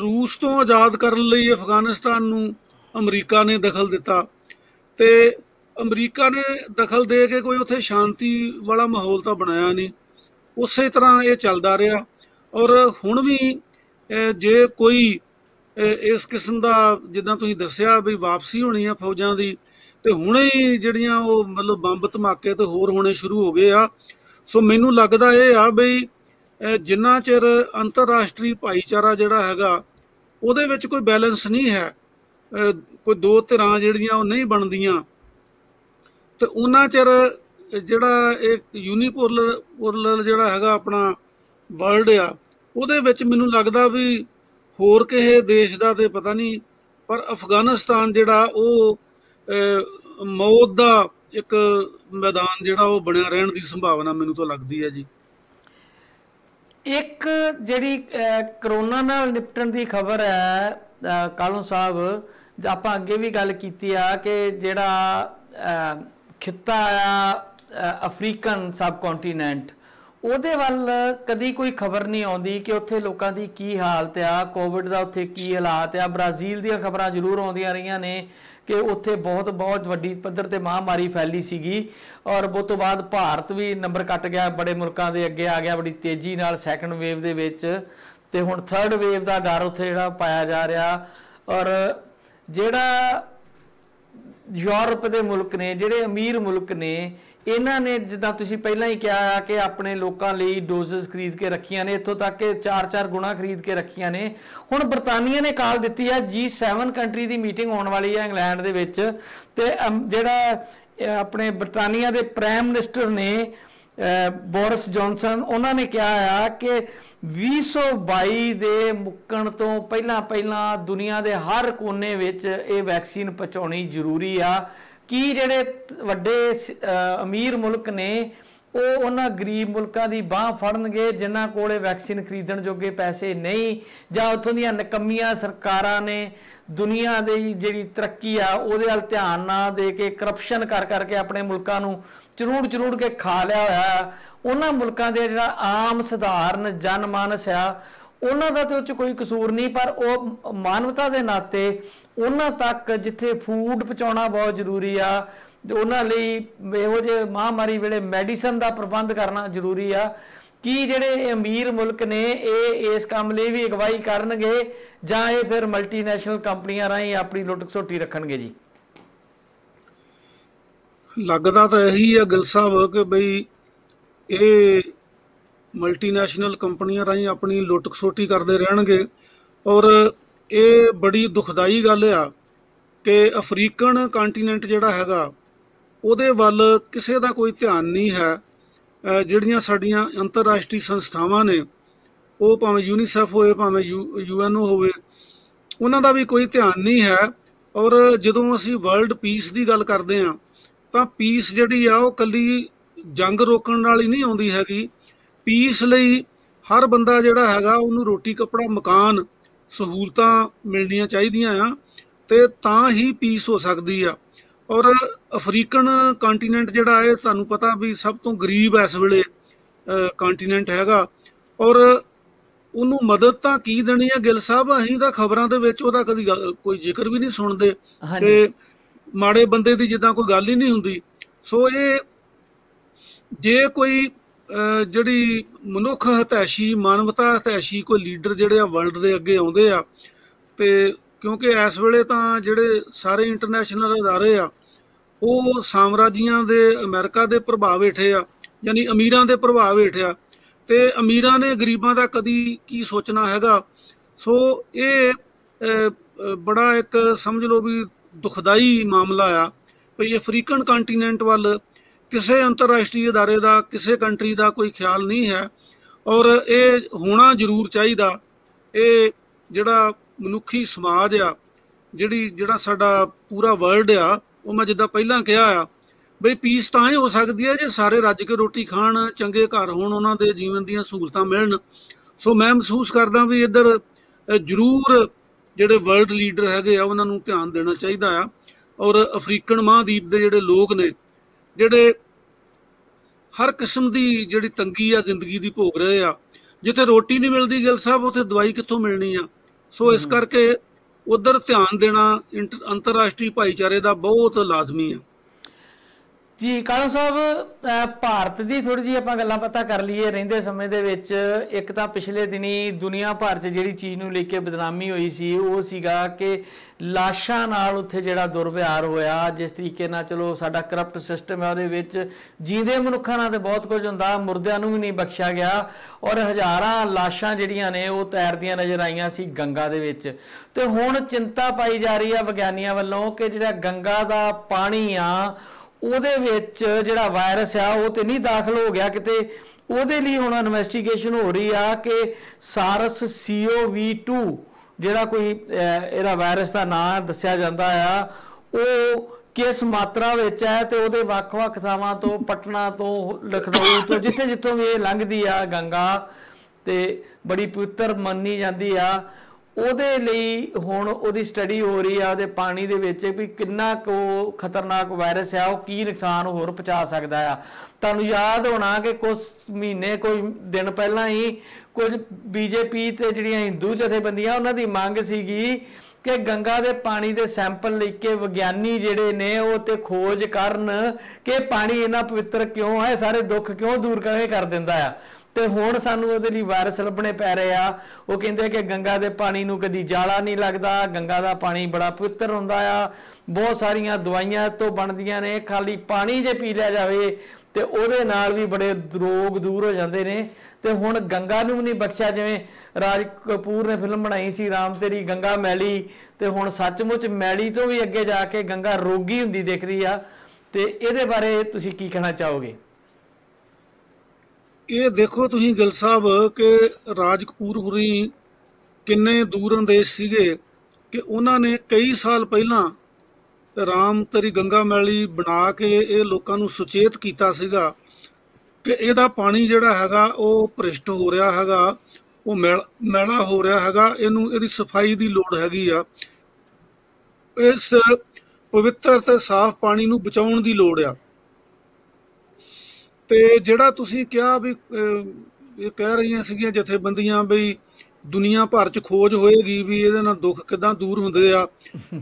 ਰੂਸ ਤੋਂ ਆਜ਼ਾਦ ਕਰਨ ਲਈ ਅਫਗਾਨਿਸਤਾਨ ਨੂੰ ਅਮਰੀਕਾ ਨੇ ਦਖਲ ਦਿੱਤਾ ਅਤੇ ਅਮਰੀਕਾ ਨੇ ਦਖਲ ਦੇ ਕੇ ਕੋਈ ਉੱਥੇ ਸ਼ਾਂਤੀ ਵਾਲਾ ਮਾਹੌਲ ਤਾਂ ਬਣਾਇਆ ਨਹੀਂ। ਉਸੇ ਤਰ੍ਹਾਂ ਇਹ ਚੱਲਦਾ ਰਿਹਾ। ਔਰ ਹੁਣ ਵੀ ਜੇ ਕੋਈ ਇਸ ਕਿਸਮ ਦਾ, ਜਿੱਦਾਂ ਤੁਸੀਂ ਦੱਸਿਆ ਵੀ ਵਾਪਸੀ ਹੋਣੀ ਆ ਫੌਜਾਂ ਦੀ, ਅਤੇ ਹੁਣੇ ਹੀ ਜਿਹੜੀਆਂ ਉਹ ਮਤਲਬ ਬੰਬ ਧਮਾਕੇ ਤੇ ਹੋਰ ਹੋਣੇ ਸ਼ੁਰੂ ਹੋ ਗਏ ਆ। ਸੋ ਮੈਨੂੰ ਲੱਗਦਾ ਇਹ ਆ ਬਈ ਜਿੰਨਾ ਚਿਰ ਅੰਤਰਰਾਸ਼ਟਰੀ ਭਾਈਚਾਰਾ ਜਿਹੜਾ ਹੈਗਾ ਉਹਦੇ ਵਿੱਚ ਕੋਈ ਬੈਲੈਂਸ ਨਹੀਂ ਹੈ, ਕੋਈ ਦੋ ਧਿਰਾਂ ਜਿਹੜੀਆਂ ਉਹ ਨਹੀਂ ਬਣਦੀਆਂ, ਅਤੇ ਉਹਨਾਂ ਚਿਰ ਜਿਹੜਾ ਇਹ ਯੂਨੀਪੋਲਰ ਜਿਹੜਾ ਹੈਗਾ ਆਪਣਾ ਵਰਲਡ ਆ, ਉਹਦੇ ਵਿੱਚ ਮੈਨੂੰ ਲੱਗਦਾ ਵੀ ਹੋਰ ਕਿਸੇ ਦੇਸ਼ ਦਾ ਤੇ ਪਤਾ ਨਹੀਂ, ਪਰ ਅਫਗਾਨਿਸਤਾਨ ਜਿਹੜਾ ਉਹ ਮੌਤ ਦਾ ਇੱਕ ਮੈਦਾਨ ਜਿਹੜਾ ਉਹ ਬਣਿਆ ਰਹਿਣ ਦੀ ਸੰਭਾਵਨਾ ਮੈਨੂੰ ਤਾਂ ਲੱਗਦੀ ਹੈ ਜੀ। ਇੱਕ ਜਿਹੜੀ ਕਰੋਨਾ ਨਾਲ ਨਿਪਟਣ ਦੀ ਖਬਰ ਹੈ ਕਾਲੂ ਸਾਹਿਬ, ਆਪਾਂ ਅੱਗੇ ਵੀ ਗੱਲ ਕੀਤੀ ਆ ਕਿ ਜਿਹੜਾ ਖਿੱਤਾ ਆ ਅਫਰੀਕਨ ਸਬ ਕੰਟੀਨੈਂਟ, ਉਹਦੇ ਵੱਲ ਕਦੀ ਕੋਈ ਖਬਰ ਨਹੀਂ ਆਉਂਦੀ ਕਿ ਉੱਥੇ ਲੋਕਾਂ ਦੀ ਕੀ ਹਾਲਤ ਆ, ਕੋਵਿਡ ਦਾ ਉੱਥੇ ਕੀ ਹਾਲਾਤ ਆ। ਬ੍ਰਾਜ਼ੀਲ ਦੀਆਂ ਖਬਰਾਂ ਜ਼ਰੂਰ ਆਉਂਦੀਆਂ ਰਹੀਆਂ ਨੇ ਕਿ ਉੱਥੇ ਬਹੁਤ ਵੱਡੀ ਪੱਧਰ ਤੇ ਮਹਾਮਾਰੀ ਫੈਲੀ ਸੀਗੀ ਔਰ ਉਹ ਤੋਂ ਬਾਅਦ ਭਾਰਤ ਵੀ ਨੰਬਰ ਕੱਟ ਗਿਆ, ਬੜੇ ਮੁਲਕਾਂ ਦੇ ਅੱਗੇ ਆ ਗਿਆ ਬੜੀ ਤੇਜ਼ੀ ਨਾਲ ਸੈਕੰਡ ਵੇਵ ਦੇ ਵਿੱਚ, ਤੇ ਹੁਣ ਥਰਡ ਵੇਵ ਦਾ ਡਰ ਉੱਥੇ ਜਿਹੜਾ ਪਾਇਆ ਜਾ ਰਿਹਾ। ਔਰ ਜਿਹੜਾ ਯੂਰਪ ਦੇ ਮੁਲਕ ਨੇ, ਜਿਹੜੇ ਅਮੀਰ ਮੁਲਕ ਨੇ, ਇਹਨਾਂ ਨੇ ਜਿੱਦਾਂ ਤੁਸੀਂ ਪਹਿਲਾਂ ਹੀ ਕਿਹਾ ਕਿ ਆਪਣੇ ਲੋਕਾਂ ਲਈ ਡੋਜ਼ਸ ਖਰੀਦ ਕੇ ਰੱਖੀਆਂ ਨੇ, ਇੱਥੋਂ ਤੱਕ ਕਿ 4-4 ਗੁਣਾ ਖਰੀਦ ਕੇ ਰੱਖੀਆਂ ਨੇ। ਹੁਣ ਬਰਤਾਨੀਆ ਨੇ ਕਾਲ ਦਿੱਤੀ ਹੈ G7 ਕੰਟਰੀ ਦੀ ਮੀਟਿੰਗ ਹੋਣ ਵਾਲੀ ਹੈ ਇੰਗਲੈਂਡ ਦੇ ਵਿੱਚ, ਤੇ ਜਿਹੜਾ ਆਪਣੇ ਬਰਤਾਨੀਆ ਦੇ ਪ੍ਰਾਈਮ ਮਿਨਿਸਟਰ ਨੇ ਬੋਰਿਸ ਜੌਨਸਨ, ਉਹਨਾਂ ਨੇ ਕਿਹਾ ਆ ਕਿ 2022 ਦੇ ਮੁੱਕਣ ਤੋਂ ਪਹਿਲਾਂ ਦੁਨੀਆ ਦੇ ਹਰ ਕੋਨੇ ਵਿੱਚ ਇਹ ਵੈਕਸੀਨ ਪਹੁੰਚਾਉਣੀ ਜ਼ਰੂਰੀ ਆ ਕਿ ਜਿਹੜੇ ਵੱਡੇ ਅਮੀਰ ਮੁਲਕ ਨੇ ਉਹ ਉਹਨਾਂ ਗਰੀਬ ਮੁਲਕਾਂ ਦੀ ਬਾਂਹ ਫੜਨਗੇ ਜਿਨ੍ਹਾਂ ਕੋਲ ਵੈਕਸੀਨ ਖਰੀਦਣ ਜੋਗੇ ਪੈਸੇ ਨਹੀਂ, ਜਾਂ ਉੱਥੋਂ ਦੀਆਂ ਨਕੰਮੀਆਂ ਸਰਕਾਰਾਂ ਨੇ ਦੁਨੀਆ ਦੀ ਜਿਹੜੀ ਤਰੱਕੀ ਆ ਉਹਦੇ ਵੱਲ ਧਿਆਨ ਨਾ ਦੇ ਕੇ ਕਰਪਸ਼ਨ ਕਰਕੇ ਆਪਣੇ ਮੁਲਕਾਂ ਨੂੰ ਚਰੂੜ ਕੇ ਖਾ ਲਿਆ ਹੋਇਆ। ਉਹਨਾਂ ਮੁਲਕਾਂ ਦੇ ਜਿਹੜਾ ਆਮ ਸਧਾਰਨ ਜਨਮਾਨਸ ਆ ਉਹਨਾਂ ਦਾ ਤੇ ਉਹ 'ਚ ਕੋਈ ਕਸੂਰ ਨਹੀਂ, ਪਰ ਉਹ ਮਾਨਵਤਾ ਦੇ ਨਾਤੇ ਉਹਨਾਂ ਤੱਕ ਜਿੱਥੇ ਫੂਡ ਪਹੁੰਚਾਉਣਾ ਬਹੁਤ ਜ਼ਰੂਰੀ ਆ, ਉਹਨਾਂ ਲਈ ਇਹੋ ਜਿਹੇ ਮਹਾਮਾਰੀ ਵੇਲੇ ਮੈਡੀਸਨ ਦਾ ਪ੍ਰਬੰਧ ਕਰਨਾ ਜ਼ਰੂਰੀ ਆ। ਕੀ ਜਿਹੜੇ ਅਮੀਰ ਮੁਲਕ ਨੇ ਇਹ ਇਸ ਕੰਮ ਲਈ ਵੀ ਅਗਵਾਈ ਕਰਨਗੇ ਜਾਂ ਇਹ ਫਿਰ ਮਲਟੀਨੈਸ਼ਨਲ ਕੰਪਨੀਆਂ ਰਾਹੀਂ ਆਪਣੀ ਲੁੱਟ ਖਸੁੱਟੀ ਰੱਖਣਗੇ ਜੀ? ਲੱਗਦਾ ਤਾਂ ਇਹੀ ਆ ਗਿੱਲ ਸਾਹਿਬ ਕਿ ਬਈ ਇਹ ਮਲਟੀਨੈਸ਼ਨਲ ਕੰਪਨੀਆਂ ਰਾਹੀਂ ਆਪਣੀ ਲੁੱਟ ਖਸੁੱਟੀ ਕਰਦੇ ਰਹਿਣਗੇ। ਔਰ ਇਹ ਬੜੀ ਦੁਖਦਾਈ ਗੱਲ ਆ ਕਿ ਅਫਰੀਕਨ ਕੰਟੀਨੈਂਟ ਜਿਹੜਾ ਹੈਗਾ ਉਹਦੇ ਵੱਲ ਕਿਸੇ ਦਾ ਕੋਈ ਧਿਆਨ ਨਹੀਂ ਹੈ। ਜਿਹੜੀਆਂ ਸਾਡੀਆਂ ਅੰਤਰਰਾਸ਼ਟਰੀ ਸੰਸਥਾਵਾਂ ਨੇ, ਉਹ ਭਾਵੇਂ ਯੂਨੀਸੈਫ ਹੋਵੇ ਭਾਵੇਂ UNO ਹੋਵੇ, ਉਹਨਾਂ ਦਾ ਵੀ ਕੋਈ ਧਿਆਨ ਨਹੀਂ ਹੈ। ਔਰ ਜਦੋਂ ਅਸੀਂ ਵਰਲਡ ਪੀਸ ਦੀ ਗੱਲ ਕਰਦੇ ਹਾਂ ਤਾਂ ਪੀਸ ਜਿਹੜੀ ਆ ਉਹ ਇਕੱਲੀ ਜੰਗ ਰੋਕਣ ਨਾਲ ਹੀ ਨਹੀਂ ਆਉਂਦੀ ਹੈਗੀ। ਪੀਸ ਲਈ ਹਰ ਬੰਦਾ ਜਿਹੜਾ ਹੈਗਾ ਉਹਨੂੰ ਰੋਟੀ ਕੱਪੜਾ ਮਕਾਨ ਸਹੂਲਤਾਂ ਮਿਲਣੀਆਂ ਚਾਹੀਦੀਆਂ ਆ, ਅਤੇ ਤਾਂ ਹੀ ਪੀਸ ਹੋ ਸਕਦੀ ਆ। ਔਰ ਅਫਰੀਕਨ ਕੰਟੀਨੈਂਟ ਜਿਹੜਾ ਇਹ ਤੁਹਾਨੂੰ ਪਤਾ ਵੀ ਸਭ ਤੋਂ ਗਰੀਬ ਇਸ ਵੇਲੇ ਕੰਟੀਨੈਂਟ ਹੈਗਾ। ਔਰ ਉਹਨੂੰ ਮਦਦ ਤਾਂ ਕੀ ਦੇਣੀ ਹੈ ਗਿੱਲ ਸਾਹਿਬ, ਅਸੀਂ ਤਾਂ ਖਬਰਾਂ ਦੇ ਵਿੱਚ ਉਹਦਾ ਕਦੀ ਕੋਈ ਜ਼ਿਕਰ ਵੀ ਨਹੀਂ ਸੁਣਦੇ ਤੇ ਮਾੜੇ ਬੰਦੇ ਦੀ ਜਿੱਦਾਂ ਕੋਈ ਗੱਲ ਹੀ ਨਹੀਂ ਹੁੰਦੀ। ਸੋ ਇਹ ਜੇ ਕੋਈ ਜਿਹੜੀ ਮਨੁੱਖ ਹਤੈਸ਼ੀ, ਮਾਨਵਤਾ ਹਤੈਸ਼ੀ ਕੋਈ ਲੀਡਰ ਜਿਹੜੇ ਆ ਵਰਲਡ ਦੇ ਅੱਗੇ ਆਉਂਦੇ ਆ, ਤੇ ਕਿਉਂਕਿ ਇਸ ਵੇਲੇ ਤਾਂ ਜਿਹੜੇ ਸਾਰੇ ਇੰਟਰਨੈਸ਼ਨਲ ਅਦਾਰੇ ਆ ਉਹ ਸਾਮਰਾਜੀਆਂ ਦੇ, ਅਮਰੀਕਾ ਦੇ ਪ੍ਰਭਾਵ ਹੇਠੇ ਆ, ਯਾਨੀ ਅਮੀਰਾਂ ਦੇ ਪ੍ਰਭਾਵ ਹੇਠ ਆ, ਤੇ ਅਮੀਰਾਂ ਨੇ ਗਰੀਬਾਂ ਦਾ ਕਦੀ ਕੀ ਸੋਚਣਾ ਹੈਗਾ। ਸੋ ਇਹ ਬੜਾ ਇੱਕ ਸਮਝ ਲਓ ਵੀ ਦੁਖਦਾਈ ਮਾਮਲਾ ਆ ਵੀ ਅਫਰੀਕਨ ਕੰਟੀਨੈਂਟ ਵੱਲ ਕਿਸੇ ਅੰਤਰਰਾਸ਼ਟਰੀ ਅਦਾਰੇ ਦਾ, ਕਿਸੇ ਕੰਟਰੀ ਦਾ ਕੋਈ ਖਿਆਲ ਨਹੀਂ ਹੈ, ਔਰ ਇਹ ਹੋਣਾ ਜ਼ਰੂਰ ਚਾਹੀਦਾ। ਇਹ ਜਿਹੜਾ ਮਨੁੱਖੀ ਸਮਾਜ ਆ, ਜਿਹੜਾ ਸਾਡਾ ਪੂਰਾ ਵਰਲਡ ਆ, ਉਹ ਮੈਂ ਜਿੱਦਾਂ ਪਹਿਲਾਂ ਕਿਹਾ ਆ ਬਈ ਪੀਸ ਤਾਂ ਹੀ ਹੋ ਸਕਦੀ ਹੈ ਜੇ ਸਾਰੇ ਰੱਜ ਕੇ ਰੋਟੀ ਖਾਣ, ਚੰਗੇ ਘਰ ਹੋਣ, ਉਹਨਾਂ ਦੇ ਜੀਵਨ ਦੀਆਂ ਸਹੂਲਤਾਂ ਮਿਲਣ। ਸੋ ਮੈਂ ਮਹਿਸੂਸ ਕਰਦਾ ਵੀ ਇੱਧਰ ਜ਼ਰੂਰ ਜਿਹੜੇ ਵਰਲਡ ਲੀਡਰ ਹੈਗੇ ਆ ਉਹਨਾਂ ਨੂੰ ਧਿਆਨ ਦੇਣਾ ਚਾਹੀਦਾ ਆ। ਔਰ ਅਫਰੀਕਨ ਮਹਾਂਦੀਪ ਦੇ ਜਿਹੜੇ ਲੋਕ ਨੇ, ਜਿਹੜੇ ਹਰ ਕਿਸਮ ਦੀ ਜਿਹੜੀ ਤੰਗੀ ਆ ਜ਼ਿੰਦਗੀ ਦੀ ਭੋਗ ਰਹੇ ਆ, ਜਿੱਥੇ ਰੋਟੀ ਨਹੀਂ ਮਿਲਦੀ ਗਿੱਲ ਸਾਹਿਬ, ਉੱਥੇ ਦਵਾਈ ਕਿੱਥੋਂ ਮਿਲਣੀ ਆ। ਸੋ ਇਸ ਕਰਕੇ ਉੱਧਰ ਧਿਆਨ ਦੇਣਾ ਅੰਤਰਰਾਸ਼ਟਰੀ ਭਾਈਚਾਰੇ ਦਾ ਬਹੁਤ ਲਾਜ਼ਮੀ ਆ। ਜੀ ਕਾਲੂ ਸਾਹਿਬ, ਭਾਰਤ ਦੀ ਥੋੜੀ ਜਿਹੀ ਆਪਾਂ ਗੱਲਾਂ ਪਤਾ ਕਰ ਲਈਏ। ਰਹਿੰਦੇ ਸਮੇਂ ਦੇ ਵਿੱਚ ਇੱਕ ਤਾਂ ਪਿਛਲੇ ਦਿਨੀ ਦੁਨੀਆ ਭਰ 'ਚ ਜਿਹੜੀ ਚੀਜ਼ ਨੂੰ ਲੈ ਕੇ ਬਦਨਾਮੀ ਹੋਈ ਸੀ ਉਹ ਸੀਗਾ ਕਿ ਲਾਸ਼ਾਂ ਨਾਲ ਉੱਥੇ ਜਿਹੜਾ ਦੁਰਵਿਹਾਰ ਹੋਇਆ, ਜਿਸ ਤਰੀਕੇ ਨਾਲ ਚਲੋ ਸਾਡਾ ਕਰਪਟ ਸਿਸਟਮ ਹੈ ਉਹਦੇ ਵਿੱਚ ਜੀਂਦੇ ਮਨੁੱਖਾਂ ਨਾਲ ਤੇ ਬਹੁਤ ਕੁਝ ਹੁੰਦਾ, ਮੁਰਦਿਆਂ ਨੂੰ ਵੀ ਨਹੀਂ ਬਖਸ਼ਿਆ ਗਿਆ। ਔਰ ਹਜ਼ਾਰਾਂ ਲਾਸ਼ਾਂ ਜਿਹੜੀਆਂ ਨੇ ਉਹ ਤੈਰਦੀਆਂ ਨਜ਼ਰ ਆਈਆਂ ਸੀ ਗੰਗਾ ਦੇ ਵਿੱਚ। ਤੇ ਹੁਣ ਚਿੰਤਾ ਪਾਈ ਜਾ ਰਹੀ ਆ ਵਿਗਿਆਨੀਆਂ ਵੱਲੋਂ ਕਿ ਜਿਹੜਾ ਗੰਗਾ ਦਾ ਪਾਣੀ ਆ ਉਹਦੇ ਵਿੱਚ ਜਿਹੜਾ ਵਾਇਰਸ ਆ ਉਹ ਤੇ ਨਹੀਂ ਦਾਖਲ ਹੋ ਗਿਆ ਕਿਤੇ। ਉਹਦੇ ਲਈ ਹੁਣ ਇਨਵੈਸਟੀਗੇਸ਼ਨ ਹੋ ਰਹੀ ਆ ਕਿ SARS-CoV-2 ਜਿਹੜਾ ਕੋਈ ਇਹਦਾ ਵਾਇਰਸ ਦਾ ਨਾਂ ਦੱਸਿਆ ਜਾਂਦਾ ਆ, ਉਹ ਕਿਸ ਮਾਤਰਾ ਵਿੱਚ ਹੈ ਤੇ ਉਹਦੇ ਵੱਖ-ਵੱਖ ਥਾਵਾਂ ਤੋਂ, ਪਟਨਾ ਤੋਂ, ਲਖਨਊ ਤੋਂ, ਜਿੱਥੋਂ ਵੀ ਇਹ ਲੰਘਦੀ ਆ ਗੰਗਾ ਤੇ ਬੜੀ ਪਵਿੱਤਰ ਮੰਨੀ ਜਾਂਦੀ ਆ, ਉਹਦੇ ਲਈ ਹੁਣ ਉਹਦੀ ਸਟੱਡੀ ਹੋ ਰਹੀ ਆ ਉਹਦੇ ਪਾਣੀ ਦੇ ਵਿੱਚ ਵੀ ਕਿੰਨਾ ਕੁ ਖਤਰਨਾਕ ਵਾਇਰਸ ਆ, ਉਹ ਕੀ ਨੁਕਸਾਨ ਹੋਰ ਪਹੁੰਚਾ ਸਕਦਾ ਆ। ਤੁਹਾਨੂੰ ਯਾਦ ਹੋਣਾ ਕਿ ਕੁਝ ਮਹੀਨੇ, ਕੋਈ ਦਿਨ ਪਹਿਲਾਂ ਹੀ ਕੁਝ BJP ਤੇ ਜਿਹੜੀਆਂ ਹਿੰਦੂ ਜਥੇਬੰਦੀਆਂ ਉਹਨਾਂ ਦੀ ਮੰਗ ਸੀਗੀ ਕਿ ਗੰਗਾ ਦੇ ਪਾਣੀ ਦੇ ਸੈਂਪਲ ਲੈ ਕੇ ਵਿਗਿਆਨੀ ਜਿਹੜੇ ਨੇ ਉਹ ਤੇ ਖੋਜ ਕਰਨ ਕਿ ਪਾਣੀ ਇੰਨਾ ਪਵਿੱਤਰ ਕਿਉਂ ਹੈ, ਸਾਰੇ ਦੁੱਖ ਕਿਉਂ ਦੂਰ ਕਰ ਦਿੰਦਾ ਆ। ਤੇ ਹੁਣ ਸਾਨੂੰ ਉਹਦੇ ਲਈ ਵਾਇਰਸ ਲੱਭਣੇ ਪੈ ਰਹੇ ਆ। ਉਹ ਕਹਿੰਦੇ ਕਿ ਗੰਗਾ ਦੇ ਪਾਣੀ ਨੂੰ ਕਦੀ ਜਾਲਾ ਨਹੀਂ ਲੱਗਦਾ, ਗੰਗਾ ਦਾ ਪਾਣੀ ਬੜਾ ਪਵਿੱਤਰ ਹੁੰਦਾ ਆ, ਬਹੁਤ ਸਾਰੀਆਂ ਦਵਾਈਆਂ ਤੋਂ ਬਣਦੀਆਂ ਨੇ, ਖਾਲੀ ਪਾਣੀ ਜੇ ਪੀ ਲਿਆ ਜਾਵੇ ਤੇ ਉਹਦੇ ਨਾਲ ਵੀ ਬੜੇ ਰੋਗ ਦੂਰ ਹੋ ਜਾਂਦੇ ਨੇ। ਤੇ ਹੁਣ ਗੰਗਾ ਨੂੰ ਵੀ ਨਹੀਂ ਬਖਸ਼ਿਆ। ਜਿਵੇਂ ਰਾਜ ਕਪੂਰ ਨੇ ਫਿਲਮ ਬਣਾਈ ਸੀ ਰਾਮ ਤੇਰੀ ਗੰਗਾ ਮੈਲੀ, ਤੇ ਹੁਣ ਸੱਚਮੁੱਚ ਮੈਲੀ ਤੋਂ ਵੀ ਅੱਗੇ ਜਾ ਕੇ ਗੰਗਾ ਰੋਗੀ ਹੁੰਦੀ ਦਿਖ ਰਹੀ ਆ। ਤੇ ਇਹਦੇ ਬਾਰੇ ਤੁਸੀਂ ਕੀ ਕਹਿਣਾ ਚਾਹੋਗੇ? ਇਹ ਦੇਖੋ ਤੁਸੀਂ ਗਿੱਲ ਸਾਹਿਬ ਕਿ ਰਾਜ ਕਪੂਰ ਹੁਰੀ ਕਿੰਨੇ ਦੂਰ ਅੰਦੇਸ਼ ਸੀਗੇ ਕਿ ਉਹਨਾਂ ਨੇ ਕਈ ਸਾਲ ਪਹਿਲਾਂ ਰਾਮ ਤੇਰੀ ਗੰਗਾ ਮੈਲੀ ਬਣਾ ਕੇ ਇਹ ਲੋਕਾਂ ਨੂੰ ਸੁਚੇਤ ਕੀਤਾ ਸੀਗਾ ਕਿ ਇਹਦਾ ਪਾਣੀ ਜਿਹੜਾ ਹੈਗਾ ਉਹ ਭ੍ਰਿਸ਼ਟ ਹੋ ਰਿਹਾ ਹੈਗਾ, ਉਹ ਮੈਲਾ ਹੋ ਰਿਹਾ ਹੈਗਾ, ਇਹਦੀ ਸਫਾਈ ਦੀ ਲੋੜ ਹੈਗੀ ਆ, ਇਸ ਪਵਿੱਤਰ ਤੇ ਸਾਫ਼ ਪਾਣੀ ਨੂੰ ਬਚਾਉਣ ਦੀ ਲੋੜ ਆ। ਤੇ ਜਿਹੜਾ ਤੁਸੀਂ ਕਿਹਾ ਵੀ ਇਹ ਕਹਿ ਰਹੀਆਂ ਸੀਗੀਆਂ ਜਥੇਬੰਦੀਆਂ ਵੀ ਦੁਨੀਆ ਭਰ 'ਚ ਖੋਜ ਹੋਏਗੀ ਵੀ ਇਹਦੇ ਨਾਲ ਦੁੱਖ ਕਿੱਦਾਂ ਦੂਰ ਹੁੰਦੇ ਆ,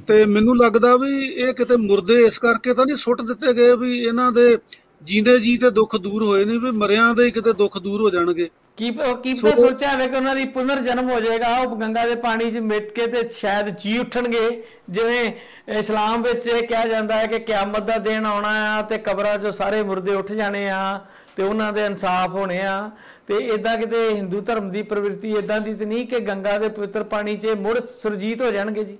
ਤੇ ਮੈਨੂੰ ਲੱਗਦਾ ਵੀ ਇਹ ਕਿਤੇ ਮੁਰਦੇ ਇਸ ਕਰਕੇ ਤਾਂ ਨਹੀਂ ਸੁੱਟ ਦਿੱਤੇ ਗਏ ਵੀ ਇਹਨਾਂ ਦੇ ਜੀਂਦੇ ਜੀ ਤੇ ਦੁੱਖ ਦੂਰ ਹੋਏ ਨਹੀਂ, ਵੀ ਮਰਿਆਂ ਦੇ ਕਿਤੇ ਦੁੱਖ ਦੂਰ ਹੋ ਜਾਣਗੇ। ਕੀ ਤਾਂ ਸੋਚਿਆ ਹੋਵੇ ਕਿ ਉਹਨਾਂ ਦੀ ਪੁਨਰ ਜਨਮ ਹੋ ਜਾਏਗਾ, ਉਹ ਗੰਗਾ ਦੇ ਪਾਣੀ 'ਚ ਮਿਟ ਕੇ ਤੇ ਸ਼ਾਇਦ ਜੀ ਉੱਠਣਗੇ। ਜਿਵੇਂ ਇਸਲਾਮ ਵਿੱਚ ਇਹ ਕਿਹਾ ਜਾਂਦਾ ਹੈ ਕਿ ਕਿਆਮਤ ਦਾ ਦਿਨ ਆਉਣਾ ਆ ਤੇ ਕਬਰਾਂ 'ਚੋਂ ਸਾਰੇ ਮੁਰਦੇ ਉੱਠ ਜਾਣੇ ਆ ਤੇ ਉਹਨਾਂ ਦੇ ਇਨਸਾਫ ਹੋਣੇ ਆ। ਤੇ ਇਦਾਂ ਕਿਤੇ ਹਿੰਦੂ ਧਰਮ ਦੀ ਪ੍ਰਵਿਰਤੀ ਇਦਾਂ ਦੀ ਤੇ ਨਹੀਂ ਕਿ ਗੰਗਾ ਦੇ ਪਵਿੱਤਰ ਪਾਣੀ 'ਚ ਮੁੜ ਸੁਰਜੀਤ ਹੋ ਜਾਣਗੇ ਜੀ?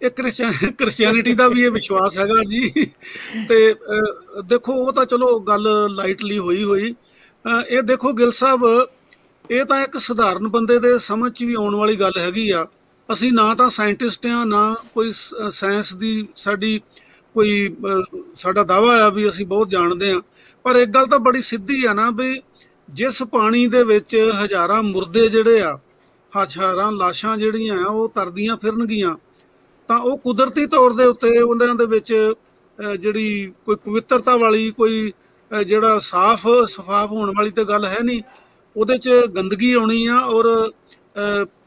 ਇਹ ਕ੍ਰਿਸਚੈਨਿਟੀ ਦਾ ਵੀ ਇਹ ਵਿਸ਼ਵਾਸ ਹੈਗਾ ਜੀ। ਤੇ ਦੇਖੋ ਉਹ ਤਾਂ ਚਲੋ ਗੱਲ ਲਾਈਟਲੀ ਹੋਈ। ਇਹ ਦੇਖੋ ਗਿੱਲ ਸਾਹਿਬ, ਇਹ ਤਾਂ ਇੱਕ ਸਧਾਰਨ ਬੰਦੇ ਦੇ ਸਮਝ 'ਚ ਵੀ ਆਉਣ ਵਾਲੀ ਗੱਲ ਹੈਗੀ ਆ। ਅਸੀਂ ਨਾ ਤਾਂ ਸਾਇੰਟਿਸਟ ਆ, ਨਾ ਕੋਈ ਸਾਇੰਸ ਦੀ ਸਾਡਾ ਦਾਅਵਾ ਆ ਵੀ ਅਸੀਂ ਬਹੁਤ ਜਾਣਦੇ ਆ, ਪਰ ਇੱਕ ਗੱਲ ਤਾਂ ਬੜੀ ਸਿੱਧੀ ਆ ਨਾ ਵੀ ਜਿਸ ਪਾਣੀ ਦੇ ਵਿੱਚ ਹਜ਼ਾਰਾਂ ਮੁਰਦੇ ਜਿਹੜੇ ਆ, ਹਜ਼ਾਰਾਂ ਲਾਸ਼ਾਂ ਜਿਹੜੀਆਂ ਆ ਉਹ ਤਰਦੀਆਂ ਫਿਰਨਗੀਆਂ, ਤਾਂ ਉਹ ਕੁਦਰਤੀ ਤੌਰ ਦੇ ਉੱਤੇ ਉਹਨਾਂ ਦੇ ਵਿੱਚ ਜਿਹੜੀ ਕੋਈ ਪਵਿੱਤਰਤਾ ਵਾਲੀ, ਕੋਈ ਜਿਹੜਾ ਸਾਫ਼ ਹੋਣ ਵਾਲੀ ਤਾਂ ਗੱਲ ਹੈ ਨਹੀਂ। ਉਹਦੇ 'ਚ ਗੰਦਗੀ ਆਉਣੀ ਆ। ਔਰ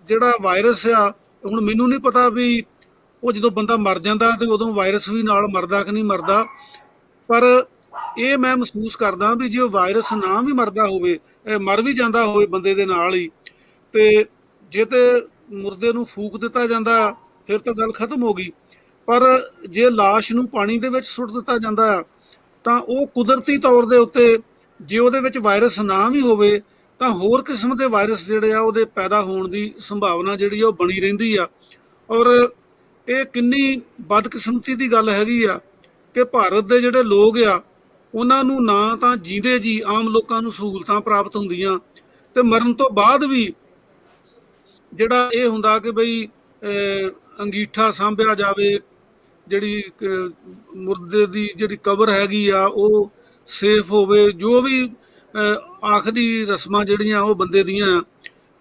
ਜਿਹੜਾ ਵਾਇਰਸ ਆ, ਹੁਣ ਮੈਨੂੰ ਨਹੀਂ ਪਤਾ ਵੀ ਉਹ ਜਦੋਂ ਬੰਦਾ ਮਰ ਜਾਂਦਾ ਤੇ ਉਦੋਂ ਵਾਇਰਸ ਵੀ ਨਾਲ ਮਰਦਾ ਕਿ ਨਹੀਂ ਮਰਦਾ, ਪਰ ਇਹ ਮੈਂ ਮਹਿਸੂਸ ਕਰਦਾ ਵੀ ਜੇ ਉਹ ਵਾਇਰਸ ਨਾ ਵੀ ਮਰਦਾ ਹੋਵੇ, ਮਰ ਵੀ ਜਾਂਦਾ ਹੋਵੇ ਬੰਦੇ ਦੇ ਨਾਲ ਹੀ, ਤੇ ਜੇ ਤੇ ਮੁਰਦੇ ਨੂੰ ਫੂਕ ਦਿੱਤਾ ਜਾਂਦਾ ਫਿਰ ਤਾਂ ਗੱਲ ਖਤਮ ਹੋ ਗਈ। ਪਰ ਜੇ ਲਾਸ਼ ਨੂੰ ਪਾਣੀ ਦੇ ਵਿੱਚ ਸੁੱਟ ਦਿੱਤਾ ਜਾਂਦਾ ਆ ਤਾਂ ਉਹ ਕੁਦਰਤੀ ਤੌਰ ਦੇ ਉੱਤੇ, ਜੇ ਉਹਦੇ ਵਿੱਚ ਵਾਇਰਸ ਨਾ ਵੀ ਹੋਵੇ ਤਾਂ ਹੋਰ ਕਿਸਮ ਦੇ ਵਾਇਰਸ ਜਿਹੜੇ ਆ ਉਹਦੇ ਪੈਦਾ ਹੋਣ ਦੀ ਸੰਭਾਵਨਾ ਜਿਹੜੀ ਆ ਉਹ ਬਣੀ ਰਹਿੰਦੀ ਆ। ਔਰ ਇਹ ਕਿੰਨੀ ਬਦਕਿਸਮਤੀ ਦੀ ਗੱਲ ਹੈਗੀ ਆ ਕਿ ਭਾਰਤ ਦੇ ਜਿਹੜੇ ਲੋਕ ਆ ਉਹਨਾਂ ਨੂੰ ਨਾ ਤਾਂ ਜੀਂਦੇ ਜੀ ਆਮ ਲੋਕਾਂ ਨੂੰ ਸਹੂਲਤਾਂ ਪ੍ਰਾਪਤ ਹੁੰਦੀਆਂ, ਤੇ ਮਰਨ ਤੋਂ ਬਾਅਦ ਵੀ ਜਿਹੜਾ ਇਹ ਹੁੰਦਾ ਕਿ ਬਈ ਅੰਗੀਠਾ ਸਾਂਭਿਆ ਜਾਵੇ, ਜਿਹੜੀ ਮੁਰਦੇ ਦੀ ਜਿਹੜੀ ਕਬਰ ਹੈਗੀ ਆ ਉਹ ਸੇਫ ਹੋਵੇ, ਜੋ ਵੀ ਆਖਰੀ ਰਸਮਾਂ ਜਿਹੜੀਆਂ ਉਹ ਬੰਦੇ ਦੀਆਂ।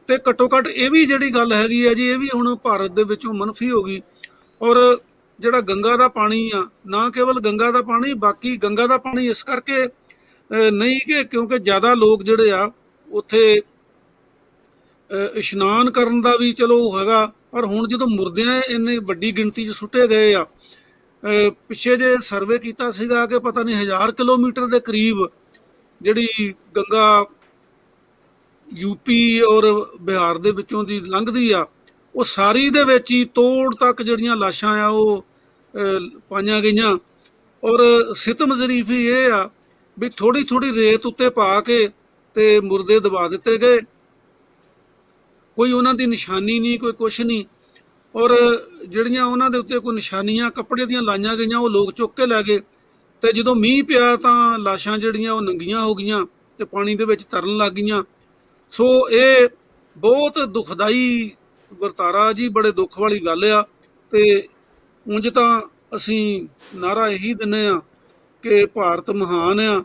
ਤੇ ਘੱਟੋ ਘੱਟ ਇਹ ਵੀ ਜਿਹੜੀ ਗੱਲ ਹੈਗੀ ਆ ਜੀ, ਇਹ ਵੀ ਹੁਣ ਭਾਰਤ ਦੇ ਵਿੱਚੋਂ ਮਨਫੀ ਹੋ ਗਈ। ਔਰ ਜਿਹੜਾ ਗੰਗਾ ਦਾ ਪਾਣੀ ਆ, ਨਾ ਕੇਵਲ ਗੰਗਾ ਦਾ ਪਾਣੀ, ਬਾਕੀ ਗੰਗਾ ਦਾ ਪਾਣੀ ਇਸ ਕਰਕੇ ਨਹੀਂ ਕਿ ਕਿਉਂਕਿ ਜ਼ਿਆਦਾ ਲੋਕ ਜਿਹੜੇ ਆ ਉੱਥੇ ਇਸ਼ਨਾਨ ਕਰਨ ਦਾ ਵੀ ਚਲੋ ਹੈਗਾ, ਪਰ ਹੁਣ ਜਦੋਂ ਮੁਰਦਿਆਂ ਇੰਨੀ ਵੱਡੀ ਗਿਣਤੀ 'ਚ ਸੁੱਟੇ ਗਏ ਆ, ਪਿੱਛੇ ਜੇ ਸਰਵੇ ਕੀਤਾ ਸੀਗਾ ਕਿ ਪਤਾ ਨਹੀਂ 1000 ਕਿਲੋਮੀਟਰ ਦੇ ਕਰੀਬ ਜਿਹੜੀ ਗੰਗਾ ਯੂਪੀ ਔਰ ਬਿਹਾਰ ਦੇ ਵਿੱਚੋਂ ਦੀ ਲੰਘਦੀ ਆ, ਉਹ ਸਾਰੀ ਦੇ ਵਿੱਚ ਹੀ ਤੋੜ ਤੱਕ ਜਿਹੜੀਆਂ ਲਾਸ਼ਾਂ ਆ ਉਹ ਪਾਈਆਂ ਗਈਆਂ। ਔਰ ਸਿਤਮ ਜ਼ਰੀਫੀ ਇਹ ਆ ਵੀ ਥੋੜੀ ਥੋੜੀ ਰੇਤ ਉੱਤੇ ਪਾ ਕੇ ਤੇ ਮੁਰਦੇ ਦਬਾ ਦਿੱਤੇ ਗਏ, ਕੋਈ ਉਹਨਾਂ ਦੀ ਨਿਸ਼ਾਨੀ ਨਹੀਂ, ਕੋਈ ਕੁਛ ਨਹੀਂ। ਔਰ ਜਿਹੜੀਆਂ ਉਹਨਾਂ ਦੇ ਉੱਤੇ ਕੋਈ ਨਿਸ਼ਾਨੀਆਂ ਕੱਪੜੇ ਦੀਆਂ ਲਾਈਆਂ ਗਈਆਂ ਉਹ ਲੋਕ ਚੁੱਕ ਕੇ ਲੈ ਗਏ, ਤੇ ਜਦੋਂ ਮੀਂਹ ਪਿਆ ਤਾਂ ਲਾਸ਼ਾਂ ਜਿਹੜੀਆਂ ਉਹ ਨੰਗੀਆਂ ਹੋ ਗਈਆਂ ਤੇ ਪਾਣੀ ਦੇ ਵਿੱਚ ਤਰਨ ਲੱਗ ਗਈਆਂ। ਸੋ ਇਹ ਬਹੁਤ ਦੁਖਦਾਈ ਵਰਤਾਰਾ ਜੀ, ਬੜੇ ਦੁੱਖ ਵਾਲੀ ਗੱਲ ਆ। ਤੇ ਉਂਝ ਤਾਂ ਅਸੀਂ ਨਾਰਾ ਇਹੀ ਦਿੰਦੇ ਆ ਕਿ ਭਾਰਤ ਮਹਾਨ ਆ,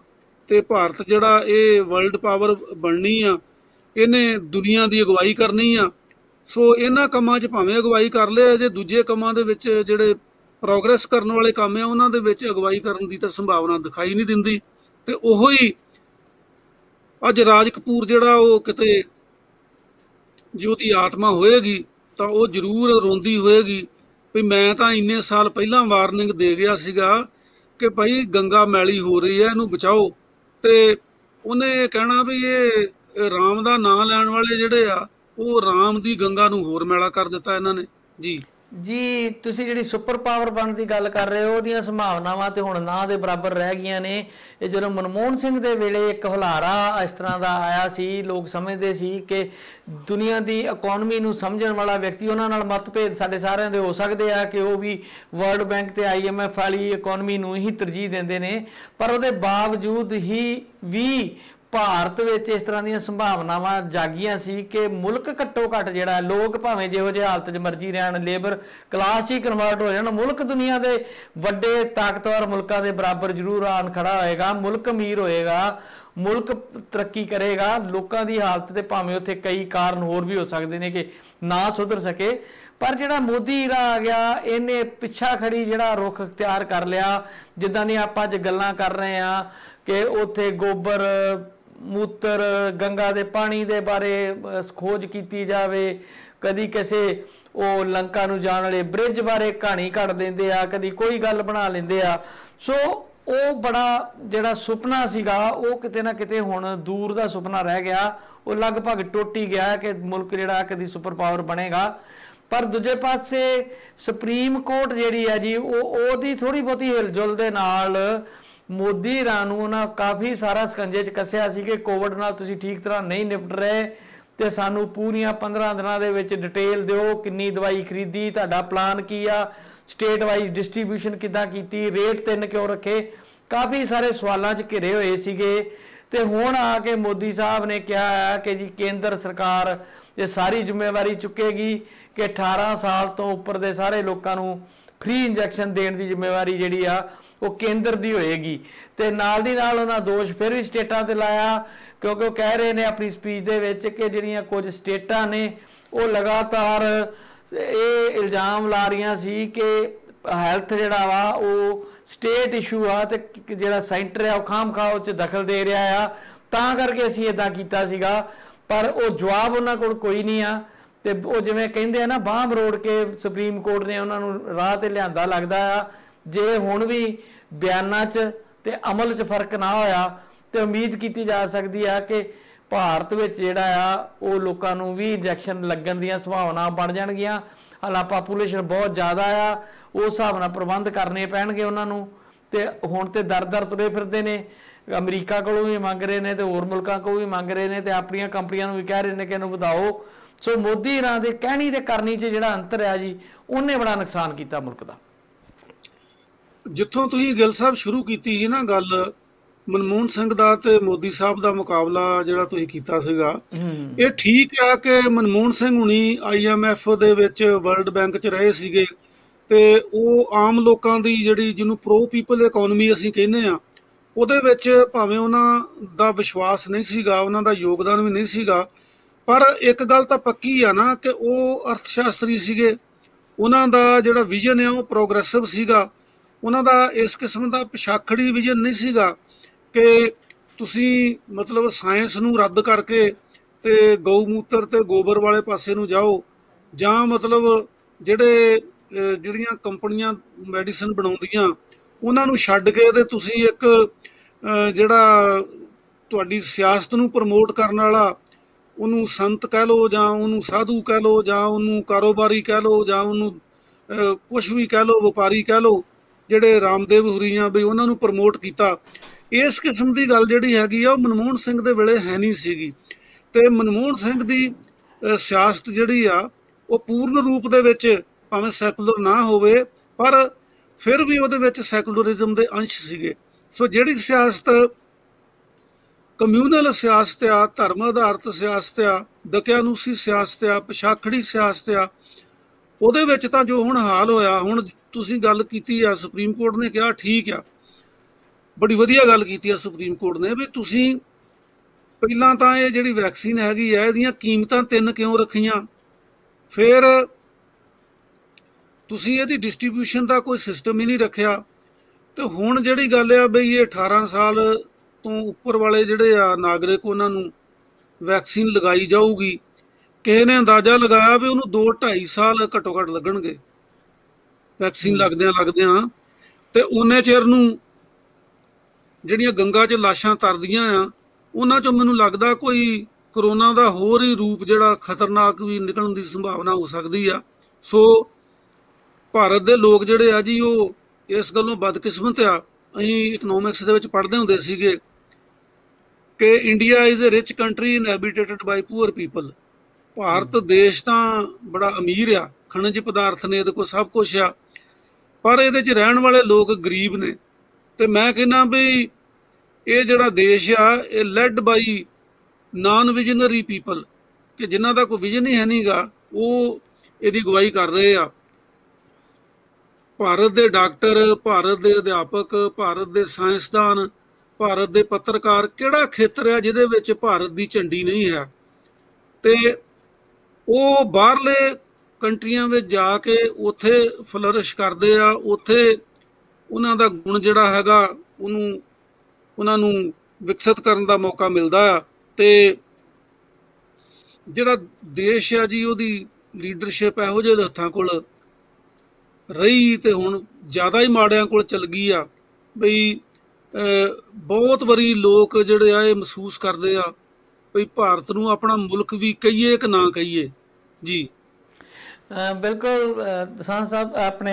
ਤੇ ਭਾਰਤ ਜਿਹੜਾ ਇਹ ਵਰਲਡ ਪਾਵਰ ਬਣਨੀ ਆ, ਇਹਨੇ ਦੁਨੀਆ ਦੀ ਅਗਵਾਈ ਕਰਨੀ ਆ। ਸੋ ਇਹਨਾਂ ਕੰਮਾਂ 'ਚ ਭਾਵੇਂ ਅਗਵਾਈ ਕਰ ਲਿਆ, ਜੇ ਦੂਜੇ ਕੰਮਾਂ ਦੇ ਵਿੱਚ ਜਿਹੜੇ ਪ੍ਰੋਗਰੈਸ ਕਰਨ ਵਾਲੇ ਕੰਮ ਆ ਉਹਨਾਂ ਦੇ ਵਿੱਚ ਅਗਵਾਈ ਕਰਨ ਦੀ ਤਾਂ ਸੰਭਾਵਨਾ ਦਿਖਾਈ ਨਹੀਂ ਦਿੰਦੀ। ਤੇ ਉਹੋ ਹੀ ਅੱਜ ਰਾਜ ਕਪੂਰ ਜਿਹੜਾ ਉਹ ਕਿਤੇ ਜੇ ਉਹਦੀ ਆਤਮਾ ਹੋਏਗੀ ਤਾਂ ਉਹ ਜ਼ਰੂਰ ਰੋਂਦੀ ਹੋਏਗੀ ਵੀ ਮੈਂ ਤਾਂ ਇੰਨੇ ਸਾਲ ਪਹਿਲਾਂ ਵਾਰਨਿੰਗ ਦੇ ਗਿਆ ਸੀਗਾ ਕਿ ਭਾਈ ਗੰਗਾ ਮੈਲੀ ਹੋ ਰਹੀ ਹੈ, ਇਹਨੂੰ ਬਚਾਓ। ਤੇ ਉਹਨੇ ਕਹਿਣਾ ਵੀ ਇਹ ਰਾਮ ਦਾ ਨਾਂ ਲੈਣ ਵਾਲੇ ਜਿਹੜੇ ਆ ਉਹ ਰਾਮ ਦੀ ਗੰਗਾ ਨੂੰ ਹੋਰ ਮੈਲਾ ਕਰ ਦਿੱਤਾ ਇਹਨਾਂ ਨੇ ਜੀ। ਜੀ ਤੁਸੀਂ ਜਿਹੜੀ ਸੁਪਰ ਪਾਵਰ ਬਣਨ ਦੀ ਗੱਲ ਕਰ ਰਹੇ ਹੋ, ਉਹਦੀਆਂ ਸੰਭਾਵਨਾਵਾਂ ਤੇ ਹੁਣ ਨਾ ਦੇ ਬਰਾਬਰ ਰਹਿ ਗਈਆਂ ਨੇ। ਇਹ ਜਦੋਂ ਮਨਮੋਹਨ ਸਿੰਘ ਦੇ ਵੇਲੇ ਇੱਕ ਹੁਲਾਰਾ ਇਸ ਤਰ੍ਹਾਂ ਦਾ ਆਇਆ ਸੀ, ਲੋਕ ਸਮਝਦੇ ਸੀ ਕਿ ਦੁਨੀਆ ਦੀ ਇਕਨੋਮੀ ਨੂੰ ਸਮਝਣ ਵਾਲਾ ਵਿਅਕਤੀ, ਉਹਨਾਂ ਨਾਲ ਮਤਭੇਦ ਸਾਡੇ ਸਾਰਿਆਂ ਦੇ ਹੋ ਸਕਦੇ ਆ ਕਿ ਉਹ ਵੀ ਵਰਲਡ ਬੈਂਕ ਤੇ IMF ਵਾਲੀ ਇਕਨੋਮੀ ਨੂੰ ਹੀ ਤਰਜੀਹ ਦਿੰਦੇ ਨੇ, ਪਰ ਉਹਦੇ ਬਾਵਜੂਦ ਹੀ ਵੀ ਭਾਰਤ ਵਿੱਚ ਇਸ ਤਰ੍ਹਾਂ ਦੀਆਂ ਸੰਭਾਵਨਾਵਾਂ ਜਾਗੀਆਂ ਸੀ ਕਿ ਮੁਲਕ ਘੱਟੋ ਘੱਟ ਜਿਹੜਾ ਲੋਕ ਭਾਵੇਂ ਜਿਹੋ ਜਿਹੇ ਹਾਲਤ 'ਚ ਮਰਜ਼ੀ ਰਹਿਣ, ਲੇਬਰ ਕਲਾਸ 'ਚ ਹੀ ਕਨਵਰਟ ਹੋ ਜਾਣ, ਮੁਲਕ ਦੁਨੀਆ ਦੇ ਵੱਡੇ ਤਾਕਤਵਰ ਮੁਲਕਾਂ ਦੇ ਬਰਾਬਰ ਜ਼ਰੂਰ ਆਣ ਖੜਾ ਹੋਏਗਾ, ਮੁਲਕ ਅਮੀਰ ਹੋਏਗਾ, ਮੁਲਕ ਤਰੱਕੀ ਕਰੇਗਾ। ਲੋਕਾਂ ਦੀ ਹਾਲਤ ਤੇ ਭਾਵੇਂ ਉੱਥੇ ਕਈ ਕਾਰਨ ਹੋਰ ਵੀ ਹੋ ਸਕਦੇ ਨੇ ਕਿ ਨਾ ਸੁਧਰ ਸਕੇ, ਪਰ ਜਿਹੜਾ ਮੋਦੀ ਹੀਰਾ ਆ ਗਿਆ ਇਹਨੇ ਪਿੱਛਾ ਖੜੀ ਜਿਹੜਾ ਰੁਖ ਅਖਤਿਆਰ ਕਰ ਲਿਆ। ਜਿੱਦਾਂ ਦੀ ਆਪਾਂ ਅੱਜ ਗੱਲਾਂ ਕਰ ਰਹੇ ਹਾਂ ਕਿ ਉੱਥੇ ਗੋਬਰ ਮੂਤਰ ਗੰਗਾ ਦੇ ਪਾਣੀ ਦੇ ਬਾਰੇ ਖੋਜ ਕੀਤੀ ਜਾਵੇ, ਕਦੀ ਕਿਸੇ ਉਹ ਲੰਕਾ ਨੂੰ ਜਾਣ ਵਾਲੇ ਬ੍ਰਿਜ ਬਾਰੇ ਕਹਾਣੀ ਘੜ ਦਿੰਦੇ ਆ, ਕਦੀ ਕੋਈ ਗੱਲ ਬਣਾ ਲੈਂਦੇ ਆ। ਸੋ ਉਹ ਬੜਾ ਜਿਹੜਾ ਸੁਪਨਾ ਸੀਗਾ ਉਹ ਕਿਤੇ ਨਾ ਕਿਤੇ ਹੁਣ ਦੂਰ ਦਾ ਸੁਪਨਾ ਰਹਿ ਗਿਆ, ਉਹ ਲਗਭਗ ਟੁੱਟ ਹੀ ਗਿਆ ਕਿ ਮੁਲਕ ਜਿਹੜਾ ਕਦੀ ਸੁਪਰ ਪਾਵਰ ਬਣੇਗਾ। ਪਰ ਦੂਜੇ ਪਾਸੇ ਸੁਪਰੀਮ ਕੋਰਟ ਜਿਹੜੀ ਹੈ ਜੀ ਉਹਦੀ ਥੋੜੀ ਬਹੁਤੀ ਹਿਲਜੁਲ ਦੇ ਨਾਲ ਮੋਦੀ ਨੂੰ ਉਹਨਾਂ ਕਾਫੀ ਸਾਰਾ ਸਕੰਜੇ 'ਚ ਕੱਸਿਆ ਸੀ ਕਿ ਕੋਵਿਡ ਨਾਲ ਤੁਸੀਂ ਠੀਕ ਤਰ੍ਹਾਂ ਨਹੀਂ ਨਿਪਟ ਰਹੇ ਤੇ ਸਾਨੂੰ ਪੂਰੀਆਂ 15 ਦਿਨਾਂ ਦੇ ਵਿੱਚ ਡਿਟੇਲ ਦਿਓ, ਕਿੰਨੀ ਦਵਾਈ ਖਰੀਦੀ, ਤੁਹਾਡਾ ਪਲਾਨ ਕੀ ਆ, ਸਟੇਟ ਵਾਈਜ਼ ਡਿਸਟ੍ਰੀਬਿਊਸ਼ਨ ਕਿੱਦਾਂ ਕੀਤੀ, ਰੇਟ 3 ਕਿਉਂ ਰੱਖੇ, ਕਾਫੀ ਸਾਰੇ ਸਵਾਲਾਂ 'ਚ ਘਿਰੇ ਹੋਏ ਸੀਗੇ। ਤੇ ਹੁਣ ਆ ਕੇ ਮੋਦੀ ਸਾਹਿਬ ਨੇ ਕਿਹਾ ਹੈ ਕਿ ਜੀ ਕੇਂਦਰ ਸਰਕਾਰ ਇਹ ਸਾਰੀ ਜ਼ਿੰਮੇਵਾਰੀ ਚੁੱਕੇਗੀ ਕਿ 18 ਸਾਲ ਤੋਂ ਉੱਪਰ ਦੇ ਸਾਰੇ ਲੋਕਾਂ ਨੂੰ ਫ੍ਰੀ ਇੰਜੈਕਸ਼ਨ ਦੇਣ ਦੀ ਜ਼ਿੰਮੇਵਾਰੀ ਜਿਹੜੀ ਆ ਉਹ ਕੇਂਦਰ ਦੀ ਹੋਏਗੀ। ਤੇ ਨਾਲ ਦੀ ਨਾਲ ਉਹਨਾਂ ਦੋਸ਼ ਫਿਰ ਵੀ ਸਟੇਟਾਂ ਤੇ ਲਾਇਆ, ਕਿਉਂਕਿ ਉਹ ਕਹਿ ਰਹੇ ਨੇ ਆਪਣੀ ਸਪੀਚ ਦੇ ਵਿੱਚ ਕਿ ਜਿਹੜੀਆਂ ਕੁਝ ਸਟੇਟਾਂ ਨੇ ਉਹ ਲਗਾਤਾਰ ਇਹ ਇਲਜ਼ਾਮ ਲਾ ਰਹੀਆਂ ਸੀ ਕਿ ਹੈਲਥ ਜਿਹੜਾ ਵਾ ਉਹ ਸਟੇਟ ਇਸ਼ੂ ਆ ਤੇ ਜਿਹੜਾ ਸੈਂਟਰ ਆ ਉਹ ਖਾਮ ਖਾ ਉਹ 'ਚ ਦਖਲ ਦੇ ਰਿਹਾ ਆ, ਤਾਂ ਕਰਕੇ ਅਸੀਂ ਇਦਾਂ ਕੀਤਾ ਸੀਗਾ। ਪਰ ਉਹ ਜਵਾਬ ਉਹਨਾਂ ਕੋਲ ਕੋਈ ਨਹੀਂ ਆ। ਤੇ ਉਹ ਜਿਵੇਂ ਕਹਿੰਦੇ ਆ ਨਾ, ਬਾਂਹ ਮਰੋੜ ਕੇ ਸੁਪਰੀਮ ਕੋਰਟ ਨੇ ਉਹਨਾਂ ਨੂੰ ਰਾਹ ਤੇ ਲਿਆਂਦਾ ਲੱਗਦਾ ਆ। ਜੇ ਹੁਣ ਵੀ ਬਿਆਨਾਂ 'ਚ ਤੇ ਅਮਲ 'ਚ ਫਰਕ ਨਾ ਹੋਇਆ ਤੇ ਉਮੀਦ ਕੀਤੀ ਜਾ ਸਕਦੀ ਆ ਕਿ ਭਾਰਤ ਵਿੱਚ ਜਿਹੜਾ ਆ ਉਹ ਲੋਕਾਂ ਨੂੰ ਵੀ ਇੰਜੈਕਸ਼ਨ ਲੱਗਣ ਦੀਆਂ ਸੰਭਾਵਨਾ ਬਣ ਜਾਣਗੀਆਂ। ਹਾਲਾਂ ਪਾਪੂਲੇਸ਼ਨ ਬਹੁਤ ਜ਼ਿਆਦਾ ਆ, ਉਸ ਹਿਸਾਬ ਨਾਲ ਪ੍ਰਬੰਧ ਕਰਨੇ ਪੈਣਗੇ ਉਹਨਾਂ ਨੂੰ। ਤੇ ਹੁਣ ਤੇ ਦਰ ਤੁਰੇ ਫਿਰਦੇ ਨੇ, ਅਮਰੀਕਾ ਕੋਲੋਂ ਵੀ ਮੰਗ ਰਹੇ ਨੇ ਤੇ ਹੋਰ ਮੁਲਕਾਂ ਕੋਲੋਂ ਵੀ ਮੰਗ ਰਹੇ ਨੇ ਤੇ ਆਪਣੀਆਂ ਕੰਪਨੀਆਂ ਨੂੰ ਵੀ ਕਹਿ ਰਹੇ ਨੇ ਕਿ ਇਹਨੂੰ ਵਧਾਓ। ਸੋ ਮੋਦੀ ਰਾਂ ਦੇ ਕਹਿਣੀ ਤੇ ਕਰਨੀ 'ਚ ਜਿਹੜਾ ਅੰਤਰ ਆ ਜੀ, ਉਹਨੇ ਬੜਾ ਨੁਕਸਾਨ ਕੀਤਾ ਮੁਲਕ ਦਾ। ਜਿੱਥੋਂ ਤੁਸੀਂ ਗਿੱਲ ਸਾਹਿਬ ਸ਼ੁਰੂ ਕੀਤੀ ਸੀ ਨਾ ਗੱਲ, ਮਨਮੋਹਨ ਸਿੰਘ ਦਾ ਤੇ ਮੋਦੀ ਸਾਹਿਬ ਦਾ ਮੁਕਾਬਲਾ ਜਿਹੜਾ ਤੁਸੀਂ ਕੀਤਾ ਸੀਗਾ, ਇਹ ਠੀਕ ਆ ਕਿ ਮਨਮੋਹਨ ਸਿੰਘ ਹੁਣੀ IMF ਦੇ ਵਿੱਚ, ਵਰਲਡ ਬੈਂਕ 'ਚ ਰਹੇ ਸੀਗੇ ਤੇ ਉਹ ਆਮ ਲੋਕਾਂ ਦੀ ਜਿਹੜੀ ਜਿਹਨੂੰ ਪ੍ਰੋ ਪੀਪਲ ਇਕਨੋਮੀ ਅਸੀਂ ਕਹਿੰਦੇ ਆ, ਉਹਦੇ ਵਿੱਚ ਭਾਵੇਂ ਉਹਨਾਂ ਦਾ ਵਿਸ਼ਵਾਸ ਨਹੀਂ ਸੀਗਾ, ਉਹਨਾਂ ਦਾ ਯੋਗਦਾਨ ਵੀ ਨਹੀਂ ਸੀਗਾ, ਪਰ ਇੱਕ ਗੱਲ ਤਾਂ ਪੱਕੀ ਆ ਨਾ ਕਿ ਉਹ ਅਰਥ ਸ਼ਾਸਤਰੀ ਸੀਗੇ। ਉਹਨਾਂ ਦਾ ਜਿਹੜਾ ਵਿਜ਼ਨ ਹੈ ਉਹ ਪ੍ਰੋਗਰੈਸਿਵ ਸੀਗਾ। ਉਹਨਾਂ ਦਾ ਇਸ ਕਿਸਮ ਦਾ ਪਿਛਾਖੜੀ ਵਿਜ਼ਨ ਨਹੀਂ ਸੀਗਾ ਕਿ ਤੁਸੀਂ ਮਤਲਬ ਸਾਇੰਸ ਨੂੰ ਰੱਦ ਕਰਕੇ ਤੇ ਗਊ ਮੂਤਰ ਤੇ ਗੋਬਰ ਵਾਲੇ ਪਾਸੇ ਨੂੰ ਜਾਓ, ਜਾਂ ਮਤਲਬ ਜਿਹੜੀਆਂ ਕੰਪਨੀਆਂ ਮੈਡੀਸਨ ਬਣਾਉਂਦੀਆਂ ਉਹਨਾਂ ਨੂੰ ਛੱਡ ਕੇ ਤੇ ਤੁਸੀਂ ਇੱਕ ਜਿਹੜਾ ਤੁਹਾਡੀ ਸਿਆਸਤ ਨੂੰ ਪ੍ਰਮੋਟ ਕਰਨ ਵਾਲਾ, ਉਹਨੂੰ ਸੰਤ ਕਹਿ ਲਓ ਜਾਂ ਉਹਨੂੰ ਸਾਧੂ ਕਹਿ ਲਓ ਜਾਂ ਉਹਨੂੰ ਕਾਰੋਬਾਰੀ ਕਹਿ ਲਓ ਜਾਂ ਉਹਨੂੰ ਕੁਛ ਵੀ ਕਹਿ ਲਓ, ਵਪਾਰੀ ਕਹਿ ਲਓ, ਜਿਹੜੇ ਰਾਮਦੇਵ ਹੁਰੀਆਂ ਵੀ ਉਹਨਾਂ ਨੂੰ ਪ੍ਰਮੋਟ ਕੀਤਾ। ਇਸ ਕਿਸਮ ਦੀ ਗੱਲ ਜਿਹੜੀ ਹੈਗੀ ਆ ਉਹ ਮਨਮੋਹਨ ਸਿੰਘ ਦੇ ਵੇਲੇ ਹੈ ਨਹੀਂ ਸੀਗੀ। ਤੇ ਮਨਮੋਹਨ ਸਿੰਘ ਦੀ ਸਿਆਸਤ ਜਿਹੜੀ ਆ ਉਹ ਪੂਰਨ ਰੂਪ ਦੇ ਵਿੱਚ ਭਾਵੇਂ ਸੈਕੂਲਰ ਨਾ ਹੋਵੇ, ਪਰ ਫਿਰ ਵੀ ਉਹਦੇ ਵਿੱਚ ਸੈਕੂਲਰਿਜ਼ਮ ਦੇ ਅੰਸ਼ ਸੀਗੇ। ਸੋ ਜਿਹੜੀ ਸਿਆਸਤ ਕਮਿਊਨਲ ਸਿਆਸਤ ਆ, ਧਰਮ ਆਧਾਰਿਤ ਸਿਆਸਤ ਆ, ਦਕਿਆਨੂਸੀ ਸਿਆਸਤ ਆ, ਪਿਛਾਖੜੀ ਸਿਆਸਤ ਆ, ਉਹਦੇ ਵਿੱਚ ਤਾਂ ਜੋ ਹੁਣ ਹਾਲ ਹੋਇਆ, ਹੁਣ ਤੁਸੀਂ ਗੱਲ ਕੀਤੀ ਆ, ਸੁਪਰੀਮ ਕੋਰਟ ਨੇ ਕਿਹਾ ਠੀਕ ਆ, ਬੜੀ ਵਧੀਆ ਗੱਲ ਕੀਤੀ ਆ ਸੁਪਰੀਮ ਕੋਰਟ ਨੇ ਵੀ ਤੁਸੀਂ ਪਹਿਲਾਂ ਤਾਂ ਇਹ ਜਿਹੜੀ ਵੈਕਸੀਨ ਹੈਗੀ ਆ ਇਹਦੀਆਂ ਕੀਮਤਾਂ 3 ਕਿਉਂ ਰੱਖੀਆਂ, ਫਿਰ ਤੁਸੀਂ ਇਹਦੀ ਡਿਸਟ੍ਰੀਬਿਊਸ਼ਨ ਦਾ ਕੋਈ ਸਿਸਟਮ ਹੀ ਨਹੀਂ ਰੱਖਿਆ। ਤੇ ਹੁਣ ਜਿਹੜੀ ਗੱਲ ਆ ਬਈ ਇਹ 18 ਸਾਲ ਤੋਂ ਉੱਪਰ ਵਾਲੇ ਜਿਹੜੇ ਆ ਨਾਗਰਿਕ, ਉਹਨਾਂ ਨੂੰ ਵੈਕਸੀਨ ਲਗਾਈ ਜਾਊਗੀ। ਕਿਸੇ ਨੇ ਅੰਦਾਜ਼ਾ ਲਗਾਇਆ ਵੀ ਉਹਨੂੰ 2-2.5 ਸਾਲ ਘੱਟੋ ਘੱਟ ਲੱਗਣਗੇ ਵੈਕਸੀਨ ਲੱਗਦਿਆਂ ਤੇ ਉਹਨੇ ਚਿਰ ਨੂੰ ਜਿਹੜੀਆਂ ਗੰਗਾ 'ਚ ਲਾਸ਼ਾਂ ਤਰਦੀਆਂ ਆ ਉਹਨਾਂ 'ਚੋਂ ਮੈਨੂੰ ਲੱਗਦਾ ਕੋਈ ਕਰੋਨਾ ਦਾ ਹੋਰ ਹੀ ਰੂਪ ਜਿਹੜਾ ਖਤਰਨਾਕ ਵੀ ਨਿਕਲਣ ਦੀ ਸੰਭਾਵਨਾ ਹੋ ਸਕਦੀ ਆ। ਸੋ ਭਾਰਤ ਦੇ ਲੋਕ ਜਿਹੜੇ ਆ ਜੀ ਉਹ ਇਸ ਗੱਲੋਂ ਬਦਕਿਸਮਤ ਆ। ਅਸੀਂ ਇਕਨੋਮਿਕਸ ਦੇ ਵਿੱਚ ਪੜ੍ਹਦੇ ਹੁੰਦੇ ਸੀਗੇ ਕਿ India is a rich country inhabited by poor people. Bharat ਦੇਸ਼ ਤਾਂ ਬੜਾ ਅਮੀਰ ਆ, ਖਣਿਜ ਪਦਾਰਥ ਨੇ, ਇਹਦੇ ਕੋਲ ਸਭ ਕੁਛ ਆ, ਪਰ ਇਹਦੇ 'ਚ ਰਹਿਣ ਵਾਲੇ ਲੋਕ ਗਰੀਬ ਨੇ। ਤੇ ਮੈਂ ਕਹਿੰਦਾ ਵੀ ਇਹ ਜਿਹੜਾ ਦੇਸ਼ ਆ ਇਹ led by non visionary people, ਕਿ ਜਿਨ੍ਹਾਂ ਦਾ ਕੋਈ ਵਿਜ਼ਨ ਹੀ ਹੈ ਨਹੀਂਗਾ, ਉਹ ਇਹਦੀ ਅਗਵਾਈ ਕਰ ਰਹੇ ਆ। ਭਾਰਤ ਦੇ ਡਾਕਟਰ, ਭਾਰਤ ਦੇ ਅਧਿਆਪਕ, ਭਾਰਤ ਦੇ ਸਾਇੰਸਦਾਨ, ਭਾਰਤ ਦੇ ਪੱਤਰਕਾਰ, ਕਿਹੜਾ ਖੇਤਰ ਆ ਜਿਹਦੇ ਵਿੱਚ ਭਾਰਤ ਦੀ ਝੰਡੀ ਨਹੀਂ ਹੈ? ਤੇ ਉਹ ਬਾਹਰਲੇ ਕੰਟਰੀਆਂ ਵਿੱਚ ਜਾ ਕੇ ਉੱਥੇ ਫਲਰਿਸ਼ ਕਰਦੇ ਆ, ਉੱਥੇ ਉਹਨਾਂ ਦਾ ਗੁਣ ਜਿਹੜਾ ਹੈਗਾ ਉਹਨਾਂ ਨੂੰ ਵਿਕਸਿਤ ਕਰਨ ਦਾ ਮੌਕਾ ਮਿਲਦਾ ਆ। ਤੇ ਜਿਹੜਾ ਦੇਸ਼ ਆ ਜੀ ਉਹਦੀ ਲੀਡਰਸ਼ਿਪ ਇਹੋ ਜਿਹੇ ਹੱਥਾਂ ਕੋਲ ਰਹੀ ਤੇ ਹੁਣ ਜ਼ਿਆਦਾ ਹੀ ਮਾੜਿਆਂ ਕੋਲ ਚਲ ਗਈ ਆ ਬਈ ਬਹੁਤ ਵਾਰੀ ਲੋਕ ਜਿਹੜੇ ਆ ਇਹ ਮਹਿਸੂਸ ਕਰਦੇ ਆ ਬਈ ਭਾਰਤ ਨੂੰ ਆਪਣਾ ਮੁਲਕ ਵੀ ਕਹੀਏ ਕਿ ਨਾ ਕਹੀਏ ਜੀ। ਬਿਲਕੁਲ ਦਸਾਂਝ ਸਾਹਿਬ, ਆਪਣੇ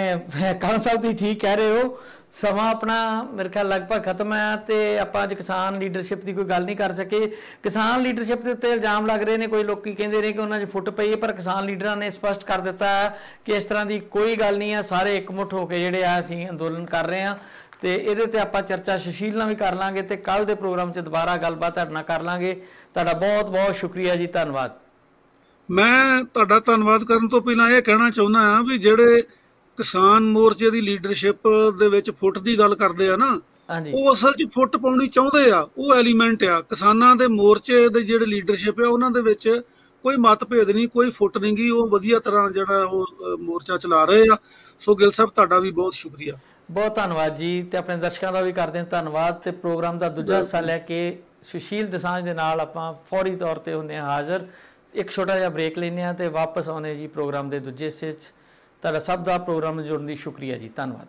ਕਾਲਮ ਸਾਹਿਬ ਤੁਸੀਂ ਠੀਕ ਕਹਿ ਰਹੇ ਹੋ। ਸਮਾਂ ਆਪਣਾ ਮੇਰੇ ਖਿਆਲ ਲਗਭਗ ਖਤਮ ਹੈ ਤੇ ਆਪਾਂ ਅੱਜ ਕਿਸਾਨ ਲੀਡਰਸ਼ਿਪ ਦੀ ਕੋਈ ਗੱਲ ਨਹੀਂ ਕਰ ਸਕੇ। ਕਿਸਾਨ ਲੀਡਰਸ਼ਿਪ ਦੇ ਉੱਤੇ ਇਲਜ਼ਾਮ ਲੱਗ ਰਹੇ ਨੇ, ਕੋਈ ਲੋਕੀ ਕਹਿੰਦੇ ਨੇ ਕਿ ਉਹਨਾਂ 'ਚ ਫੁੱਟ ਪਈ ਹੈ, ਪਰ ਕਿਸਾਨ ਲੀਡਰਾਂ ਨੇ ਸਪਸ਼ਟ ਕਰ ਦਿੱਤਾ ਹੈ ਕਿ ਇਸ ਤਰ੍ਹਾਂ ਦੀ ਕੋਈ ਗੱਲ ਨਹੀਂ ਹੈ। ਸਾਰੇ ਇਕਮੁੱਠ ਹੋ ਕੇ ਜਿਹੜੇ ਆ ਅਸੀਂ ਅੰਦੋਲਨ ਕਰ ਰਹੇ ਹਾਂ ਤੇ ਇਹਦੇ ਤੇ ਆਪਾਂ ਚਰਚਾ ਸੁਸ਼ੀਲ ਨਾਲ ਵੀ ਕਰ ਲਾਂਗੇ ਤੇ ਕੱਲ ਦੇ ਪ੍ਰੋਗਰਾਮ 'ਚ ਦੁਬਾਰਾ ਗੱਲਬਾਤ ਤੁਹਾਡੇ ਨਾਲ ਕਰ ਲਾਂਗੇ। ਤੁਹਾਡਾ ਬਹੁਤ ਬਹੁਤ ਸ਼ੁਕਰੀਆ ਜੀ, ਧੰਨਵਾਦ। ਮੈਂ ਤੁਹਾਡਾ ਧੰਨਵਾਦ ਕਰਨ ਤੋਂ ਪਹਿਲਾਂ ਇਹ ਕਹਿਣਾ ਚਾਹੁੰਦਾ ਹਾਂ ਵੀ ਜਿਹੜੇ ਕਿਸਾਨ ਮੋਰਚੇ ਦੀ ਲੀਡਰਸ਼ਿਪ ਦੇ ਵਿੱਚ ਫੁੱਟ ਦੀ ਗੱਲ ਕਰਦੇ ਆ ਨਾ, ਉਹ ਅਸਲ 'ਚ ਫੁੱਟ ਪਾਉਣੀ ਚਾਹੁੰਦੇ ਆ, ਉਹ ਐਲੀਮੈਂਟ ਆ। ਕਿਸਾਨਾਂ ਦੇ ਮੋਰਚੇ ਦੇ ਜਿਹੜੇ ਲੀਡਰਸ਼ਿਪ ਆ ਉਹਨਾਂ ਦੇ ਵਿੱਚ ਕੋਈ ਮਤਭੇਦ ਨਹੀਂ, ਕੋਈ ਫੁੱਟ ਨਹੀਂ ਗੀ, ਉਹ ਵਧੀਆ ਤਰ੍ਹਾਂ ਜਿਹੜਾ ਉਹ ਮੋਰਚਾ ਚਲਾ ਰਹੇ ਆ। ਸੋ ਗਿੱਲ ਸਾਹਿਬ ਤੁਹਾਡਾ ਵੀ ਬਹੁਤ ਸ਼ੁਕਰੀਆ। ਬਹੁਤ ਧੰਨਵਾਦ ਜੀ, ਤੇ ਆਪਣੇ ਦਰਸ਼ਕਾਂ ਦਾ ਵੀ ਕਰਦੇ ਹਾਂ ਧੰਨਵਾਦ। ਤੇ ਪ੍ਰੋਗਰਾਮ ਦਾ ਦੂਜਾ ਹਿੱਸਾ ਲੈ ਕੇ सुशील दसांझ दे नाल आपां फौरी तौर ते हुंदे हां हाज़र। एक छोटा जिहा ब्रेक लैने ते वापस आने जी प्रोग्राम के दूजे हिस्से। तुहाडा सब दा प्रोग्राम जुड़न दी शुक्रिया जी, धन्नवाद।